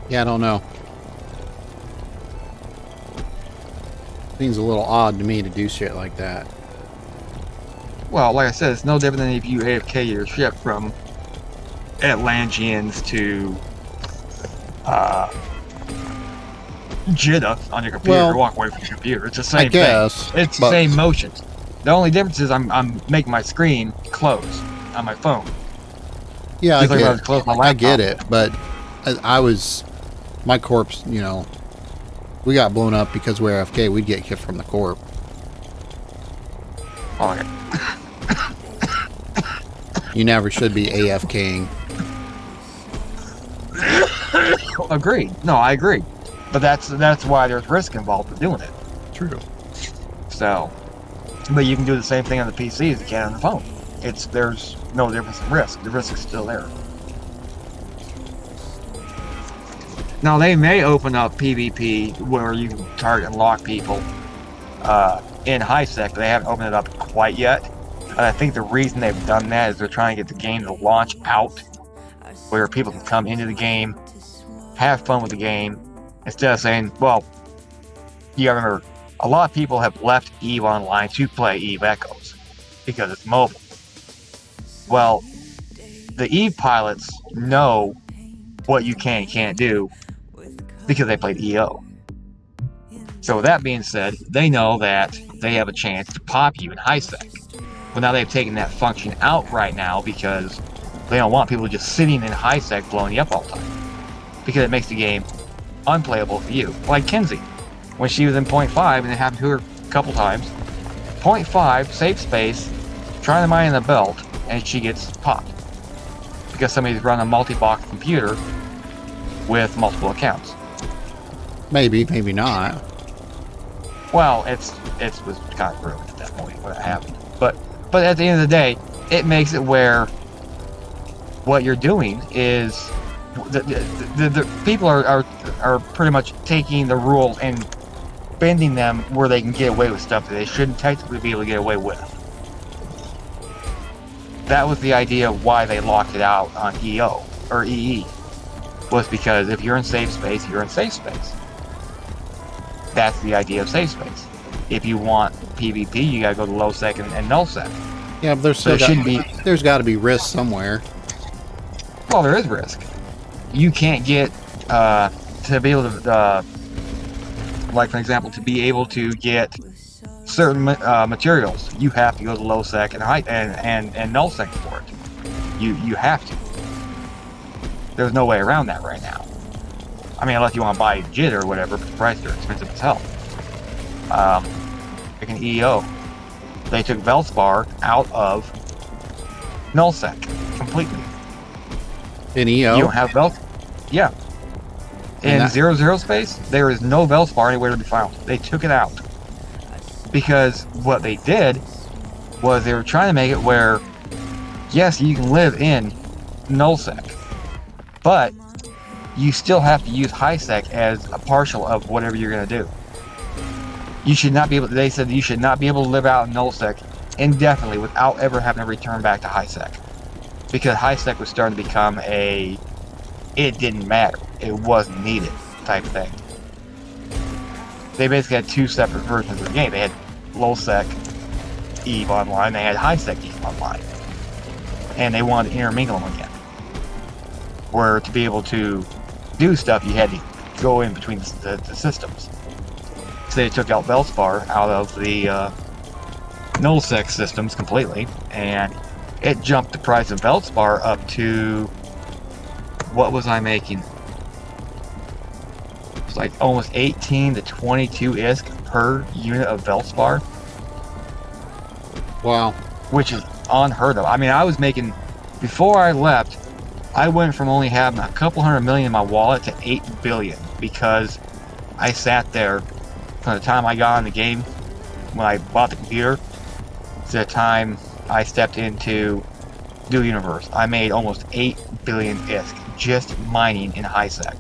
Yeah, I don't know. Seems a little odd to me to do shit like that. Well, like I said, it's no different than if you AFK your ship from Atlanteans to Jeddah on your computer. Well, Walk away from your computer. It's the same I guess, thing. It's the same motions. The only difference is I'm making my screen close on my phone. Yeah, I get it, laptop. but my corpse, you know, we got blown up because we're AFK. We'd get kicked from the corp. Oh, okay. You never should be AFKing. Agreed. No, I agree. But that's why there's risk involved with doing it. True. So, but you can do the same thing on the PC as you can on the phone. There's no difference in risk. The risk is still there. Now they may open up PvP where you can target and lock people in high sec, but they haven't opened it up quite yet. And I think the reason they've done that is they're trying to get the game to launch out where people can come into the game, have fun with the game, instead of saying, well, you gotta remember, a lot of people have left EVE Online to play EVE Echoes because it's mobile. Well, the EVE pilots know what you can and can't do because they played EO. So with that being said, they know that they have a chance to pop you in high sec. Well, now they've taken that function out right now because they don't want people just sitting in high sec blowing you up all the time, because it makes the game unplayable for you. Like Kinsey, when she was in 0.5, and it happened to her a couple times. 0.5, safe space, trying to mine in the belt, and she gets popped because somebody's running a multi-box computer with multiple accounts. Maybe not. Well, it was kind of ruined at that point when it happened. But at the end of the day, it makes it where what you're doing is the people are pretty much taking the rules and bending them where they can get away with stuff that they shouldn't technically be able to get away with. That was the idea of why they locked it out on EO or EE, was because if you're in safe space, you're in safe space. That's the idea of safe space. If you want PvP, you gotta go to low sec and null sec. Yeah, but there's got to be risk somewhere. Well, there is risk. You can't get to be able to like for example, to be able to get certain materials, you have to go to low sec and high and null sec for it. You have to. There's no way around that right now. I mean, unless you want to buy JIT or whatever, but the prices are expensive as hell. Like an EO, they took Veldspar out of nullsec completely. In EO? You don't have Yeah. In 0-0 space, there is no Veldspar anywhere to be found. They took it out. Because what they did was they were trying to make it where, yes, you can live in nullsec, but you still have to use highsec as a partial of whatever you're going to do. You should not be able. They said you should not be able to live out in nullsec indefinitely without ever having to return back to highsec, because highsec was starting to become a it didn't matter, it wasn't needed type thing. They basically had two separate versions of the game. They had low sec Eve online, they had high sec Eve online, and they wanted to intermingle them again. Where to be able to do stuff, you had to go in between the systems. So they took out Veldspar out of the nullsec systems completely, and it jumped the price of Veldspar up to, what was I making? It's like almost 18 to 22 ISK per unit of Veldspar. Wow. Which is unheard of. I mean, I was making, before I left, I went from only having a couple $100 million in my wallet to 8 billion, because I sat there from the time I got on the game, when I bought the computer, to the time I stepped into Dual Universe. I made almost 8 billion ISK just mining in high sec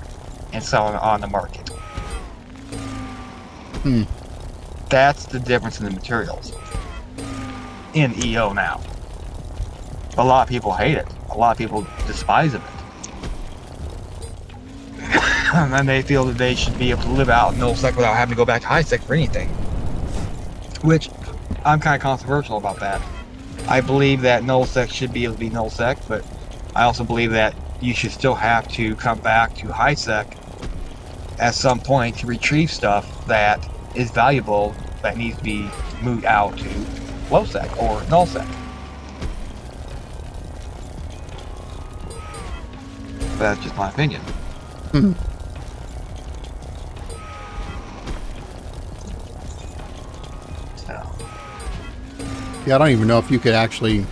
and selling on the market. That's the difference in the materials in EO now. A lot of people hate it. A lot of people despise of it. And they feel that they should be able to live out null sec without having to go back to high sec for anything. Which, I'm kind of controversial about that. I believe that null sec should be able to be null sec, but I also believe that you should still have to come back to high sec at some point to retrieve stuff that is valuable that needs to be moved out to low sec or null sec. But that's just my opinion. Yeah, I don't even know if you could actually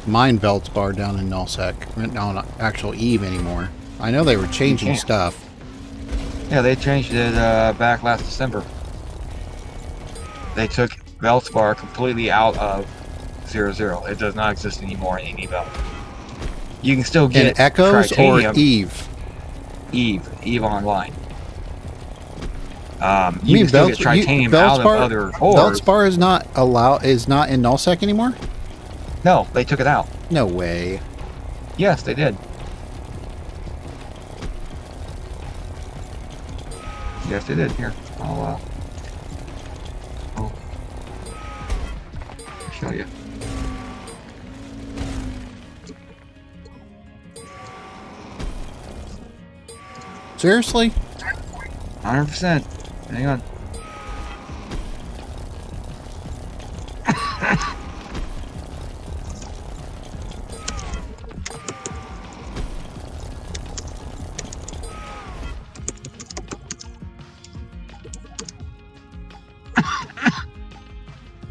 mine Veldspar down in nullsec, on actual Eve anymore. I know they were changing stuff. Yeah, they changed it back last December. They took Veldspar completely out of 0-0. It does not exist anymore in any Veld. You can still get in Echoes or Eve? Eve online. You can still get Tritanium out of other ores. Veldspar is not in nullsec anymore? No, they took it out. No way. Yes, they did. Yes, they did. Here, I'll show you. Seriously? 100%. Hang on.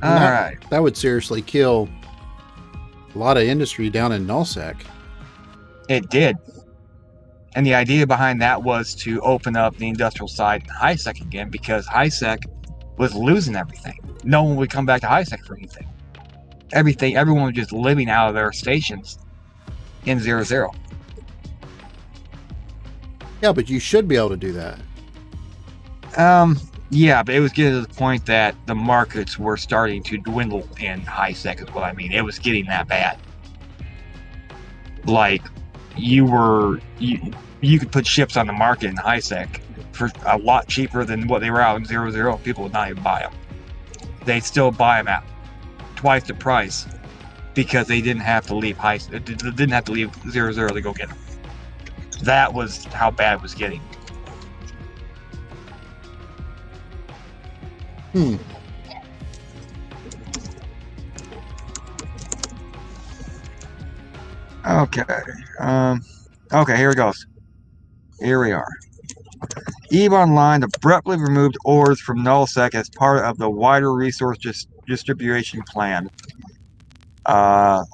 Alright. That would seriously kill a lot of industry down in nullsec. It did. And the idea behind that was to open up the industrial side in high-sec again, because high-sec was losing everything. No one would come back to high-sec for anything. Everyone was just living out of their stations in 0-0. Yeah, but you should be able to do that. Yeah, but it was getting to the point that the markets were starting to dwindle in high-sec is what I mean. It was getting that bad. Like, you could put ships on the market in high sec for a lot cheaper than what they were out in 0-0. People would not even buy them. They'd still buy them at twice the price because they didn't have to leave 0-0 to go get them. That was how bad it was getting. Hmm. Okay. Okay, here it goes. Here we are. EVE Online abruptly removed ores from nullsec as part of the wider resource distribution plan. When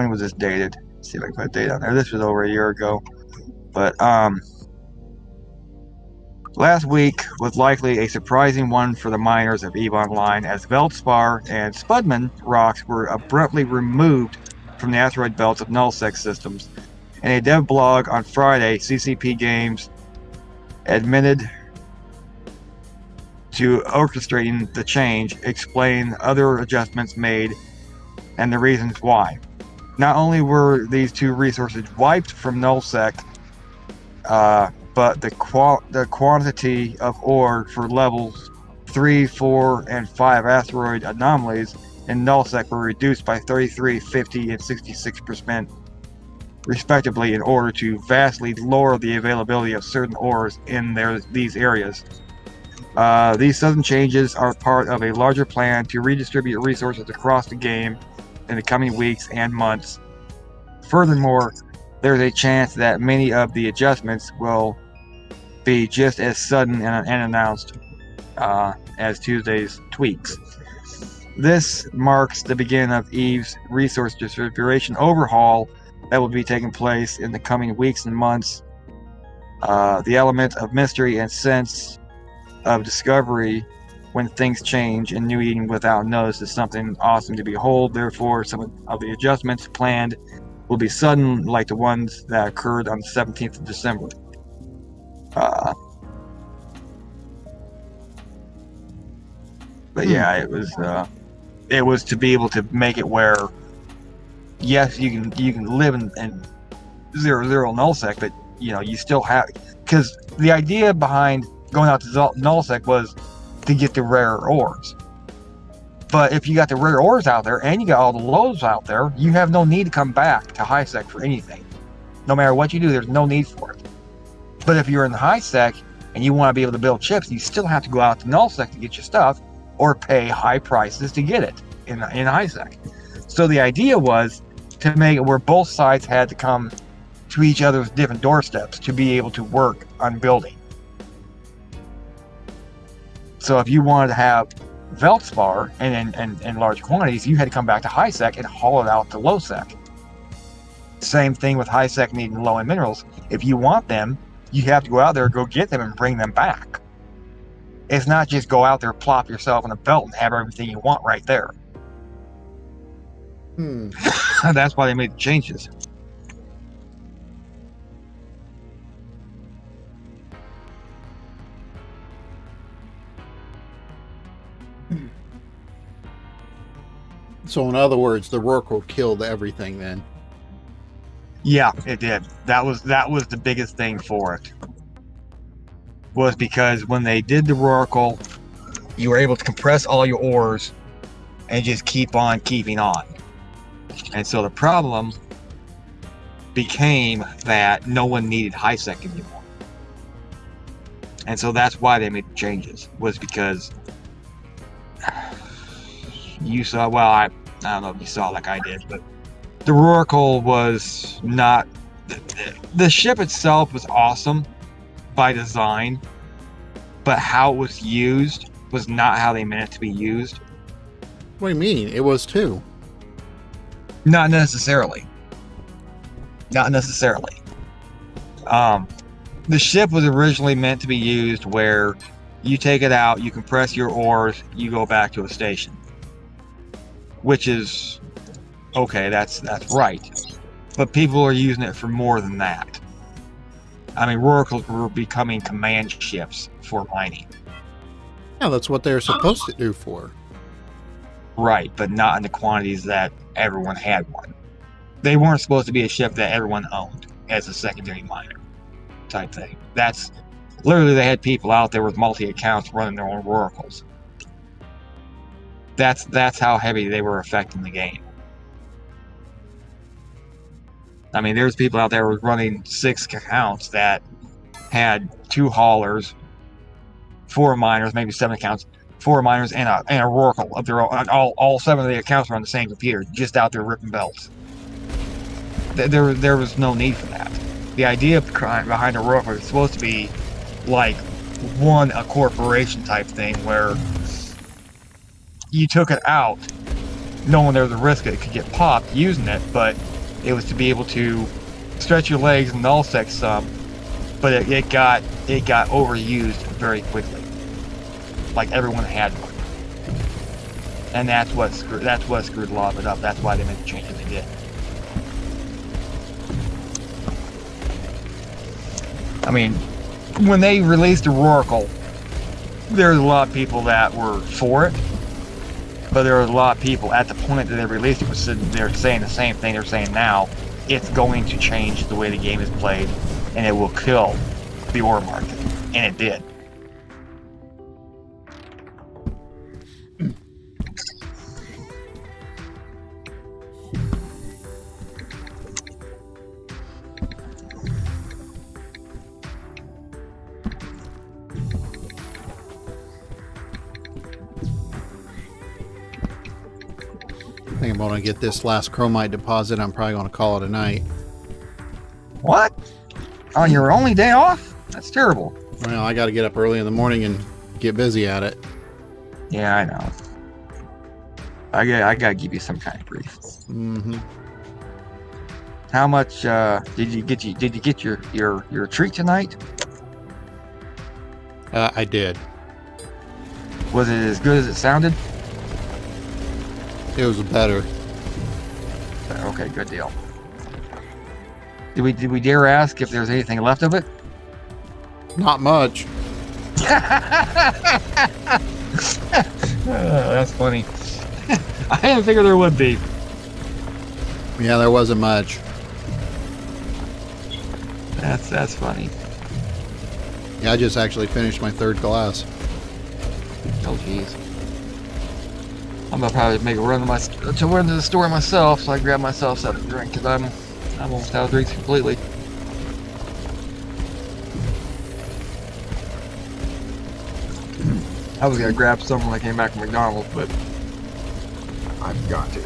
was this dated? Let's see if I can put a date on there. This was over a year ago. But last week was likely a surprising one for the miners of EVE Online, as Veldspar and Spudman rocks were abruptly removed from the asteroid belts of nullsec systems. In a dev blog on Friday, CCP Games admitted to orchestrating the change, explain other adjustments made, and the reasons why. Not only were these two resources wiped from nullsec, but the quantity of ore for levels 3, 4, and 5 asteroid anomalies in nullsec were reduced by 33, 50, and 66% respectively, in order to vastly lower the availability of certain ores in these areas. These sudden changes are part of a larger plan to redistribute resources across the game in the coming weeks and months. Furthermore, there's a chance that many of the adjustments will be just as sudden and unannounced as Tuesday's tweaks. This marks the beginning of EVE's resource distribution overhaul that will be taking place in the coming weeks and months. The element of mystery and sense of discovery when things change and new eating without notice is something awesome to behold. Therefore, some of the adjustments planned will be sudden, like the ones that occurred on the 17th of December. But yeah, it was to be able to make it where, yes, you can live in 0.0 nullsec, but you still have, because the idea behind going out to nullsec was to get the rare ores. But if you got the rare ores out there and you got all the lows out there, you have no need to come back to high sec for anything. No matter what you do, there's no need for it. But if you're in the high sec and you want to be able to build chips, you still have to go out to nullsec to get your stuff, or pay high prices to get it in high sec. So the idea was to make it where both sides had to come to each other's different doorsteps to be able to work on building. So if you wanted to have Veldspar in large quantities, you had to come back to high sec and haul it out to low sec. Same thing with high sec needing low end minerals. If you want them, you have to go out there, go get them, and bring them back. It's not just go out there, plop yourself in a belt, and have everything you want right there. That's why they made the changes. So in other words, the Rorqual killed everything then. Yeah, it did. That was the biggest thing for it. Was because when they did the Rorqual, you were able to compress all your ores and just keep on keeping on. And so the problem became that no one needed high sec anymore. And so that's why they made the changes, was because you saw, well, I don't know if you saw like I did, but the Rorqual was not, the ship itself was awesome by design, but how it was used was not how they meant it to be used. What do you mean? It was too. Not necessarily. Not necessarily. The ship was originally meant to be used where you take it out, you compress your ores, you go back to a station. Which is okay, that's right. But people are using it for more than that. I mean, Rorquals were becoming command ships for mining. Yeah, that's what they're supposed to do for. Right, but not in the quantities that everyone had one. They weren't supposed to be a ship that everyone owned as a secondary miner type thing. That's literally, they had people out there with multi-accounts running their own Rorquals. That's how heavy they were affecting the game. I mean, there's people out there running 6 accounts that had 2 haulers, 4 miners, maybe 7 accounts, 4 miners, and a Oracle of their own. All 7 of the accounts were on the same computer, just out there ripping belts. There was no need for that. The idea behind a Oracle is supposed to be like a corporation type thing where you took it out knowing there was a risk that it could get popped using it, but it was to be able to stretch your legs and nullsec some, but it got overused very quickly. Like everyone had one. And that's what screwed a lot of it up. That's why they made the changes they did. I mean, when they released the Oracle, there's a lot of people that were for it, but there were a lot of people at the point that they released it were sitting there saying the same thing they're saying now. It's going to change the way the game is played, and it will kill the ore market, and it did. I think I'm going to get this last chromite deposit. I'm probably going to call it a night. What? On your only day off? That's terrible. Well, I got to get up early in the morning and get busy at it. Yeah, I know. I gotta give you some kind of grief. Mm-hmm. How much did you get your treat tonight? I did. Was it as good as it sounded? It was better. Okay, good deal. Did we dare ask if there's anything left of it? Not much. That's funny. I didn't figure there would be. Yeah, there wasn't much. That's funny. Yeah, I just actually finished my 3rd glass. Oh jeez. I'm gonna probably make a run to the store myself, so I can grab myself something to drink, because I'm almost out of drinks completely. I was gonna grab some when I came back from McDonald's, but I forgot to.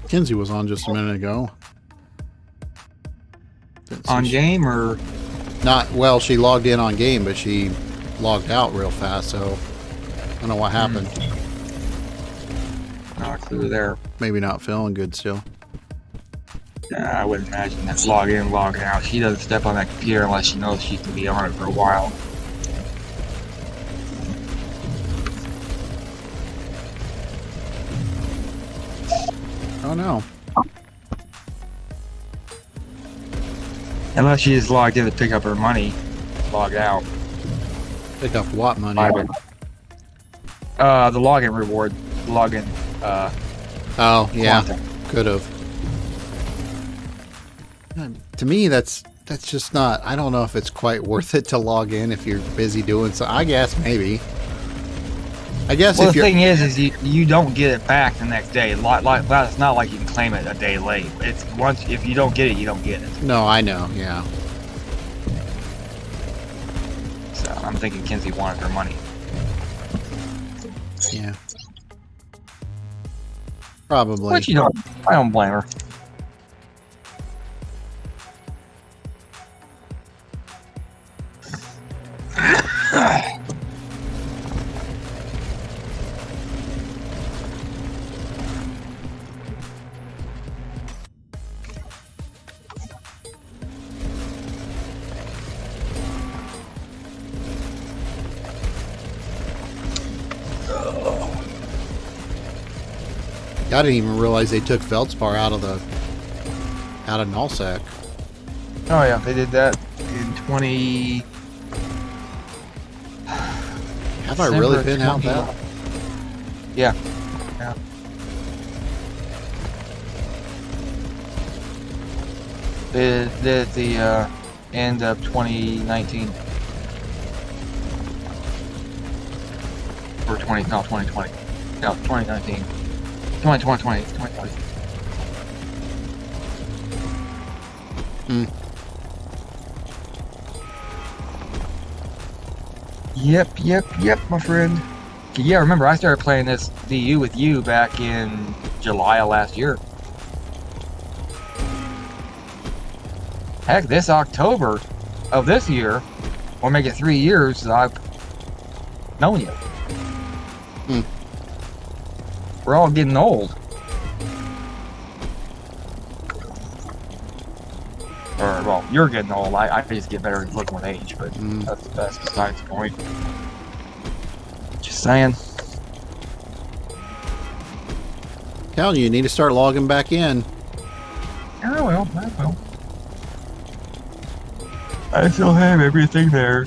Kinsey was on just a minute ago. On game or? Not, well, she logged in on game, but she logged out real fast, so I don't know what happened. Not a clue there. Maybe not feeling good still. Yeah, I would imagine that's log in, log out. She doesn't step on that computer unless she knows she can be on it for a while. Oh no. Unless she is logged in to pick up her money, logged out. Pick up what money? The login reward. Login. Oh yeah, Quantum. could have. To me, that's just not. I don't know if it's quite worth it to log in if you're busy doing so. I guess maybe. I guess Well, if the you're. thing is you don't get it back the next day. It's not like you can claim it a day late. It's once if you don't get it, you don't get it. No, I know. Yeah. So I'm thinking Kinsey wanted her money. Yeah. Probably. Which I don't blame her. I didn't even realize they took Feldspar out of nullsec. Oh yeah, they did that in 20. Have I really been out that? Yeah. At the end of 2019. Or 2020. No, 2019. 2020. Yep, my friend. Yeah, remember, I started playing this DU with you back in July of last year. Heck, this October of this year, we'll make it 3 years that I've known you. We're all getting old. Or, well, you're getting old. I just get better looking with age, but that's besides the point. Just saying. Telling you need to start logging back in. I will. I still have everything there.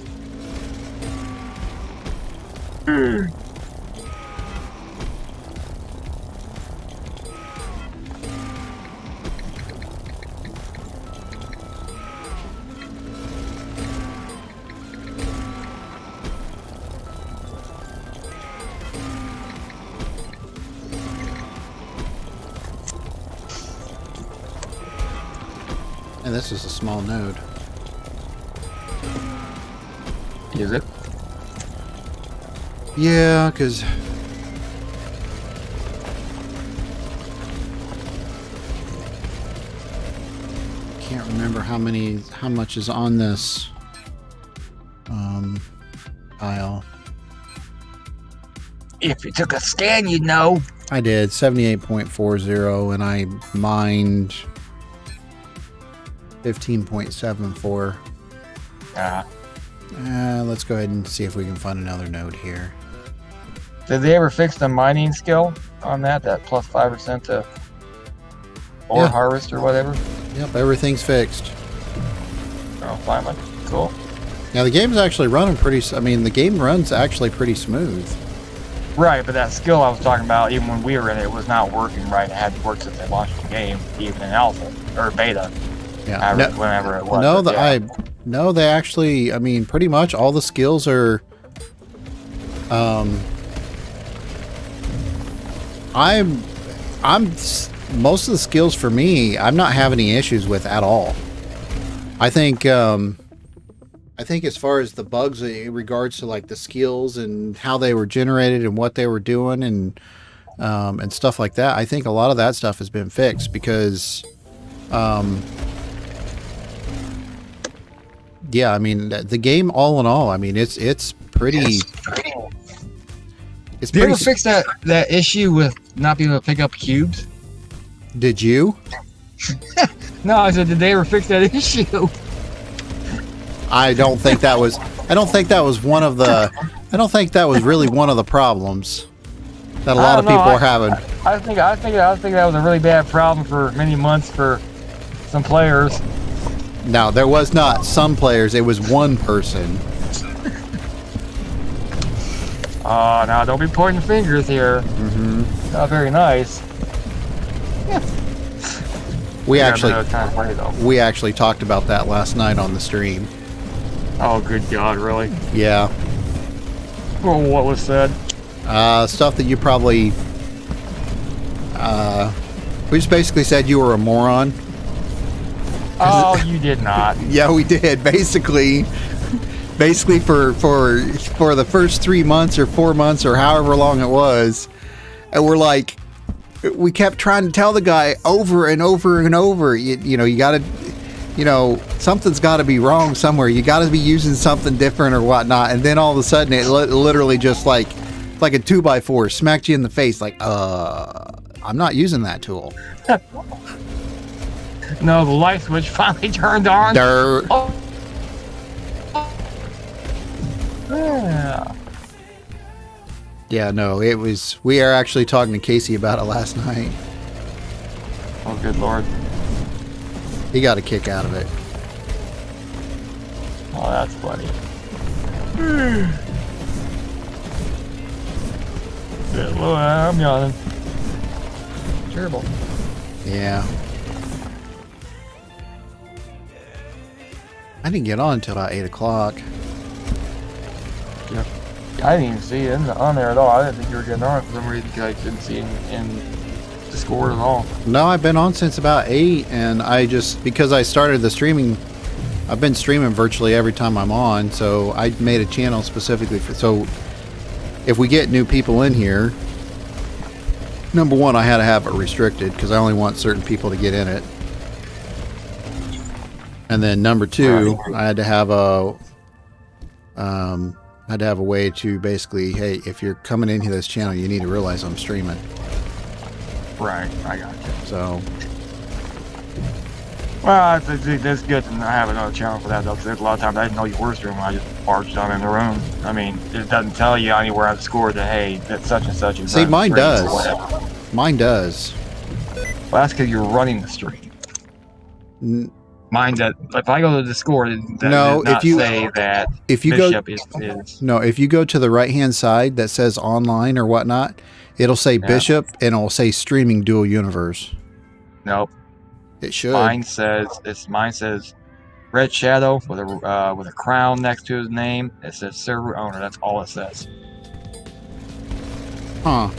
And this is a small node. Is it? Yeah, because can't remember how much is on this aisle. If you took a scan, you'd know. I did 78.40, and I mined 15.74. Let's go ahead and see if we can find another node here. Did they ever fix the mining skill on that plus 5% to ore harvest or whatever? Yep, everything's fixed. Oh, finally. Cool. Now the game's actually running the game runs actually pretty smooth. Right, but that skill I was talking about, even when we were in it, was not working right. It hadn't worked since they launched the game, even in alpha or beta. Yeah, whenever it was. No, they actually, pretty much all the skills are. Most of the skills for me, I'm not having any issues with at all. I think as far as the bugs in regards to like the skills and how they were generated and what they were doing and stuff like that, I think a lot of that stuff has been fixed because, yeah, the game all in all, it's pretty. Did you ever fix that issue with not being able to pick up cubes? Did you? No, I said, did they ever fix that issue? I don't think that was really one of the problems that a lot of people are having. I think that was a really bad problem for many months for some players. No, there was not some players. It was one person. Oh, now don't be pointing fingers here. Mm-hmm. Not very nice. We actually talked about that last night on the stream. Oh, good God, really? Yeah. Well, what was said? Stuff that you probably... we just basically said you were a moron. Oh, you did not. Yeah, we did. Basically for the first 3 months or 4 months or however long it was, and we kept trying to tell the guy over and over and over, you gotta, something's gotta be wrong somewhere. You gotta be using something different or whatnot. And then all of a sudden it literally just like a 2x4 smacked you in the face. Like, I'm not using that tool. No, the light switch finally turned on. Oh. Yeah. Yeah, no, it was. We are actually talking to Casey about it last night. Oh, good Lord. He got a kick out of it. Oh, that's funny. Good Lord, I'm yawning. Terrible. Yeah. I didn't get on until about 8 o'clock. Yeah. I didn't even see it on there at all. I didn't think you were getting on for some reason because I didn't see it in Discord at all. No, I've been on since about 8, and I just, because I started the streaming, I've been streaming virtually every time I'm on, so I made a channel specifically for, so if we get new people in here, number one, I had to have it restricted because I only want certain people to get in it. And then number two, I had to have a way to basically, hey, if you're coming into this channel, you need to realize I'm streaming. Right, I got you. So, well, it's good to have another channel for that, though, because there's a lot of times I didn't know you were streaming. I just barged on in the room. I mean, it doesn't tell you anywhere on the score that, hey, that such and such is. See, mine does. Mine does. Well, that's because you're running the stream. Mine does. If I go to the score, it does not say that Bishop is. No, if you go to the right-hand side that says online or whatnot, it'll say Bishop and it'll say streaming dual universe. Nope. It should. Mine says Red Shadow with a crown next to his name. It says server owner. That's all it says. Huh.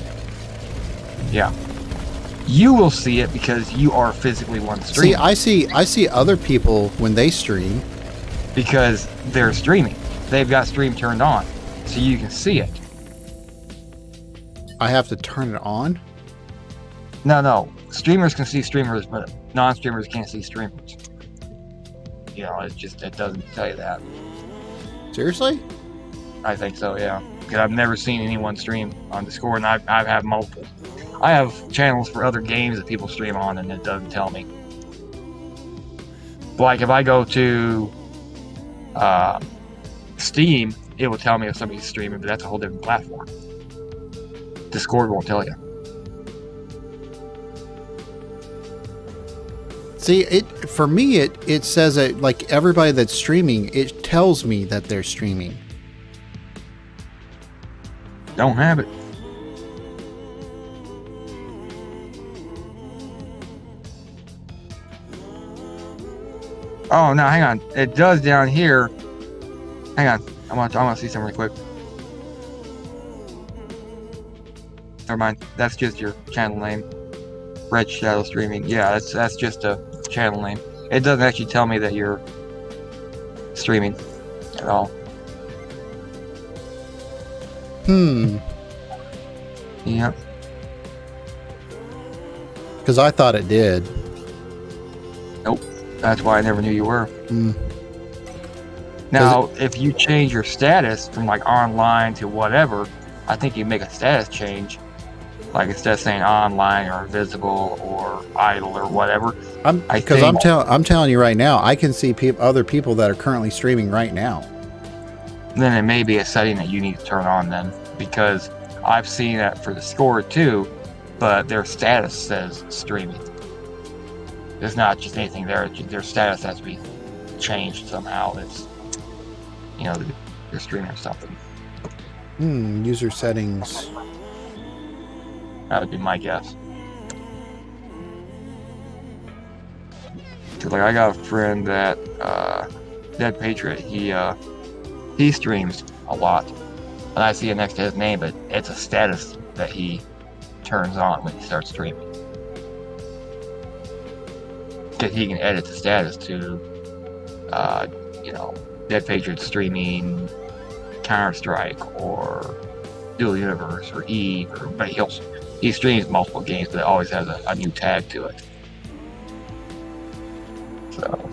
Yeah. You will see it because you are physically one stream. See, I see other people when they stream. Because they're streaming. They've got stream turned on. So you can see it. I have to turn it on? No. Streamers can see streamers, but non-streamers can't see streamers. You know, it doesn't tell you that. Seriously? I think so, yeah. Because I've never seen anyone stream on Discord, and I've had multiple. I have channels for other games that people stream on, and it doesn't tell me. Like, if I go to Steam, it will tell me if somebody's streaming, but that's a whole different platform. Discord won't tell you. See, for me, it says that, like, everybody that's streaming, it tells me that they're streaming. Don't have it. Oh, no, hang on. It does down here. Hang on. I want to see something really quick. Never mind. That's just your channel name. Red Shadow Streaming. Yeah, that's just a channel name. It doesn't actually tell me that you're streaming at all. Yep. Because I thought it did. Nope. That's why I never knew you were. Now, if you change your status from like online to whatever, I think you make a status change. Like instead of saying online or invisible or idle or whatever. I'm telling you right now, I can see other people that are currently streaming right now. Then it may be a setting that you need to turn on then, because I've seen that for the score too, but their status says streaming. There's not just anything there. Their status has to be changed somehow. It's, you know, they're streaming or something. User settings. That would be my guess. Cause like I got a friend that Dead Patriot. He streams a lot, and I see it next to his name, but it's a status that he turns on when he starts streaming. Cause he can edit the status to, you know, Dead Patriot streaming Counter-Strike or Dual Universe or Eve, but he streams multiple games, but it always has a new tag to it. So.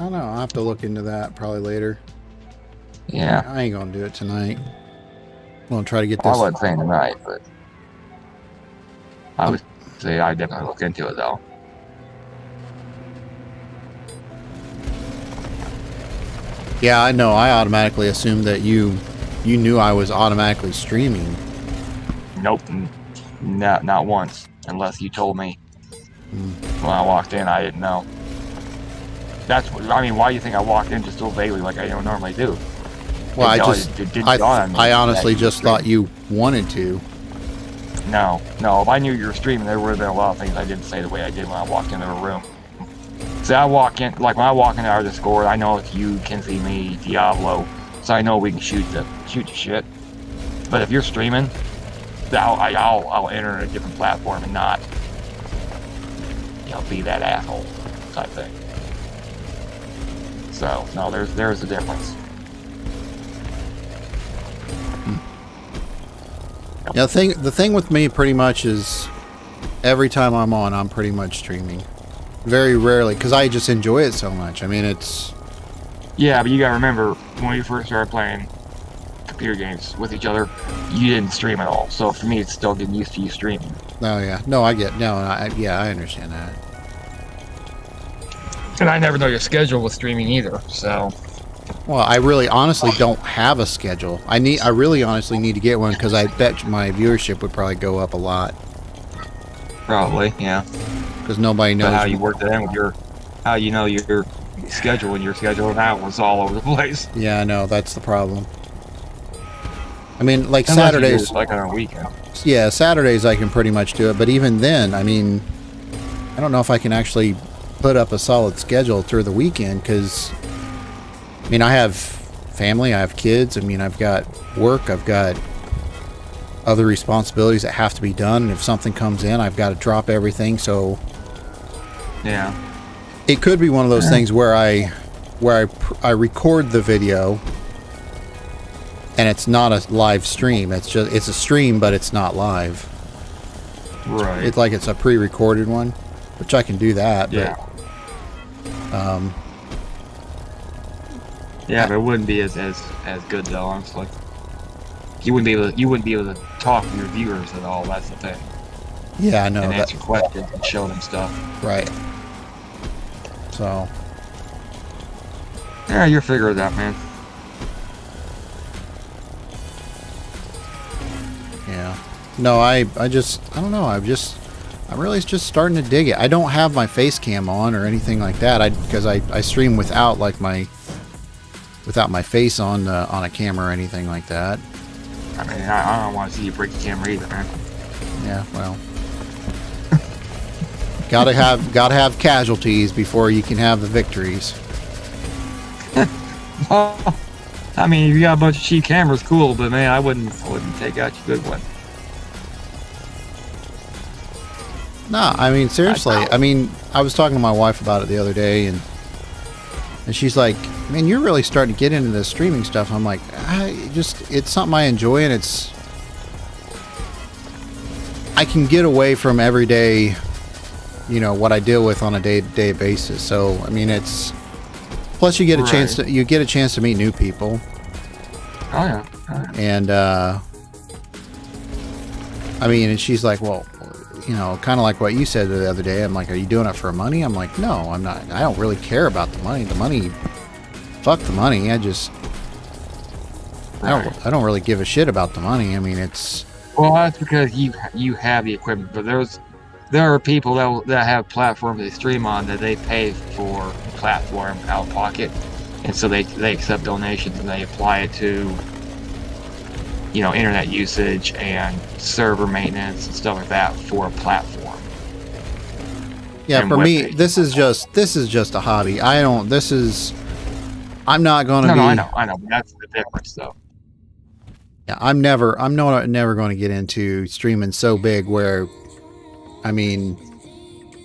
I don't know. I'll have to look into that probably later. Yeah. I ain't gonna do it tonight. I'm gonna try to get this. I wasn't saying tonight, but I would say I definitely look into it though. Yeah, I know. I automatically assumed that you knew I was automatically streaming. Nope, not once. Unless you told me when I walked in, I didn't know. That's what I mean. Why do you think I walked in just so vaguely, like I don't normally do? Well, I honestly just thought you wanted to. No. If I knew you were streaming, there would have been a lot of things I didn't say the way I did when I walked into a room. See, I walk in, like when I walk into our Discord, I know if you can see me, Diablo, so I know we can shoot the shit. But if you're streaming, I'll enter a different platform and not, be that asshole type thing. So no, there's a difference. Yeah, the thing with me pretty much is every time I'm on, I'm pretty much streaming. Very rarely, because I just enjoy it so much. I mean, it's... Yeah, but you gotta remember, when we first started playing computer games with each other, you didn't stream at all. So for me, it's still getting used to you streaming. Oh, yeah. No, I get... No, I understand that. And I never know your schedule with streaming either, so... Well, I really honestly don't have a schedule. I really honestly need to get one, because I bet my viewership would probably go up a lot. Probably, yeah. Because nobody knows... But how you work that in with your... How you know your schedule and your schedule now was all over the place. Yeah, I know. That's the problem. I mean, like Unless Saturdays... you do it, like on a weekend. Yeah, Saturdays I can pretty much do it. But even then, I mean... I don't know if I can actually put up a solid schedule through the weekend, because... I mean, I have family, I have kids, I mean, I've got work, I've got other responsibilities that have to be done, and if something comes in, I've got to drop everything, so... Yeah. It could be one of those things where I record the video, and it's not a live stream, it's a stream, but it's not live. Right. It's like it's a pre-recorded one, which I can do that, yeah. But... Yeah, but it wouldn't be as good though, honestly. You wouldn't be able to talk to your viewers at all. That's the thing. Yeah, I know. And answer questions and show them stuff. Right. So. Yeah, you'll figure it out, man. Yeah. No, I don't know. I'm really just starting to dig it. I don't have my face cam on or anything like that. Because I stream without my face on a camera or anything like that. I mean, I don't want to see you break the camera either, man. Yeah, well, gotta have casualties before you can have the victories. Well, I mean, if you got a bunch of cheap cameras, cool, but man, I wouldn't take out your good one. No, I mean, seriously. I mean, I was talking to my wife about it the other day, and she's like, man, you're really starting to get into the streaming stuff. I'm like, it's something I enjoy, and I can get away from everyday, what I deal with on a day-to-day basis. So, I mean, plus you get a chance to meet new people. Oh yeah. And, I mean, and she's like, well, kind of like what you said the other day. I'm like, are you doing it for money? I'm like, no, I'm not. I don't really care about the money. Fuck the money. I don't really give a shit about the money. I mean, it's... Well, that's because you have the equipment, but there are people that have platforms they stream on that they pay for platform out of pocket, and so they accept donations and they apply it to internet usage and server maintenance and stuff like that for a platform. Yeah, for me, this is just a hobby. I'm not going to be... No, I know, but that's the difference, though. Yeah, I'm never going to get into streaming so big where, I mean,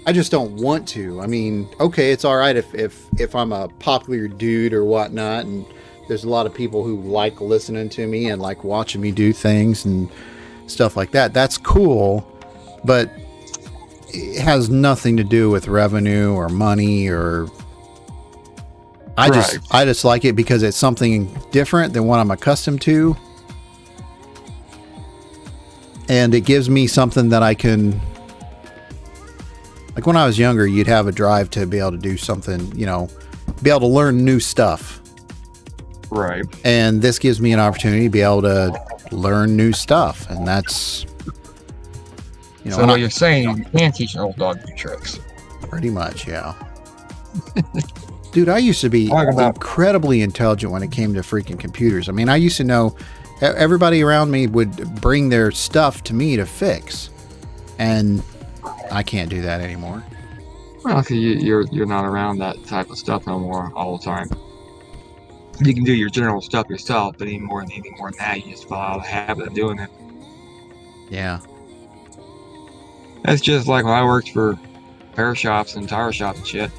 I just don't want to. I mean, okay, it's all right if I'm a popular dude or whatnot, and there's a lot of people who like listening to me and like watching me do things and stuff like that. That's cool, but it has nothing to do with revenue or money or... I just like it because it's something different than what I'm accustomed to. And it gives me something that I can... Like when I was younger, you'd have a drive to be able to do something, be able to learn new stuff. Right. And this gives me an opportunity to be able to learn new stuff. And that's... So what you're saying, you can teach an old dog new tricks. Pretty much, yeah. Dude, I used to be incredibly intelligent when it came to freaking computers. I mean, I used to know everybody around me would bring their stuff to me to fix. And I can't do that anymore. Well, 'cause you're not around that type of stuff no more all the time. You can do your general stuff yourself, but anything more than that, you just fall out of the habit of doing it. Yeah. That's just like when I worked for repair shops and tire shops and shit.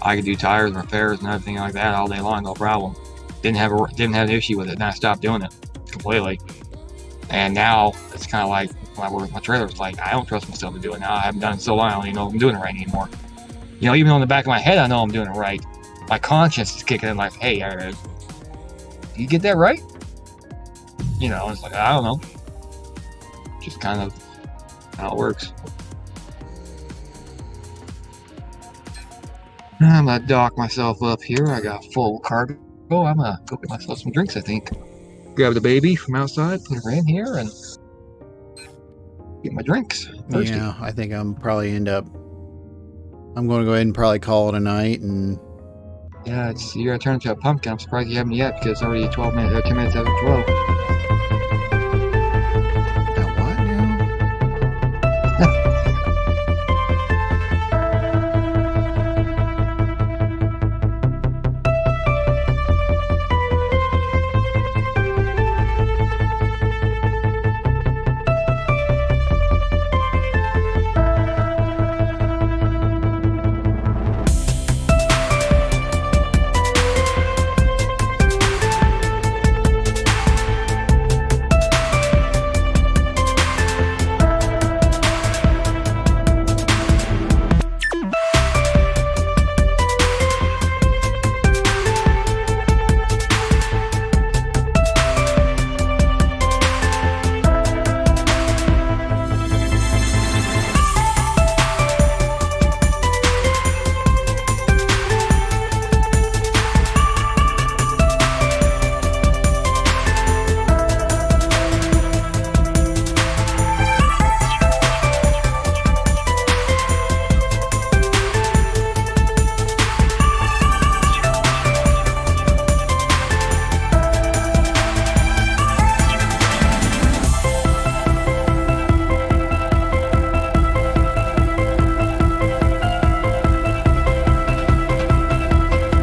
I could do tires and repairs and everything like that all day long, no problem. Didn't have an issue with it, and I stopped doing it completely. And now it's kind of like when I work with my trailer, it's like I don't trust myself to do it now. I haven't done it so long, I don't even know if I'm doing it right anymore. You know, even on the back of my head, I know I'm doing it right. My conscience is kicking in like, hey, you get that right? You know, it's like, I don't know. Just kind of how it works. I'm gonna dock myself up here. I got full cargo. I'm gonna go get myself some drinks, I think. Grab the baby from outside, put her in here, and get my drinks. Thirsty. Yeah, I think I'm probably I'm going to go ahead and probably call it a night. And yeah, you're gonna turn into a pumpkin. I'm surprised you haven't yet because it's already 10 minutes after 12. Got what now?